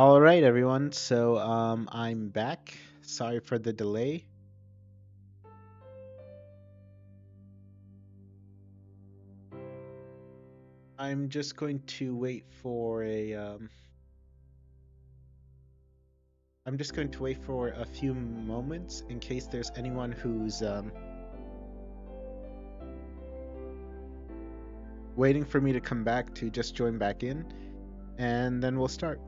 All right, everyone. So I'm back. Sorry for the delay. I'm just going to wait for a. I'm just going to wait for a few moments in case there's anyone who's waiting for me to come back to just join back in, and then we'll start.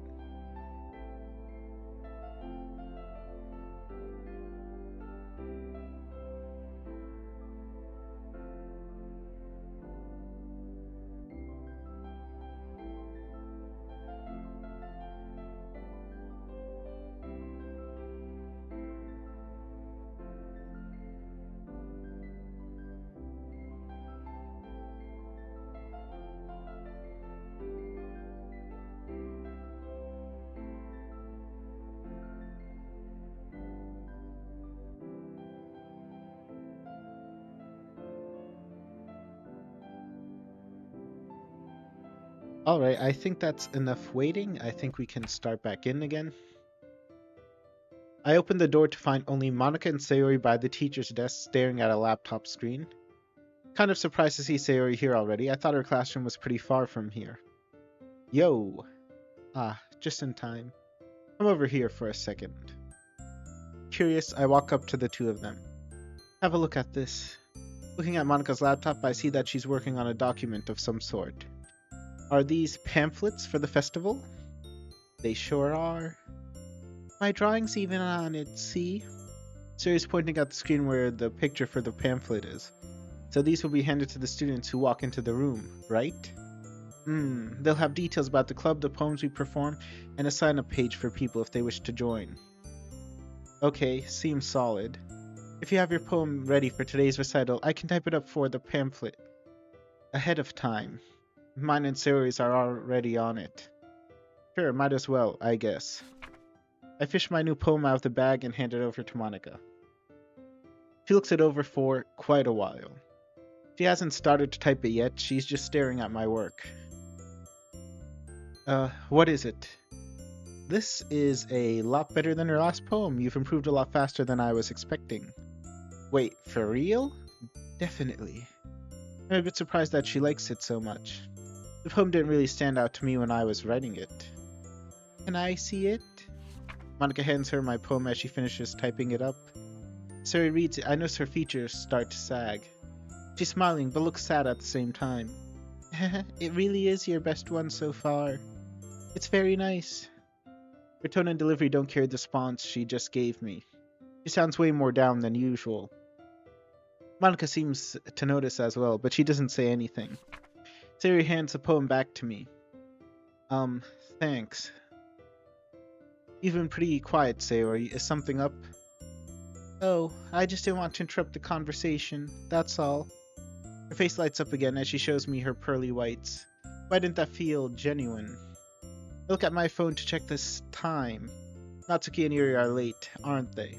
All right, I think that's enough waiting. I think we can start back in again. I opened the door to find only Monica and Sayori by the teacher's desk staring at a laptop screen. Kind of surprised to see Sayori here already. I thought her classroom was pretty far from here. Yo! Ah, just in time. Come over here for a second. Curious, I walk up to the two of them. Have a look at this. Looking at Monica's laptop, I see that she's working on a document of some sort. Are these pamphlets for the festival? They sure are. My drawing's even on it, see? Sayori's pointing at the screen where the picture for the pamphlet is. So these will be handed to the students who walk into the room, right? They'll have details about the club, the poems we perform, and a sign-up page for people if they wish to join. Okay, seems solid. If you have your poem ready for today's recital, I can type it up for the pamphlet ahead of time. Mine and Sayori's are already on it. Sure, might as well, I guess. I fish my new poem out of the bag and hand it over to Monica. She looks it over for quite a while. She hasn't started to type it yet, she's just staring at my work. What is it? This is a lot better than your last poem. You've improved a lot faster than I was expecting. Wait, for real? Definitely. I'm a bit surprised that she likes it so much. The poem didn't really stand out to me when I was writing it. Can I see it? Monica hands her my poem as she finishes typing it up. Sayori reads it. I notice her features start to sag. She's smiling, but looks sad at the same time. It really is your best one so far. It's very nice. Her tone and delivery don't carry the response she just gave me. She sounds way more down than usual. Monica seems to notice as well, but she doesn't say anything. Sayori hands the poem back to me. Thanks. You've been pretty quiet, Sayori. Is something up? Oh, I just didn't want to interrupt the conversation, that's all. Her face lights up again as she shows me her pearly whites. Why didn't that feel genuine? I look at my phone to check this time. Natsuki and Yuri are late, aren't they?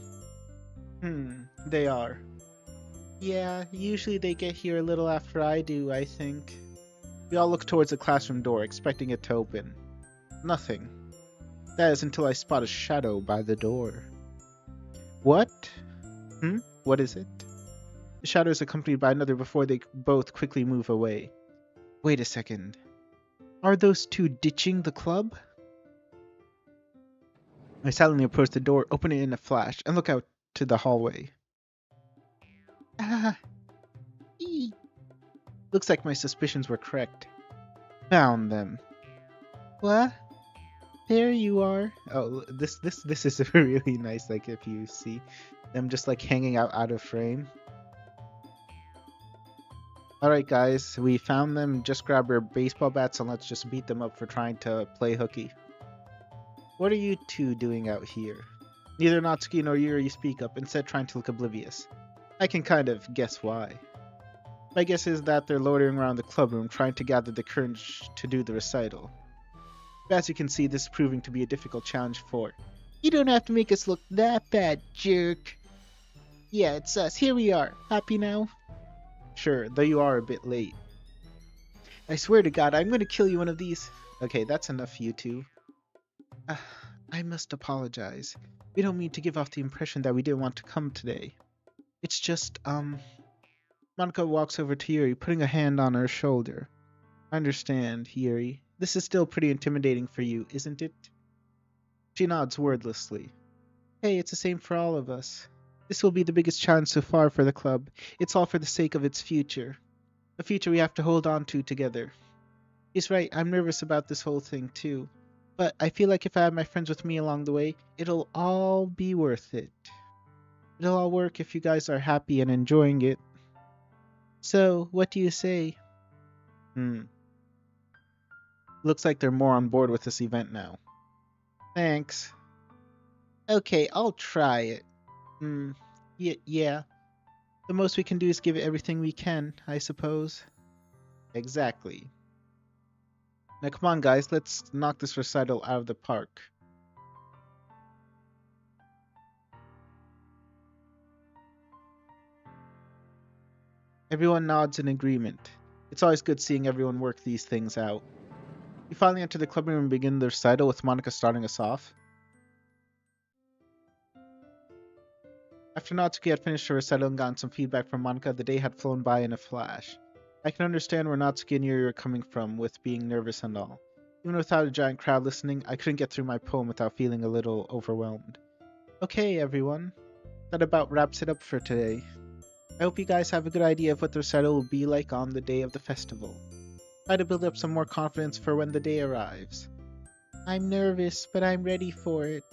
They are. Yeah, usually they get here a little after I do, I think. We all look towards the classroom door, expecting it to open. Nothing. That is until I spot a shadow by the door. What? What is it? The shadow is accompanied by another before they both quickly move away. Wait a second. Are those two ditching the club? I silently approach the door, open it in a flash, and look out to the hallway. Looks like my suspicions were correct. Found them. What? There you are. Oh, this is really nice, like, if you see them just, like, hanging out of frame. Alright, guys, we found them. Just grab your baseball bats and let's just beat them up for trying to play hooky. What are you two doing out here? Neither Natsuki nor Yuri speak up, instead trying to look oblivious. I can kind of guess why. My guess is that they're loitering around the clubroom trying to gather the courage to do the recital. But as you can see, this is proving to be a difficult challenge for. You don't have to make us look that bad, jerk. Yeah, it's us. Here we are. Happy now? Sure, though you are a bit late. I swear to God, I'm going to kill you one of these. Okay, that's enough, you two. Uh, I must apologize. We don't mean to give off the impression that we didn't want to come today. It's just, Monica walks over to Yuri, putting a hand on her shoulder. I understand, Yuri. This is still pretty intimidating for you, isn't it? She nods wordlessly. Hey, it's the same for all of us. This will be the biggest challenge so far for the club. It's all for the sake of its future. A future we have to hold on to together. He's right, I'm nervous about this whole thing too. But I feel like if I have my friends with me along the way, it'll all be worth it. It'll all work if you guys are happy and enjoying it. So, what do you say? Hmm. Looks like they're more on board with this event now. Thanks. Okay, I'll try it. Hmm. Yeah. The most we can do is give it everything we can, I suppose. Exactly. Now come on, guys, let's knock this recital out of the park. Everyone nods in agreement. It's always good seeing everyone work these things out. We finally enter the club room and begin the recital with Monica starting us off. After Natsuki had finished her recital and gotten some feedback from Monica, the day had flown by in a flash. I can understand where Natsuki and Yuri are coming from with being nervous and all. Even without a giant crowd listening, I couldn't get through my poem without feeling a little overwhelmed. Okay, everyone. That about wraps it up for today. I hope you guys have a good idea of what the recital will be like on the day of the festival. Try to build up some more confidence for when the day arrives. I'm nervous, but I'm ready for it.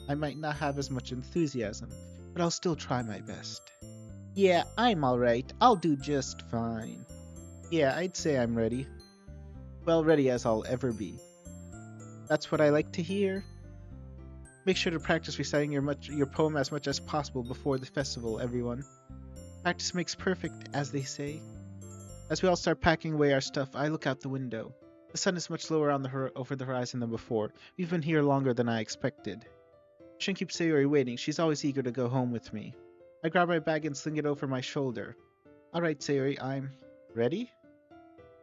I might not have as much enthusiasm, but I'll still try my best. Yeah, I'm alright. I'll do just fine. Yeah, I'd say I'm ready. Well, ready as I'll ever be. That's what I like to hear. Make sure to practice reciting your poem as much as possible before the festival, everyone. Practice makes perfect, as they say. As we all start packing away our stuff, I look out the window. The sun is much lower over the horizon than before. We've been here longer than I expected. Shouldn't keep Sayori waiting. She's always eager to go home with me. I grab my bag and sling it over my shoulder. Alright, Sayori, I'm... Ready?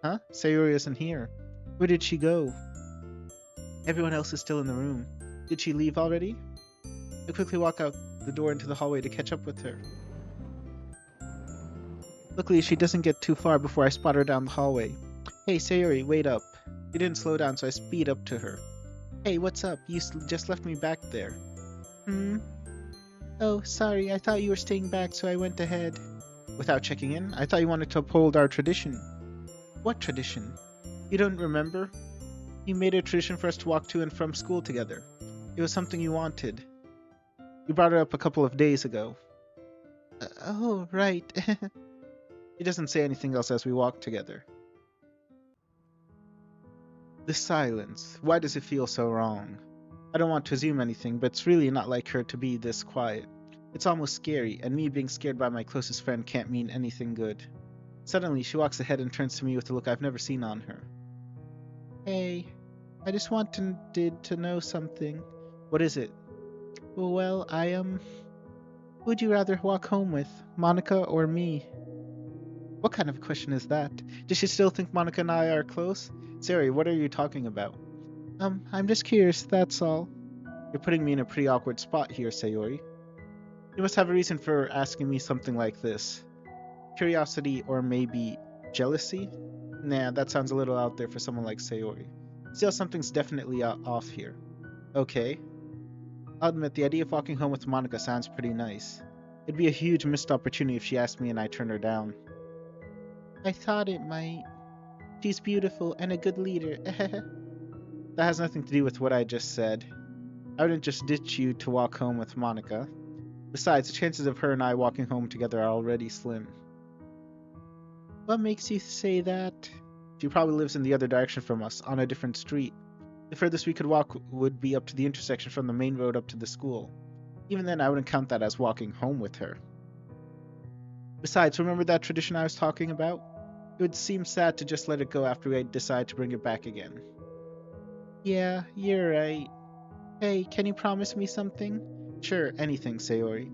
Huh? Sayori isn't here. Where did she go? Everyone else is still in the room. Did she leave already? I quickly walk out the door into the hallway to catch up with her. Luckily, she doesn't get too far before I spot her down the hallway. Hey, Sayori, wait up. She didn't slow down, so I speed up to her. Hey, what's up? You just left me back there. Hmm? Oh, sorry, I thought you were staying back, so I went ahead. Without checking in? I thought you wanted to uphold our tradition. What tradition? You don't remember? You made a tradition for us to walk to and from school together. It was something you wanted. You brought it up a couple of days ago. Oh, right. He doesn't say anything else as we walk together. The silence. Why does it feel so wrong? I don't want to assume anything, but it's really not like her to be this quiet. It's almost scary, and me being scared by my closest friend can't mean anything good. Suddenly, she walks ahead and turns to me with a look I've never seen on her. Hey, I just wanted to know something. What is it? Well, who'd you rather walk home with, Monica or me? What kind of a question is that? Does she still think Monica and I are close? Sari, what are you talking about? I'm just curious, that's all. You're putting me in a pretty awkward spot here, Sayori. You must have a reason for asking me something like this. Curiosity or maybe jealousy? Nah, that sounds a little out there for someone like Sayori. Still, something's definitely off here. Okay. I'll admit, the idea of walking home with Monica sounds pretty nice. It'd be a huge missed opportunity if she asked me and I turned her down. I thought it might. She's beautiful and a good leader. That has nothing to do with what I just said. I wouldn't just ditch you to walk home with Monica. Besides, the chances of her and I walking home together are already slim. What makes you say that? She probably lives in the other direction from us, on a different street. The furthest we could walk would be up to the intersection from the main road up to the school. Even then, I wouldn't count that as walking home with her. Besides, remember that tradition I was talking about? It would seem sad to just let it go after we decide to bring it back again. Yeah, you're right. Hey, can you promise me something? Sure, anything, Sayori.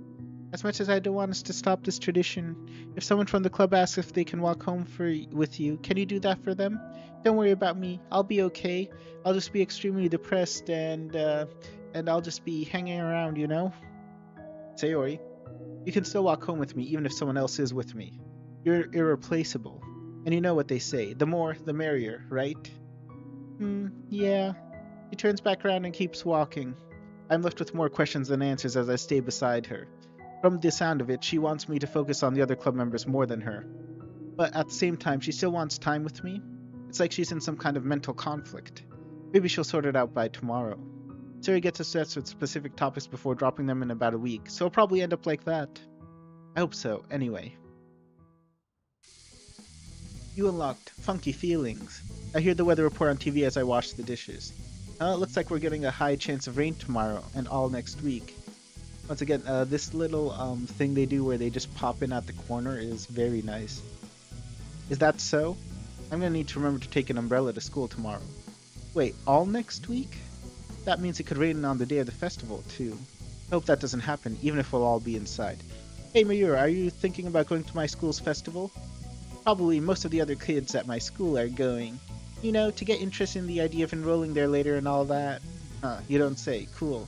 As much as I don't want us to stop this tradition, if someone from the club asks if they can walk home with you, can you do that for them? Don't worry about me. I'll be okay. I'll just be extremely depressed and I'll just be hanging around, you know? Sayori, you can still walk home with me even if someone else is with me. You're irreplaceable. And you know what they say, the more, the merrier, right? Yeah. He turns back around and keeps walking. I'm left with more questions than answers as I stay beside her. From the sound of it, she wants me to focus on the other club members more than her. But at the same time, she still wants time with me. It's like she's in some kind of mental conflict. Maybe she'll sort it out by tomorrow. Sari gets obsessed with specific topics before dropping them in about a week, so it'll probably end up like that. I hope so, anyway. You unlocked Funky Feelings. I hear the weather report on TV as I wash the dishes. It looks like we're getting a high chance of rain tomorrow and all next week. Once again, this little thing they do where they just pop in at the corner is very nice. Is that so? I'm gonna need to remember to take an umbrella to school tomorrow. Wait, all next week? That means it could rain on the day of the festival, too. I hope that doesn't happen, even if we'll all be inside. Hey Mayura, are you thinking about going to my school's festival? Probably most of the other kids at my school are going. You know, to get interest in the idea of enrolling there later and all that. Huh, you don't say. Cool.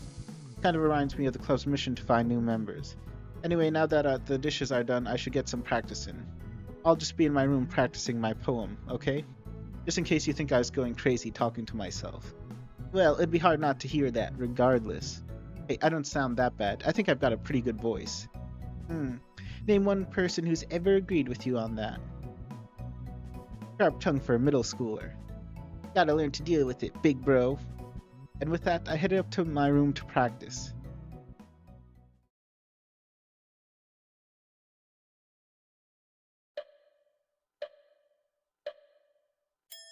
Kind of reminds me of the club's mission to find new members. Anyway, now that the dishes are done, I should get some practice in. I'll just be in my room practicing my poem, okay? Just in case you think I was going crazy talking to myself. Well, it'd be hard not to hear that, regardless. Hey, I don't sound that bad. I think I've got a pretty good voice. Name one person who's ever agreed with you on that. Sharp tongue for a middle schooler. Gotta learn to deal with it, big bro. And with that, I headed up to my room to practice.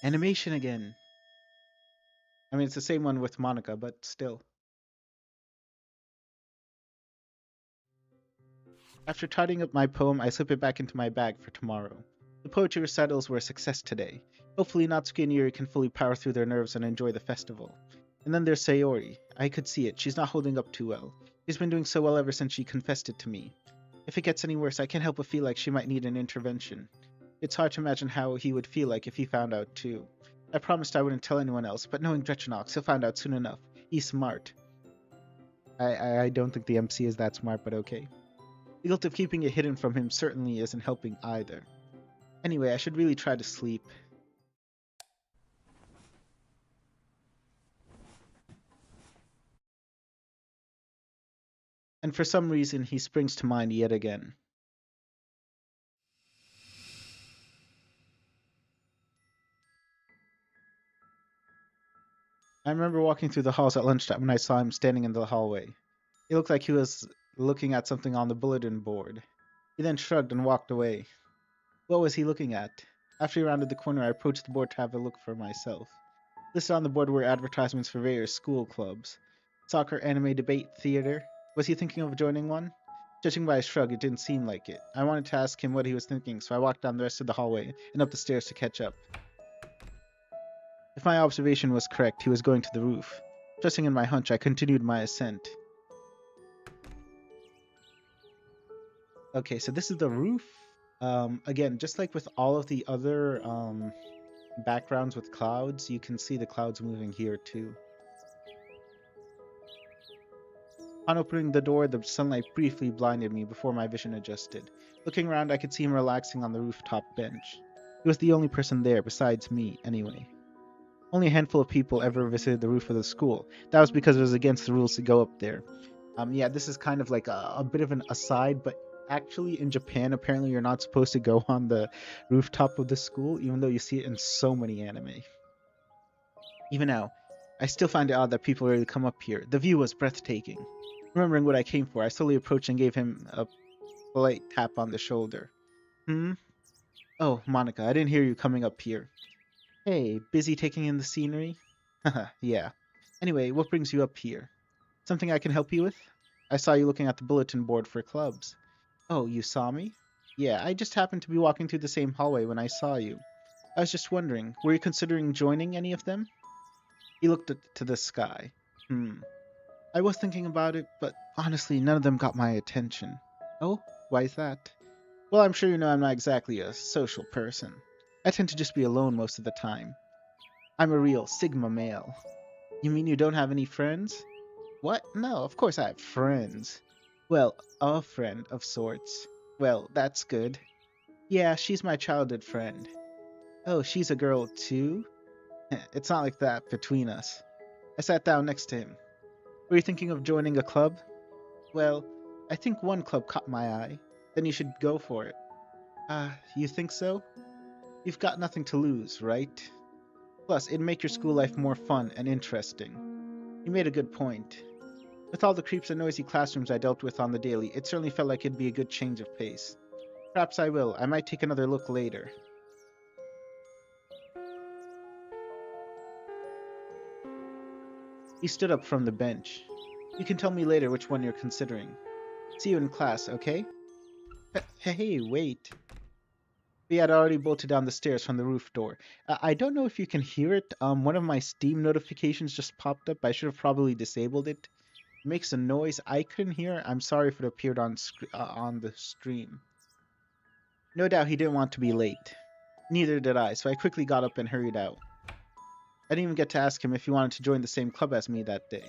Animation again. I mean, it's the same one with Monica, but still. After tidying up my poem, I slip it back into my bag for tomorrow. The poetry recitals were a success today. Hopefully Natsuki and Yuri can fully power through their nerves and enjoy the festival. And then there's Sayori. I could see it. She's not holding up too well. She's been doing so well ever since she confessed it to me. If it gets any worse, I can't help but feel like she might need an intervention. It's hard to imagine how he would feel like if he found out too. I promised I wouldn't tell anyone else, but knowing Drechenaux, he'll find out soon enough. He's smart. I don't think the MC is that smart, but okay. The guilt of keeping it hidden from him certainly isn't helping either. Anyway, I should really try to sleep. And for some reason, he springs to mind yet again. I remember walking through the halls at lunchtime when I saw him standing in the hallway. He looked like he was looking at something on the bulletin board. He then shrugged and walked away. What was he looking at? After he rounded the corner, I approached the board to have a look for myself. Listed on the board were advertisements for various school clubs. Soccer, anime, debate, theater. Was he thinking of joining one? Judging by his shrug, it didn't seem like it. I wanted to ask him what he was thinking, so I walked down the rest of the hallway and up the stairs to catch up. If my observation was correct, he was going to the roof. Trusting in my hunch, I continued my ascent. Okay, so this is the roof. Again, just like with all of the other backgrounds with clouds, you can see the clouds moving here too. On opening the door, the sunlight briefly blinded me before my vision adjusted. Looking around, I could see him relaxing on the rooftop bench. He was the only person there, besides me, anyway. Only a handful of people ever visited the roof of the school. That was because it was against the rules to go up there. Yeah, this is kind of like a bit of an aside, but actually in Japan, apparently you're not supposed to go on the rooftop of the school, even though you see it in so many anime. Even now, I still find it odd that people really come up here. The view was breathtaking. Remembering what I came for, I slowly approached and gave him a polite tap on the shoulder. Oh, Monica, I didn't hear you coming up here. Hey, busy taking in the scenery? Haha, yeah. Anyway, what brings you up here? Something I can help you with? I saw you looking at the bulletin board for clubs. Oh, you saw me? Yeah, I just happened to be walking through the same hallway when I saw you. I was just wondering, were you considering joining any of them? He looked to the sky. I was thinking about it, but honestly, none of them got my attention. Oh, why is that? Well, I'm sure you know I'm not exactly a social person. I tend to just be alone most of the time. I'm a real Sigma male. You mean you don't have any friends? What? No, of course I have friends. Well, a friend of sorts. Well, that's good. Yeah, she's my childhood friend. Oh, she's a girl too? It's not like that between us. I sat down next to him. Were you thinking of joining a club? Well, I think one club caught my eye. Then you should go for it. Ah, you think so? You've got nothing to lose, right? Plus, it'd make your school life more fun and interesting. You made a good point. With all the creeps and noisy classrooms I dealt with on the daily, it certainly felt like it'd be a good change of pace. Perhaps I will. I might take another look later. He stood up from the bench. You can tell me later which one you're considering. See you in class, okay? Hey, wait. We had already bolted down the stairs from the roof door. I don't know if you can hear it. One of my Steam notifications just popped up. I should have probably disabled it. It makes a noise I couldn't hear. I'm sorry if it appeared on the stream. No doubt he didn't want to be late. Neither did I, so I quickly got up and hurried out. I didn't even get to ask him if he wanted to join the same club as me that day.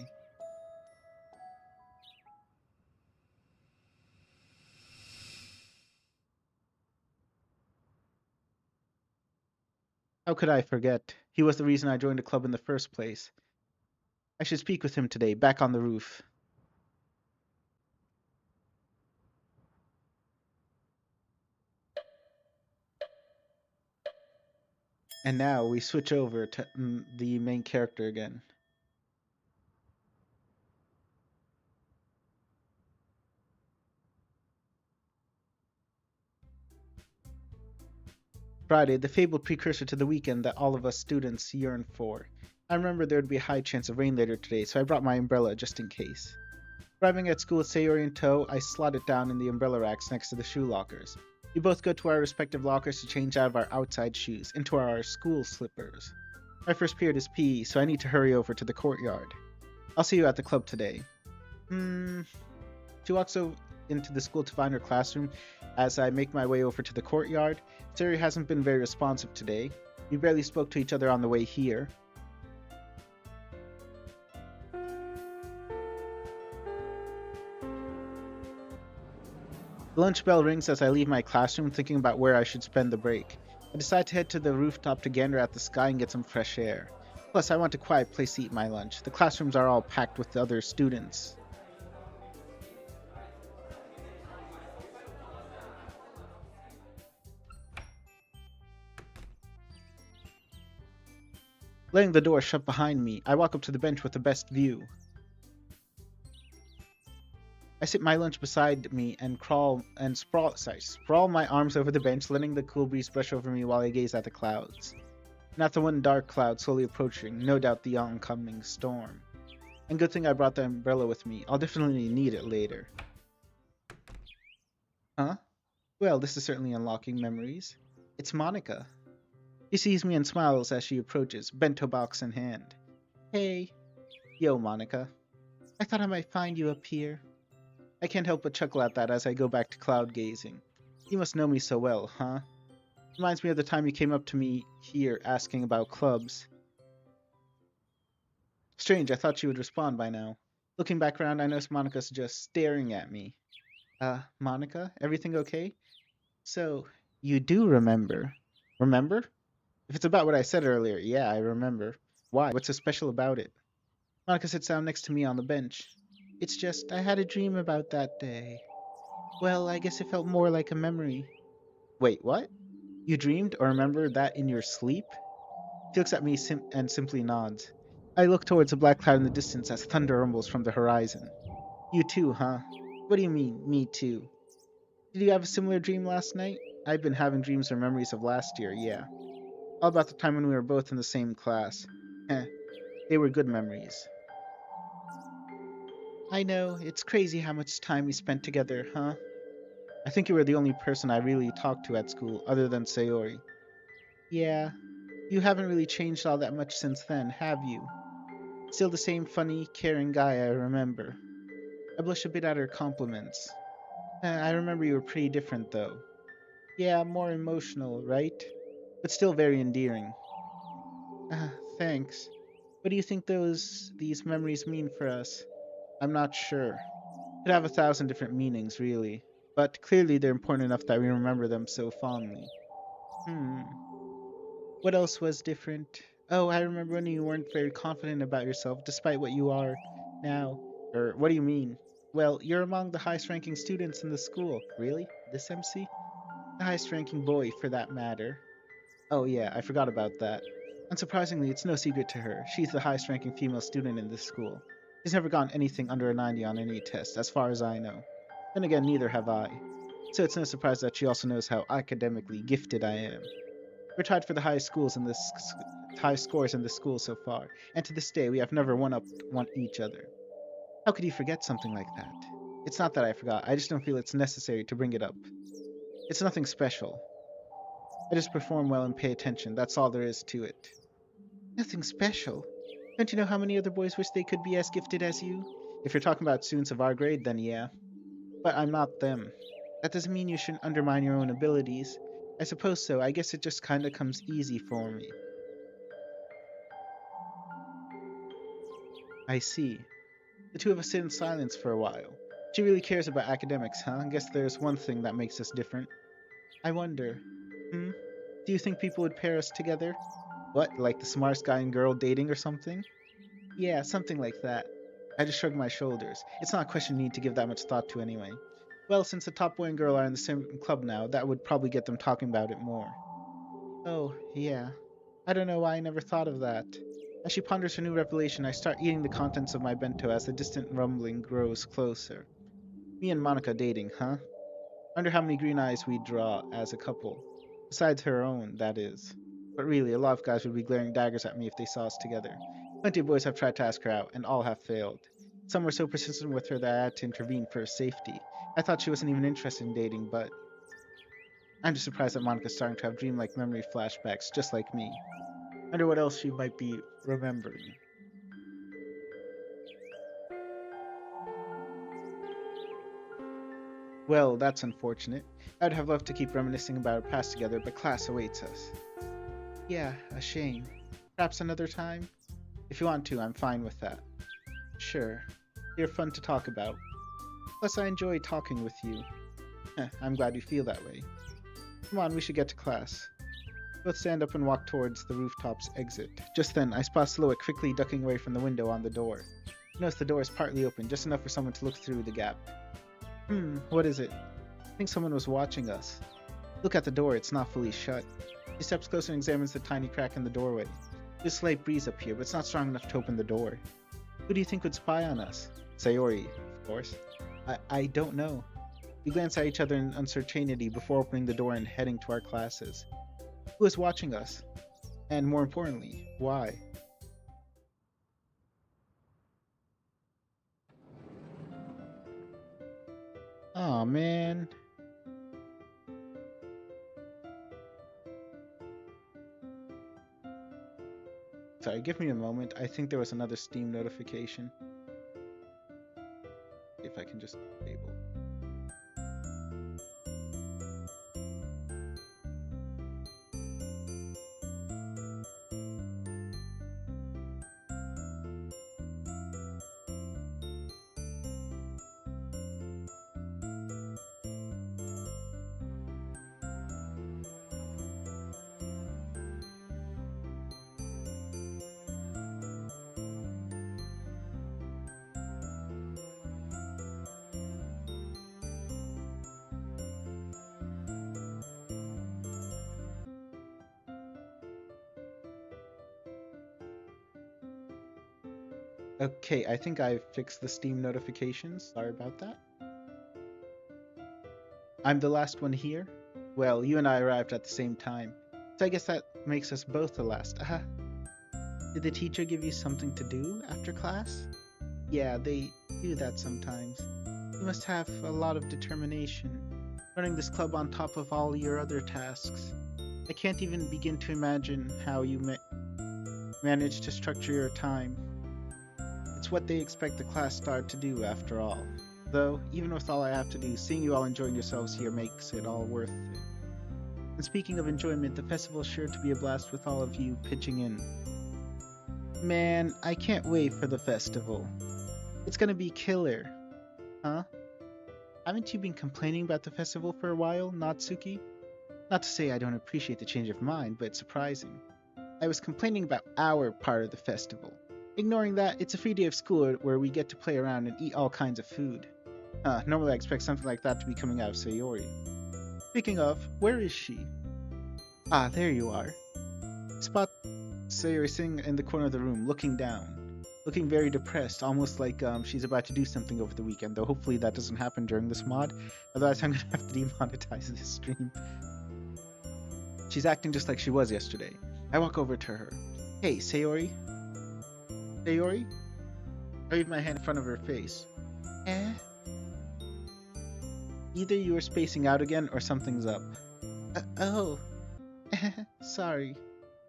How could I forget? He was the reason I joined the club in the first place. I should speak with him today, back on the roof. And now we switch over to the main character again. Friday, the fabled precursor to the weekend that all of us students yearn for. I remember there would be a high chance of rain later today, so I brought my umbrella just in case. Arriving at school with Sayori in tow, I slot it down in the umbrella racks next to the shoe lockers. We both go to our respective lockers to change out of our outside shoes into our school slippers. My first period is PE, so I need to hurry over to the courtyard. I'll see you at the club today. She walks into the school to find her classroom as I make my way over to the courtyard. Sayori hasn't been very responsive today. We barely spoke to each other on the way here. The lunch bell rings as I leave my classroom thinking about where I should spend the break. I decide to head to the rooftop to gander at the sky and get some fresh air. Plus, I want a quiet place to eat my lunch. The classrooms are all packed with the other students. Letting the door shut behind me, I walk up to the bench with the best view. I sit my lunch beside me and sprawl my arms over the bench, letting the cool breeze brush over me while I gaze at the clouds. Not the one dark cloud slowly approaching, no doubt the oncoming storm. And good thing I brought the umbrella with me. I'll definitely need it later. Huh? Well, this is certainly unlocking memories. It's Monica. She sees me and smiles as she approaches, bento box in hand. Hey. Yo, Monica. I thought I might find you up here. I can't help but chuckle at that as I go back to cloud gazing. You must know me so well, huh? Reminds me of the time you came up to me here asking about clubs. Strange, I thought you would respond by now. Looking back around, I notice Monica's just staring at me. Monica, everything okay? So, you do remember. Remember? If it's about what I said earlier, yeah, I remember. Why? What's so special about it? Monica sits down next to me on the bench. It's just, I had a dream about that day. Well, I guess it felt more like a memory. Wait, what? You dreamed or remembered that in your sleep? She looks at me and simply nods. I look towards a black cloud in the distance as thunder rumbles from the horizon. You too, huh? What do you mean, me too? Did you have a similar dream last night? I've been having dreams or memories of last year, yeah. All about the time when we were both in the same class. Heh, they were good memories. I know, it's crazy how much time we spent together, huh? I think you were the only person I really talked to at school, other than Sayori. Yeah, you haven't really changed all that much since then, have you? Still the same funny, caring guy I remember. I blush a bit at her compliments. I remember you were pretty different, though. Yeah, more emotional, right? But still very endearing. Thanks. What do you think these memories mean for us? I'm not sure. Could have 1,000 different meanings, really. But clearly they're important enough that we remember them so fondly. Hmm. What else was different? Oh, I remember when you weren't very confident about yourself, despite what you are now. Or what do you mean? Well, you're among the highest ranking students in the school. Really? This MC? The highest ranking boy, for that matter. Oh, yeah, I forgot about that. Unsurprisingly, it's no secret to her. She's the highest ranking female student in this school. She's never gotten anything under a 90 on any test, as far as I know. Then again, neither have I. So it's no surprise that she also knows how academically gifted I am. We're tied for the highest scores in this school so far, and to this day we have never one each other. How could you forget something like that? It's not that I forgot, I just don't feel it's necessary to bring it up. It's nothing special. I just perform well and pay attention, that's all there is to it. Nothing special? Don't you know how many other boys wish they could be as gifted as you? If you're talking about students of our grade, then yeah. But I'm not them. That doesn't mean you shouldn't undermine your own abilities. I suppose so. I guess it just kinda comes easy for me. I see. The two of us sit in silence for a while. She really cares about academics, huh? I guess there's one thing that makes us different. I wonder. Hmm? Do you think people would pair us together? What, like the smartest guy and girl dating or something? Yeah, something like that. I just shrugged my shoulders. It's not a question you need to give that much thought to anyway. Well, since the top boy and girl are in the same club now, that would probably get them talking about it more. Oh, yeah. I don't know why I never thought of that. As she ponders her new revelation, I start eating the contents of my bento as the distant rumbling grows closer. Me and Monica dating, huh? Wonder how many green eyes we'd draw as a couple. Besides her own, that is. But really, a lot of guys would be glaring daggers at me if they saw us together. Plenty of boys have tried to ask her out, and all have failed. Some were so persistent with her that I had to intervene for her safety. I thought she wasn't even interested in dating, but I'm just surprised that Monica's starting to have dreamlike memory flashbacks, just like me. Wonder what else she might be remembering. Well, that's unfortunate. I'd have loved to keep reminiscing about our past together, but class awaits us. Yeah, a shame. Perhaps another time? If you want to, I'm fine with that. Sure. You're fun to talk about. Plus, I enjoy talking with you. I'm glad you feel that way. Come on, we should get to class. Both stand up and walk towards the rooftop's exit. Just then, I spot Silhouette quickly ducking away from the window on the door. Notice the door is partly open, just enough for someone to look through the gap. What is it? I think someone was watching us. Look at the door, it's not fully shut. She steps closer and examines the tiny crack in the doorway. There's a slight breeze up here, but it's not strong enough to open the door. Who do you think would spy on us? Sayori, of course. I don't know. We glance at each other in uncertainty before opening the door and heading to our classes. Who is watching us? And more importantly, why? Aw, man. Sorry, give me a moment. I think there was another Steam notification. If I can just disable. Okay, I think I fixed the Steam notifications. Sorry about that. I'm the last one here? Well, you and I arrived at the same time, so I guess that makes us both the last. Did the teacher give you something to do after class? Yeah, they do that sometimes. You must have a lot of determination, running this club on top of all your other tasks. I can't even begin to imagine how you manage to structure your time. It's what they expect the class star to do, after all. Though, even with all I have to do, seeing you all enjoying yourselves here makes it all worth it. And speaking of enjoyment, the festival's sure to be a blast with all of you pitching in. Man, I can't wait for the festival. It's gonna be killer. Huh? Haven't you been complaining about the festival for a while, Natsuki? Not to say I don't appreciate the change of mind, but it's surprising. I was complaining about our part of the festival. Ignoring that, it's a free day of school where we get to play around and eat all kinds of food. Normally I expect something like that to be coming out of Sayori. Speaking of, where is she? Ah, there you are. Spot Sayori sitting in the corner of the room, looking down. Looking very depressed, almost like she's about to do something over the weekend, though hopefully that doesn't happen during this mod. Otherwise I'm gonna have to demonetize this stream. She's acting just like she was yesterday. I walk over to her. Hey, Sayori? Sayori? I wave my hand in front of her face. Eh? Either you are spacing out again or something's up. Oh. Sorry.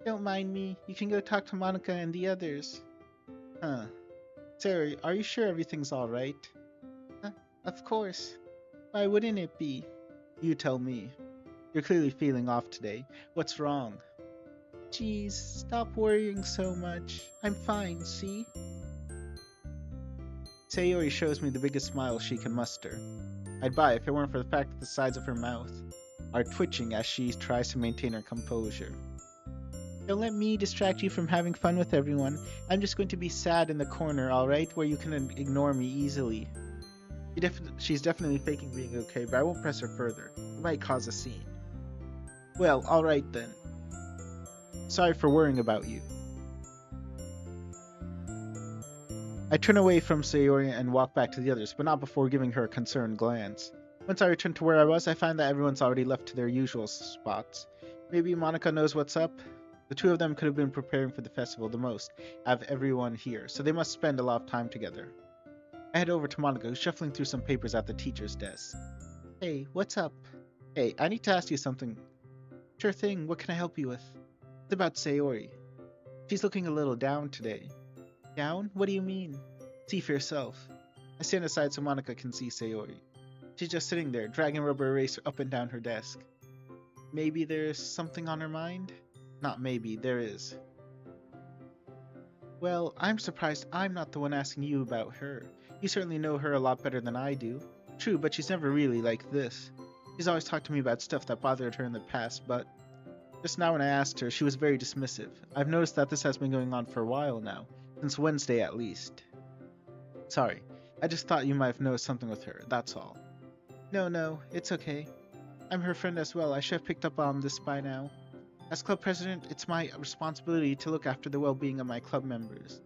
Don't mind me. You can go talk to Monica and the others. Huh. Sayori, are you sure everything's alright? Of course. Why wouldn't it be? You tell me. You're clearly feeling off today. What's wrong? Geez, stop worrying so much. I'm fine, see? Sayori shows me the biggest smile she can muster. I'd buy if it weren't for the fact that the sides of her mouth are twitching as she tries to maintain her composure. Don't let me distract you from having fun with everyone. I'm just going to be sad in the corner, alright, where you can ignore me easily. She's definitely faking being okay, but I won't press her further. It might cause a scene. Well, alright then. Sorry for worrying about you. I turn away from Sayori and walk back to the others, but not before giving her a concerned glance. Once I return to where I was, I find that everyone's already left to their usual spots. Maybe Monica knows what's up? The two of them could have been preparing for the festival the most, out of everyone here, so they must spend a lot of time together. I head over to Monica, who's shuffling through some papers at the teacher's desk. Hey, what's up? Hey, I need to ask you something. Sure thing, what can I help you with? It's about Sayori. She's looking a little down today. Down? What do you mean? See for yourself. I stand aside so Monica can see Sayori. She's just sitting there, dragging a rubber eraser up and down her desk. Maybe there's something on her mind? Not maybe, there is. Well, I'm surprised I'm not the one asking you about her. You certainly know her a lot better than I do. True, but she's never really like this. She's always talked to me about stuff that bothered her in the past, but just now when I asked her, she was very dismissive. I've noticed that this has been going on for a while now, since Wednesday at least. Sorry, I just thought you might have noticed something with her, that's all. No, it's okay. I'm her friend as well, I should have picked up on this by now. As club president, it's my responsibility to look after the well-being of my club members.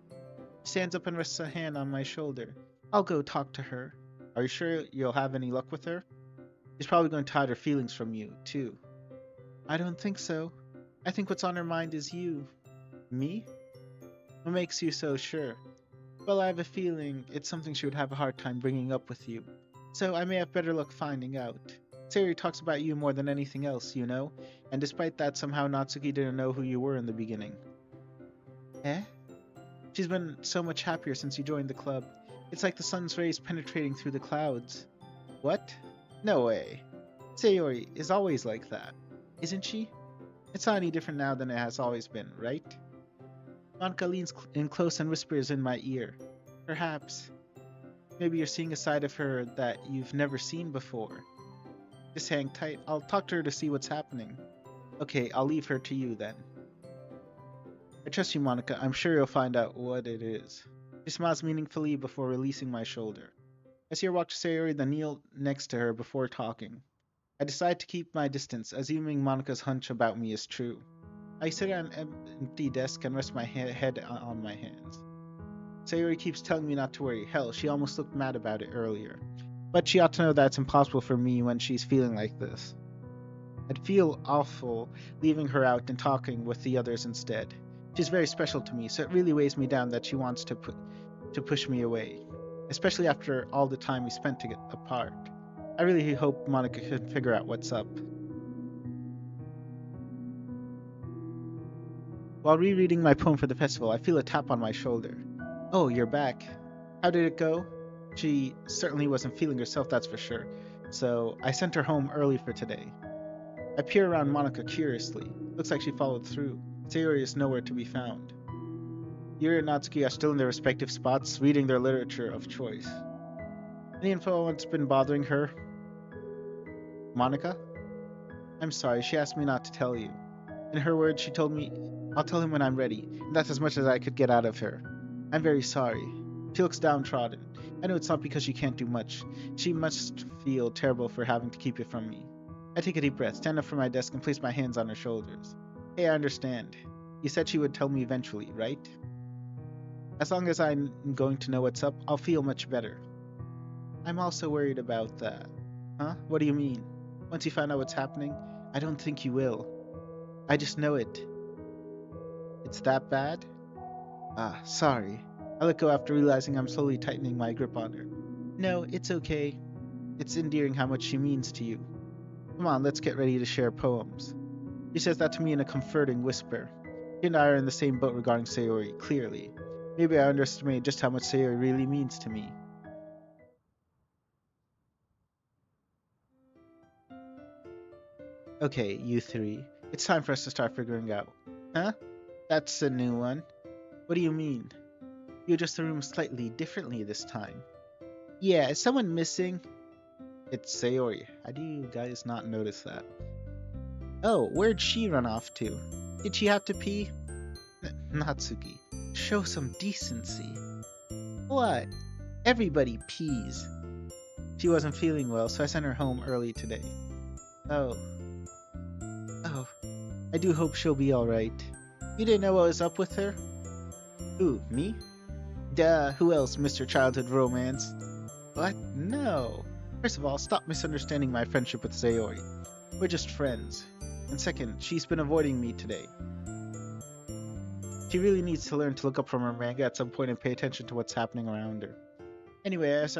She stands up and rests a hand on my shoulder. I'll go talk to her. Are you sure you'll have any luck with her? She's probably going to hide her feelings from you, too. I don't think so. I think what's on her mind is you. Me? What makes you so sure? Well, I have a feeling it's something she would have a hard time bringing up with you. So I may have better luck finding out. Sayori talks about you more than anything else, you know, and despite that, somehow Natsuki didn't know who you were in the beginning. Eh? She's been so much happier since you joined the club. It's like the sun's rays penetrating through the clouds. What? No way. Sayori is always like that, isn't she? It's not any different now than it has always been, right? Monica leans in close and whispers in my ear. Perhaps. Maybe you're seeing a side of her that you've never seen before. Just hang tight. I'll talk to her to see what's happening. Okay, I'll leave her to you then. I trust you, Monica. I'm sure you'll find out what it is. She smiles meaningfully before releasing my shoulder. I see her walk to Sayori, then kneel next to her before talking. I decide to keep my distance, assuming Monica's hunch about me is true. I sit at an empty desk and rest my head on my hands. Sayori keeps telling me not to worry. Hell, she almost looked mad about it earlier. But she ought to know that it's impossible for me when she's feeling like this. I'd feel awful leaving her out and talking with the others instead. She's very special to me, so it really weighs me down that she wants to push me away, especially after all the time we spent apart. I really hope Monica can figure out what's up. While rereading my poem for the festival, I feel a tap on my shoulder. Oh, you're back. How did it go? She certainly wasn't feeling herself, that's for sure, so I sent her home early for today. I peer around Monica curiously. Looks like she followed through. Sayori is nowhere to be found. Yuri and Natsuki are still in their respective spots, reading their literature of choice. Any info on what's been bothering her? Monica? I'm sorry, she asked me not to tell you. In her words, she told me, I'll tell him when I'm ready, and that's as much as I could get out of her. I'm very sorry. She looks downtrodden. I know it's not because she can't do much. She must feel terrible for having to keep it from me. I take a deep breath, stand up from my desk, and place my hands on her shoulders. Hey, I understand. You said she would tell me eventually, right? As long as I'm going to know what's up, I'll feel much better. I'm also worried about that. Huh? What do you mean? Once you find out what's happening, I don't think you will. I just know it. It's that bad? Ah, sorry. I let go after realizing I'm slowly tightening my grip on her. No, it's okay. It's endearing how much she means to you. Come on, let's get ready to share poems. She says that to me in a comforting whisper. She and I are in the same boat regarding Sayori, clearly. Maybe I underestimated just how much Sayori really means to me. Okay, you three. It's time for us to start figuring out. Huh? That's a new one. What do you mean? You adjust the room slightly differently this time. Yeah, is someone missing? It's Sayori. How do you guys not notice that? Oh, where'd she run off to? Did she have to pee? Natsuki, show some decency. What? Everybody pees. She wasn't feeling well, so I sent her home early today. Oh. Oh. I do hope she'll be alright. You didn't know what was up with her? Who, me? Duh, who else, Mr. Childhood Romance? What? No. First of all, stop misunderstanding my friendship with Sayori. We're just friends. And second, she's been avoiding me today. She really needs to learn to look up from her manga at some point and pay attention to what's happening around her. Anyway, as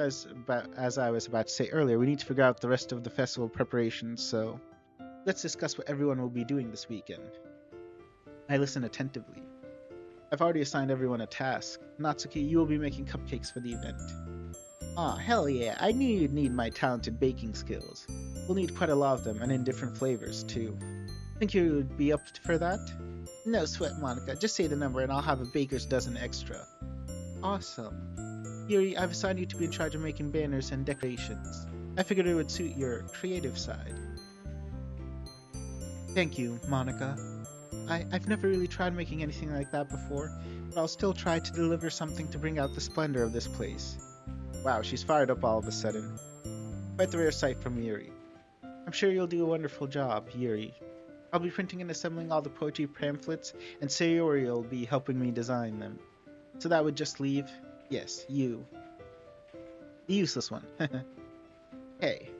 I was about to say earlier, we need to figure out the rest of the festival preparations, so let's discuss what everyone will be doing this weekend. I listen attentively. I've already assigned everyone a task. Natsuki, you will be making cupcakes for the event. Aw, hell yeah, I knew you'd need my talented baking skills. We'll need quite a lot of them, and in different flavors, too. Think you would be up for that? No sweat, Monica. Just say the number and I'll have a baker's dozen extra. Awesome. Yuri, I've assigned you to be in charge of making banners and decorations. I figured it would suit your creative side. Thank you, Monica. I've never really tried making anything like that before, but I'll still try to deliver something to bring out the splendor of this place. Wow, she's fired up all of a sudden. Quite the rare sight from Yuri. I'm sure you'll do a wonderful job, Yuri. I'll be printing and assembling all the poetry pamphlets, and Sayori will be helping me design them. So that would just leave, yes, you. The useless one. Hey,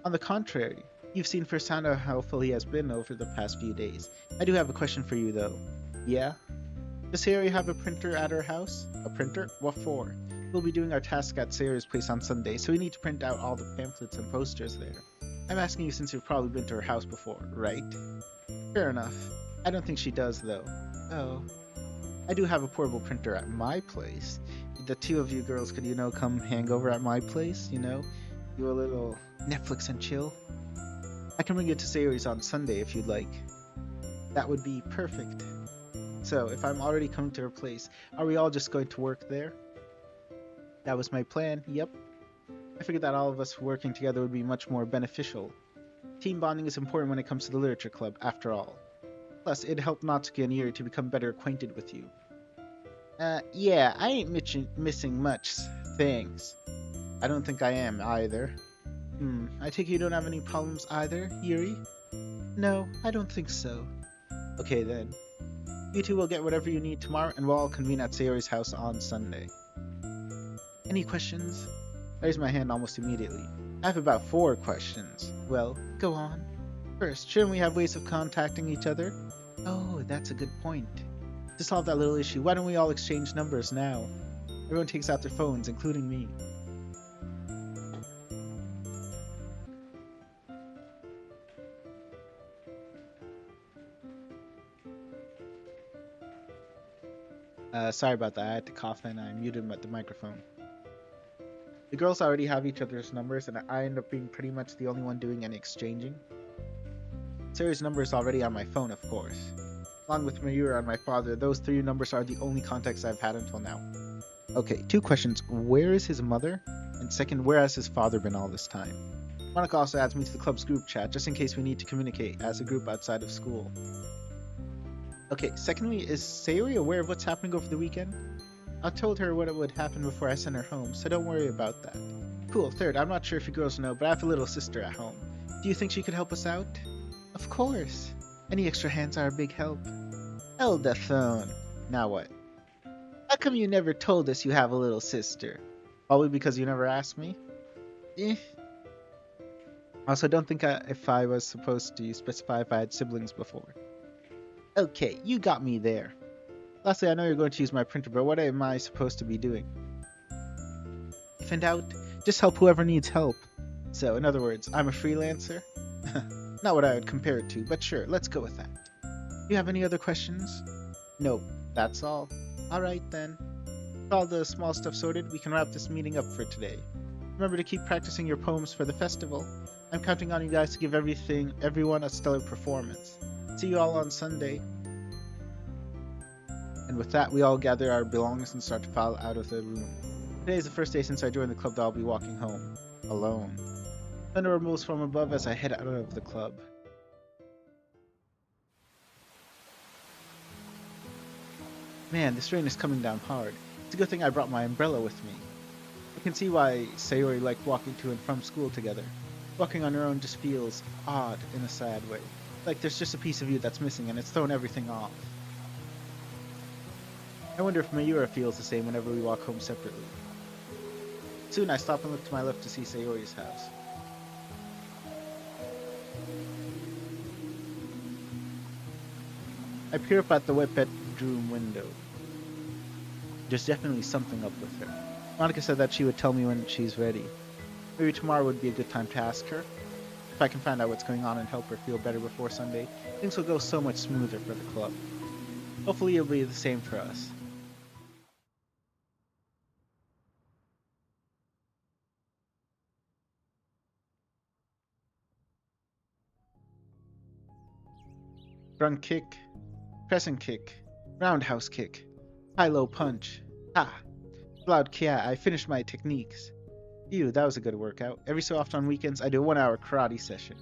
on the contrary, you've seen firsthand how helpful he has been over the past few days. I do have a question for you, though. Yeah? Does Sayori have a printer at her house? A printer? What for? We'll be doing our task at Sayori's place on Sunday, so we need to print out all the pamphlets and posters there. I'm asking you since you've probably been to her house before, right? Fair enough. I don't think she does, though. Oh. I do have a portable printer at my place. The two of you girls could, come hang over at my place, Do a little Netflix and chill. I can bring it to Sayori's on Sunday if you'd like. That would be perfect. So, if I'm already coming to her place, are we all just going to work there? That was my plan, yep. I figured that all of us working together would be much more beneficial. Team bonding is important when it comes to the literature club, after all. Plus, it'd help Natsuki and Yuri to become better acquainted with you. Yeah, I ain't missing much, thanks. I don't think I am, either. I take it you don't have any problems either, Yuri? No, I don't think so. Okay then. You two will get whatever you need tomorrow, and we'll all convene at Sayori's house on Sunday. Any questions? I raise my hand almost immediately. I have about 4 questions. Well, go on. First, shouldn't we have ways of contacting each other? Oh, that's a good point. To solve that little issue, why don't we all exchange numbers now? Everyone takes out their phones, including me. Sorry about that. I had to cough and I muted the microphone. The girls already have each other's numbers, and I end up being pretty much the only one doing any exchanging. Sayori's number is already on my phone, of course. Along with Mayura and my father, those three numbers are the only contacts I've had until now. Okay, two questions. Where is his mother? And second, where has his father been all this time? Monica also adds me to the club's group chat, just in case we need to communicate as a group outside of school. Okay, secondly, is Sayori aware of what's happening over the weekend? I told her what would happen before I sent her home, so don't worry about that. Cool. Third, I'm not sure if you girls know, but I have a little sister at home. Do you think she could help us out? Of course. Any extra hands are a big help. Held the phone. Now what? How come you never told us you have a little sister? Probably because you never asked me? Eh. Also, don't think if I was supposed to specify if I had siblings before. Okay, you got me there. Lastly, I know you're going to use my printer, but what am I supposed to be doing? If in doubt, just help whoever needs help. So, in other words, I'm a freelancer? Not what I would compare it to, but sure, let's go with that. Do you have any other questions? Nope, that's all. Alright then. With all the small stuff sorted, we can wrap this meeting up for today. Remember to keep practicing your poems for the festival. I'm counting on you guys to give everyone a stellar performance. See you all on Sunday. And with that, we all gather our belongings and start to file out of the room. Today is the first day since I joined the club that I'll be walking home. Alone. Thunder rumbles from above as I head out of the club. Man, this rain is coming down hard. It's a good thing I brought my umbrella with me. I can see why Sayori liked walking to and from school together. Walking on her own just feels odd in a sad way. Like there's just a piece of you that's missing and it's thrown everything off. I wonder if Mayura feels the same whenever we walk home separately. Soon I stop and look to my left to see Sayori's house. I peer up at the wet bedroom window. There's definitely something up with her. Monica said that she would tell me when she's ready. Maybe tomorrow would be a good time to ask her. If I can find out what's going on and help her feel better before Sunday, things will go so much smoother for the club. Hopefully it'll be the same for us. Front kick, crescent kick, roundhouse kick, high-low punch. Ah! Loud kia, I finished my techniques. Ew, that was a good workout. Every so often on weekends, I do a 1-hour karate session.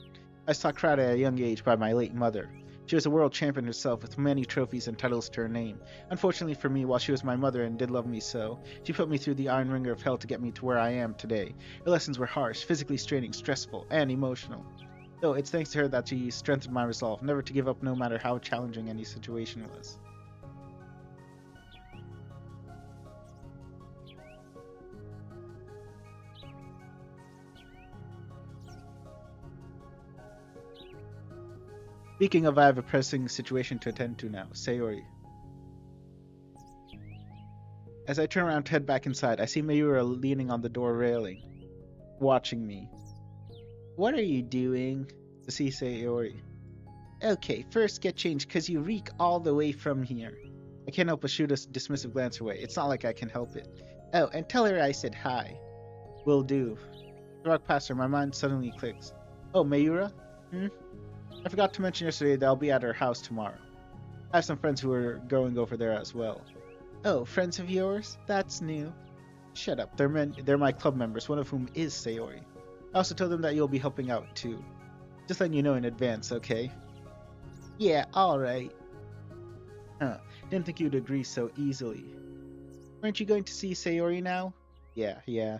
I was taught karate at a young age by my late mother. She was a world champion herself with many trophies and titles to her name. Unfortunately for me, while she was my mother and did love me so, she put me through the iron ringer of hell to get me to where I am today. Her lessons were harsh, physically straining, stressful, and emotional. Though it's thanks to her that she strengthened my resolve never to give up no matter how challenging any situation was. Speaking of, I have a pressing situation to attend to now. Sayori. As I turn around to head back inside, I see Mayura leaning on the door railing, watching me. What are you doing? To see Sayori. Okay, first get changed, cause you reek all the way from here. I can't help but shoot a dismissive glance her way. It's not like I can help it. Oh, and tell her I said hi. Will do. I walk past her, my mind suddenly clicks. Oh, Mayura? I forgot to mention yesterday that I'll be at her house tomorrow. I have some friends who are going over there as well. Oh, friends of yours? That's new. Shut up, they're my club members, one of whom is Sayori. I also told them that you'll be helping out too. Just letting you know in advance, okay? Yeah, alright. Huh, didn't think you'd agree so easily. Aren't you going to see Sayori now? Yeah.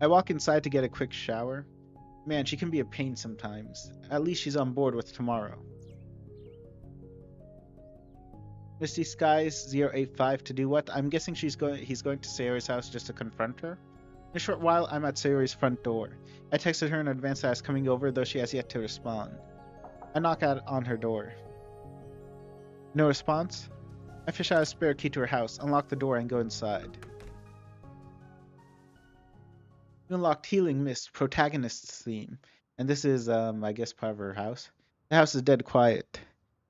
I walk inside to get a quick shower. Man, she can be a pain sometimes. At least she's on board with tomorrow. Misty Skies 085 to do what? I'm guessing he's going to Sayori's house just to confront her. In a short while, I'm at Sayori's front door. I texted her in advance that I was coming over, though she has yet to respond. I knock on her door. No response? I fish out a spare key to her house, unlock the door, and go inside. You unlocked Healing Mist, Protagonist's theme. And this is, I guess, part of her house. The house is dead quiet.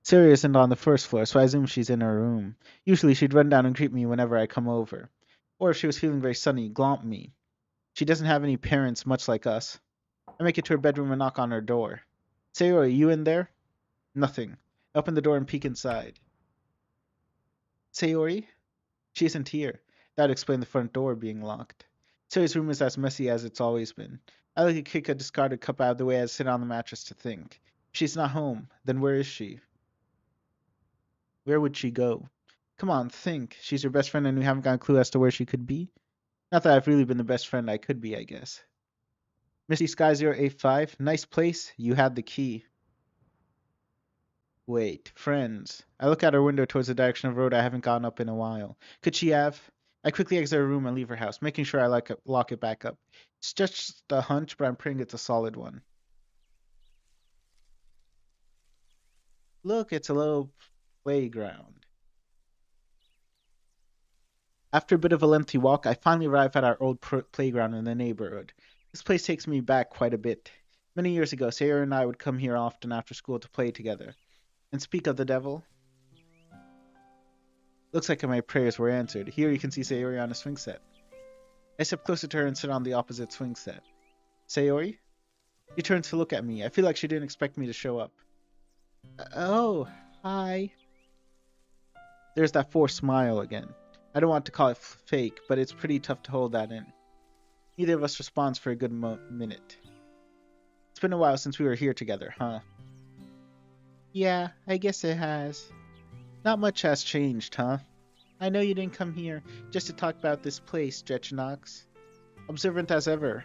Sayori isn't on the first floor, so I assume she's in her room. Usually she'd run down and greet me whenever I come over. Or if she was feeling very sunny, glomp me. She doesn't have any parents much like us. I make it to her bedroom and knock on her door. Sayori, you in there? Nothing. I open the door and peek inside. Sayori? She isn't here. That would explain the front door being locked. Sayori's room is as messy as it's always been. I like to kick a discarded cup out of the way as I sit on the mattress to think. If she's not home, then where is she? Where would she go? Come on, think. She's your best friend and we haven't got a clue as to where she could be? Not that I've really been the best friend I could be, I guess. Misty Sky 085, nice place. You had the key. Wait, friends. I look out her window towards the direction of the road I haven't gone up in a while. Could she have? I quickly exit her room and leave her house, making sure I lock it back up. It's just a hunch, but I'm praying it's a solid one. Look, it's a little playground. After a bit of a lengthy walk, I finally arrive at our old playground in the neighborhood. This place takes me back quite a bit. Many years ago, Sarah and I would come here often after school to play together. And speak of the devil, looks like my prayers were answered. Here you can see Sayori on a swing set. I step closer to her and sit on the opposite swing set. Sayori? She turns to look at me. I feel like she didn't expect me to show up. Oh, hi. There's that forced smile again. I don't want to call it fake, but it's pretty tough to hold that in. Neither of us responds for a good minute. It's been a while since we were here together, huh? Yeah, I guess it has. Not much has changed, huh? I know you didn't come here just to talk about this place, Drechenaux. Observant as ever.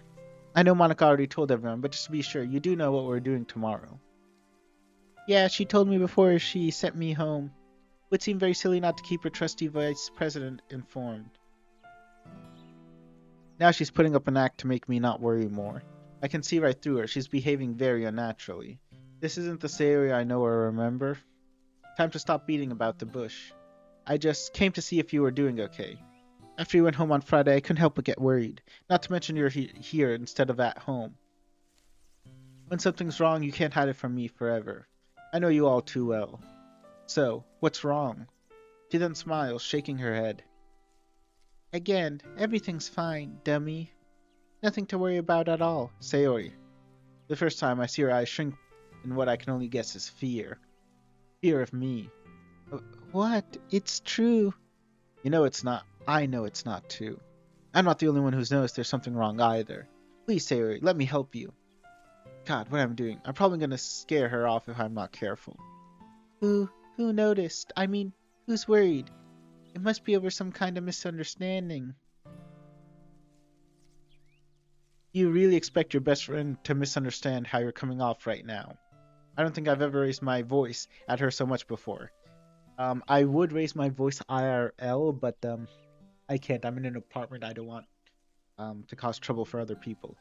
I know Monica already told everyone, but just to be sure, you do know what we're doing tomorrow. Yeah, she told me before she sent me home. It would seem very silly not to keep her trusty vice president informed. Now she's putting up an act to make me not worry more. I can see right through her. She's behaving very unnaturally. This isn't the Sayori I know or remember. Time to stop beating about the bush. I just came to see if you were doing okay. After you went home on Friday, I couldn't help but get worried. Not to mention you're here instead of at home. When something's wrong, you can't hide it from me forever. I know you all too well. So, what's wrong? She then smiles, shaking her head. Again, everything's fine, dummy. Nothing to worry about at all, Sayori. The first time I see her eyes shrink in what I can only guess is fear. Fear of me. What? It's true. You know it's not. I know it's not too. I'm not the only one who's noticed there's something wrong either. Please, Sayori, let me help you. God, what I'm doing. I'm probably gonna scare her off if I'm not careful. Who noticed? I mean, who's worried? It must be over some kind of misunderstanding. You really expect your best friend to misunderstand how you're coming off right now? I don't think I've ever raised my voice at her so much before. I would raise my voice IRL, but I can't. I'm in an apartment. I don't want to cause trouble for other people.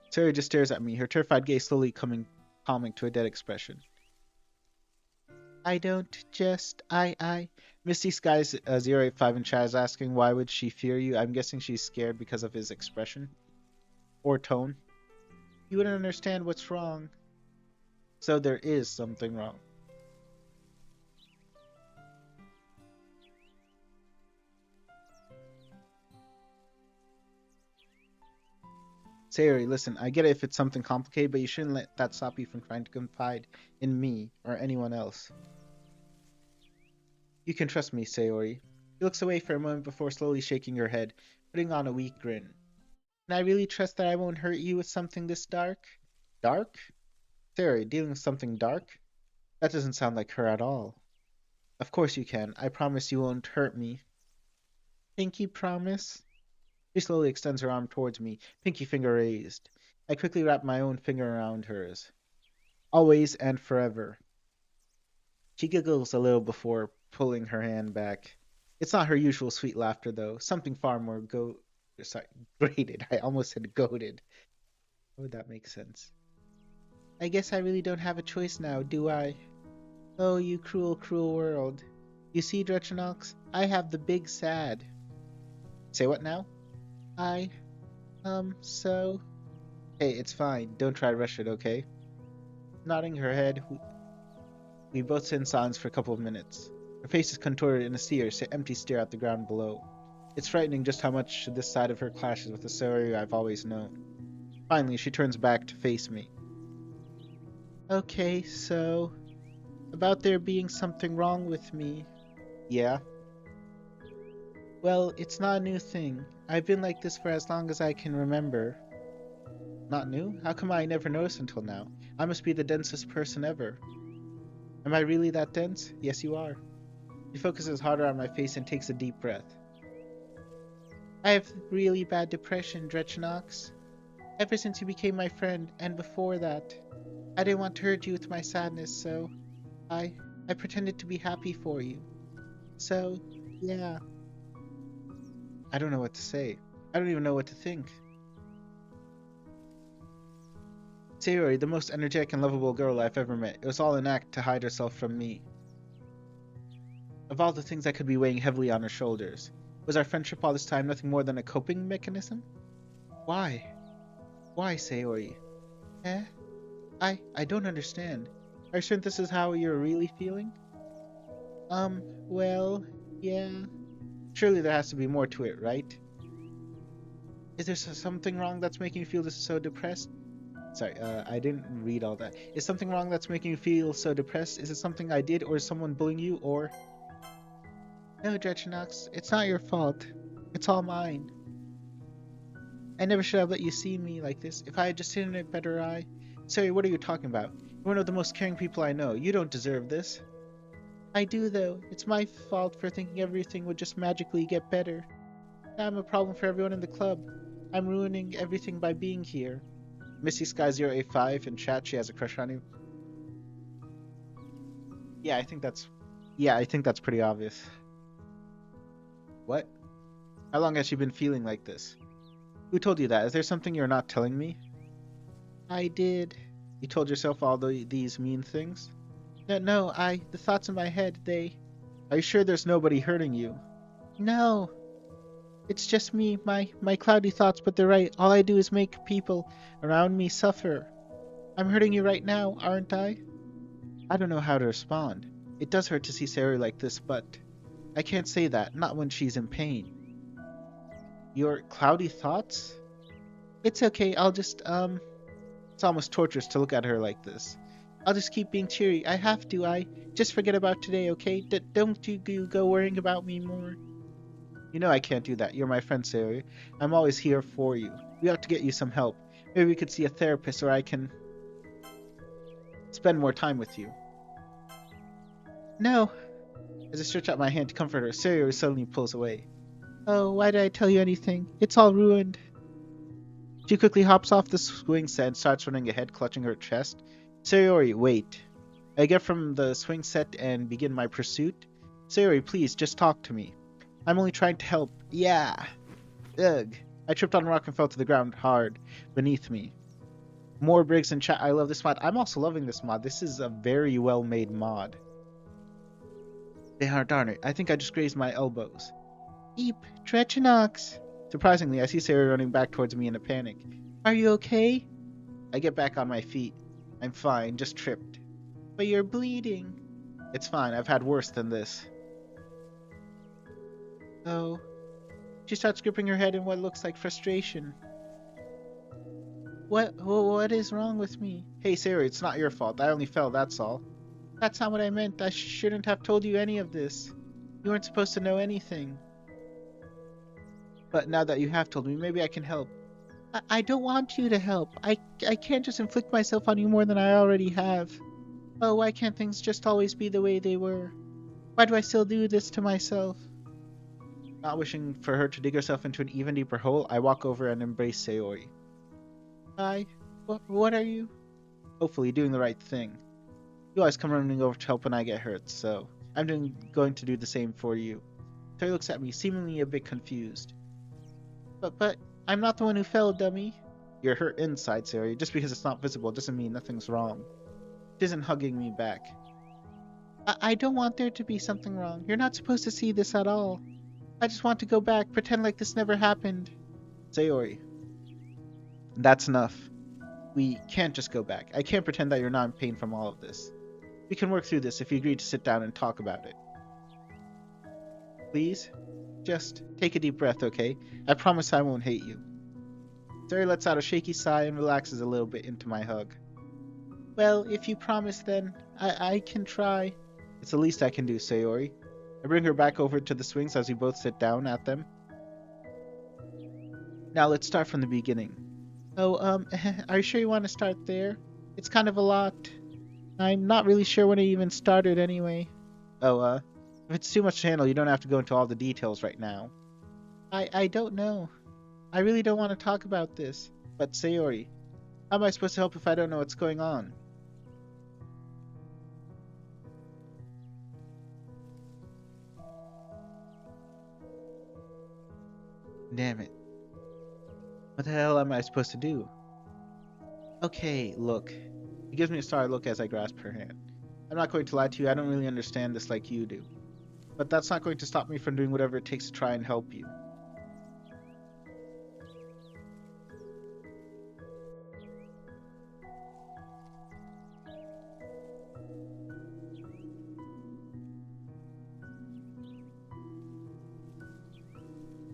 Sarah just stares at me, her terrified gaze slowly calming to a dead expression. I don't just... Misty Skies 085 in chat is asking why would she fear you. I'm guessing she's scared because of his expression. Or tone. You wouldn't understand what's wrong. So there is something wrong. Sayori, listen, I get it if it's something complicated, but you shouldn't let that stop you from trying to confide in me or anyone else. You can trust me, Sayori. She looks away for a moment before slowly shaking her head, putting on a weak grin. Can I really trust that I won't hurt you with something this dark? Dark? Sayori, dealing with something dark? That doesn't sound like her at all. Of course you can. I promise you won't hurt me. Pinky promise? She slowly extends her arm towards me, pinky finger raised. I quickly wrap my own finger around hers. Always and forever. She giggles a little before pulling her hand back. It's not her usual sweet laughter, though. Something far more grated. I almost said goaded. How would that make sense? I guess I really don't have a choice now, do I? Oh, you cruel, cruel world. You see, Drechenaux, I have the big sad. Say what now? So... Hey, it's fine. Don't try to rush it, okay? Nodding her head, we both sit in silence for a couple of minutes. Her face is contorted in a empty stare at the ground below. It's frightening just how much this side of her clashes with the Sayori I've always known. Finally, she turns back to face me. Okay, so... about there being something wrong with me. Yeah? Well, it's not a new thing. I've been like this for as long as I can remember. Not new? How come I never noticed until now? I must be the densest person ever. Am I really that dense? Yes, you are. She focuses harder on my face and takes a deep breath. I have really bad depression, Drechenaux. Ever since you became my friend, and before that. I didn't want to hurt you with my sadness, so I pretended to be happy for you. So, yeah. I don't know what to say. I don't even know what to think. Sayori, the most energetic and lovable girl I've ever met. It was all an act to hide herself from me. Of all the things that could be weighing heavily on her shoulders, was our friendship all this time nothing more than a coping mechanism? Why? Why, Sayori? Eh? I don't understand. Are you certain this is how you're really feeling? Well, yeah. Surely there has to be more to it, right? Is there something wrong that's making you feel so depressed? Sorry, I didn't read all that. Is something wrong that's making you feel so depressed? Is it something I did, or is someone bullying you, or... No, Drechenaux, it's not your fault. It's all mine. I never should have let you see me like this. If I had just seen it in a better eye... Sorry, what are you talking about? You're one of the most caring people I know. You don't deserve this. I do, though. It's my fault for thinking everything would just magically get better. Now I'm a problem for everyone in the club. I'm ruining everything by being here. Missy Sky 085 in chat, she has a crush on you. Yeah, I think that's pretty obvious. What? How long has she been feeling like this? Who told you that? Is there something you're not telling me? I did. You told yourself all these mean things? No, the thoughts in my head, Are you sure there's nobody hurting you? No. It's just me, my cloudy thoughts, but they're right. All I do is make people around me suffer. I'm hurting you right now, aren't I? I don't know how to respond. It does hurt to see Sayori like this, but I can't say that, not when she's in pain. Your cloudy thoughts? It's okay, I'll just, It's almost torturous to look at her like this. I'll just keep being cheery. I have to. Just forget about today, okay? Don't you go worrying about me more. You know I can't do that. You're my friend, Sayori. I'm always here for you. We ought to get you some help. Maybe we could see a therapist, or I can spend more time with you. No. As I stretch out my hand to comfort her, Sayori suddenly pulls away. Oh, why did I tell you anything? It's all ruined. She quickly hops off the swing set and starts running ahead, clutching her chest. Sayori, wait. I get from the swing set and begin my pursuit. Sayori, please, just talk to me. I'm only trying to help. Yeah. Ugh. I tripped on a rock and fell to the ground hard beneath me. More Briggs in chat. I love this mod. I'm also loving this mod. This is a very well-made mod. Darn it. I think I just grazed my elbows. Eep, Drechenaux. Surprisingly, I see Sayori running back towards me in a panic. Are you okay? I get back on my feet. I'm fine, just tripped. But you're bleeding. It's fine, I've had worse than this. Oh. She starts gripping her head in what looks like frustration. What is wrong with me? Hey, Sayori, it's not your fault. I only fell, that's all. That's not what I meant. I shouldn't have told you any of this. You weren't supposed to know anything. But now that you have told me, maybe I can help. I don't want you to help. I can't just inflict myself on you more than I already have. Oh, why can't things just always be the way they were? Why do I still do this to myself? Not wishing for her to dig herself into an even deeper hole, I walk over and embrace Sayori. What are you? Hopefully doing the right thing. You always come running over to help when I get hurt, so I'm going to do the same for you. Sayori looks at me, seemingly a bit confused. But I'm not the one who fell, dummy. You're hurt inside, Sayori. Just because it's not visible doesn't mean nothing's wrong. She isn't hugging me back. I don't want there to be something wrong. You're not supposed to see this at all. I just want to go back, pretend like this never happened. Sayori. That's enough. We can't just go back. I can't pretend that you're not in pain from all of this. We can work through this if you agree to sit down and talk about it. Please, just take a deep breath, okay? I promise I won't hate you. Sayori lets out a shaky sigh and relaxes a little bit into my hug. Well, if you promise, then I can try. It's the least I can do, Sayori. I bring her back over to the swings as we both sit down at them. Now let's start from the beginning. Oh, are you sure you want to start there? It's kind of a lot. I'm not really sure when it even started anyway. Oh, if it's too much to handle, you don't have to go into all the details right now. I don't know. I really don't want to talk about this. But Sayori, how am I supposed to help if I don't know what's going on? Damn it. What the hell am I supposed to do? Okay, look. He gives me a sorry look as I grasp her hand. I'm not going to lie to you, I don't really understand this like you do. But that's not going to stop me from doing whatever it takes to try and help you.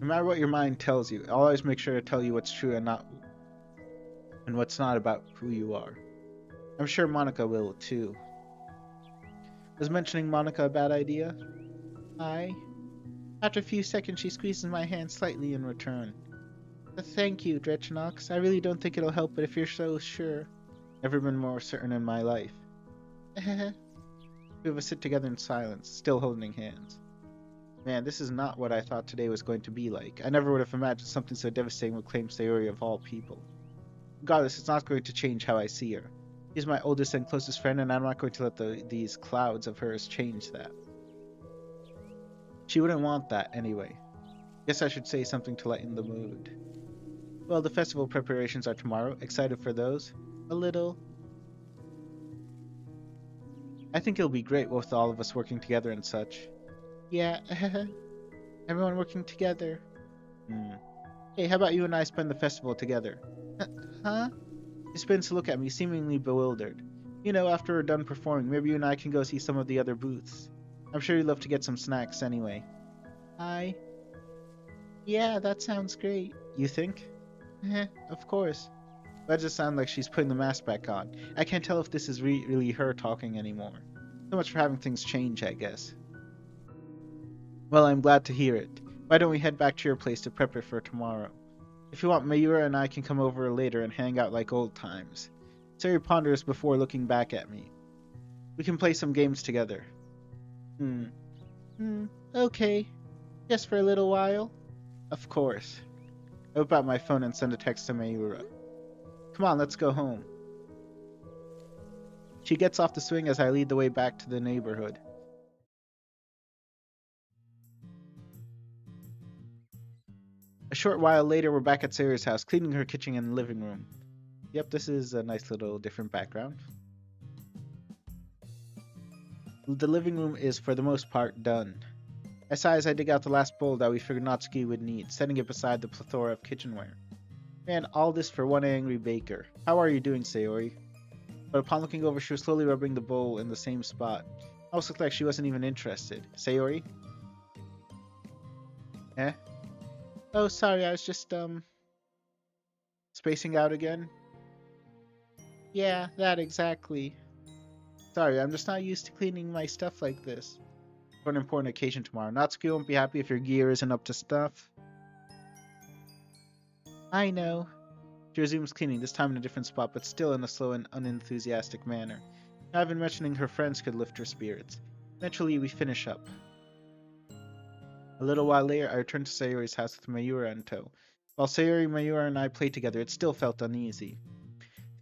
No matter what your mind tells you, I'll always make sure to tell you what's true and what's not about who you are. I'm sure Monica will too. Was mentioning Monica a bad idea? After a few seconds, she squeezes my hand slightly in return. Thank you, Drechenaux. I really don't think it'll help, but if you're so sure. Never been more certain in my life. We have a sit together in silence, still holding hands. Man, this is not what I thought today was going to be like. I never would have imagined something so devastating would claim Sayori of all people. Regardless, it's not going to change how I see her. She's my oldest and closest friend, and I'm not going to let these clouds of hers change that. She wouldn't want that, anyway. Guess I should say something to lighten the mood. Well, the festival preparations are tomorrow. Excited for those? A little. I think it'll be great with all of us working together and such. Yeah, everyone working together. Hey, how about you and I spend the festival together? Huh? He spins to look at me, seemingly bewildered. You know, after we're done performing, maybe you and I can go see some of the other booths. I'm sure you'd love to get some snacks anyway. Yeah, that sounds great. You think? Of course. That just sounds like she's putting the mask back on. I can't tell if this is really her talking anymore. So much for having things change, I guess. Well, I'm glad to hear it. Why don't we head back to your place to prep it for tomorrow? If you want, Mayura and I can come over later and hang out like old times. Sayori ponders before looking back at me. We can play some games together. Okay. Just for a little while? Of course. I whip out my phone and send a text to Mayura. Come on, let's go home. She gets off the swing as I lead the way back to the neighborhood. A short while later, we're back at Sayori's house, cleaning her kitchen and living room. Yep, this is a nice little different background. The living room is, for the most part, done. I sigh as I dig out the last bowl that we figured Natsuki would need, setting it beside the plethora of kitchenware. Man, all this for one angry baker. How are you doing, Sayori? But upon looking over, she was slowly rubbing the bowl in the same spot. Almost looked like she wasn't even interested. Sayori? Oh, sorry, I was just, spacing out again? Yeah, that exactly. Sorry, I'm just not used to cleaning my stuff like this. For an important occasion tomorrow. Natsuki won't be happy if your gear isn't up to stuff. I know. She resumes cleaning, this time in a different spot, but still in a slow and unenthusiastic manner. Not even mentioning her friends could lift her spirits. Eventually, we finish up. A little while later, I returned to Sayori's house with Mayura in tow. While Sayori, Mayura, and I played together, it still felt uneasy.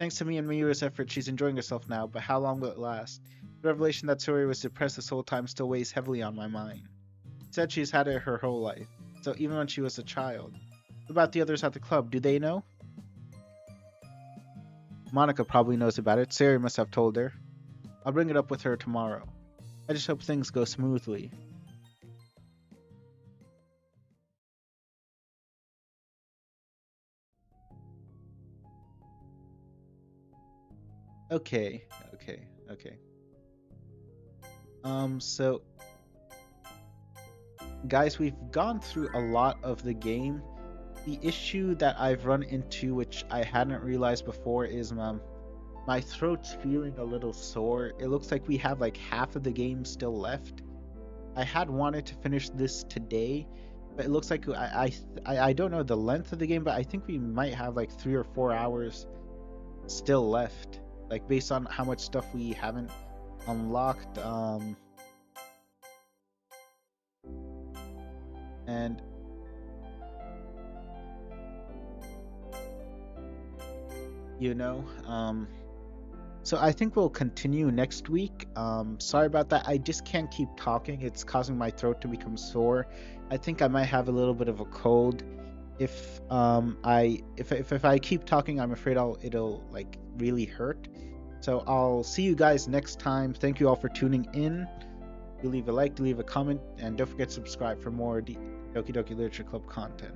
Thanks to me and Mayura's effort, she's enjoying herself now, but how long will it last? The revelation that Sayori was depressed this whole time still weighs heavily on my mind. She said she's had it her whole life, so even when she was a child. What about the others at the club? Do they know? Monica probably knows about it. Sayori must have told her. I'll bring it up with her tomorrow. I just hope things go smoothly. Okay. So Guys, we've gone through a lot of the game. The issue that I've run into, which I hadn't realized before, is my throat's feeling a little sore. It looks like we have like half of the game still left. I had wanted to finish this today, but it looks like I don't know the length of the game, but I think we might have like 3 or 4 hours still left, like based on how much stuff we haven't unlocked. And you know, so I think we'll continue next week. Sorry about that. I just can't keep talking. It's causing my throat to become sore. I think I might have a little bit of a cold. If I keep talking, I'm afraid it'll like really hurt. So I'll see you guys next time. Thank you all for tuning in. Do leave a like, do leave a comment, and don't forget to subscribe for more Doki Doki Literature Club content.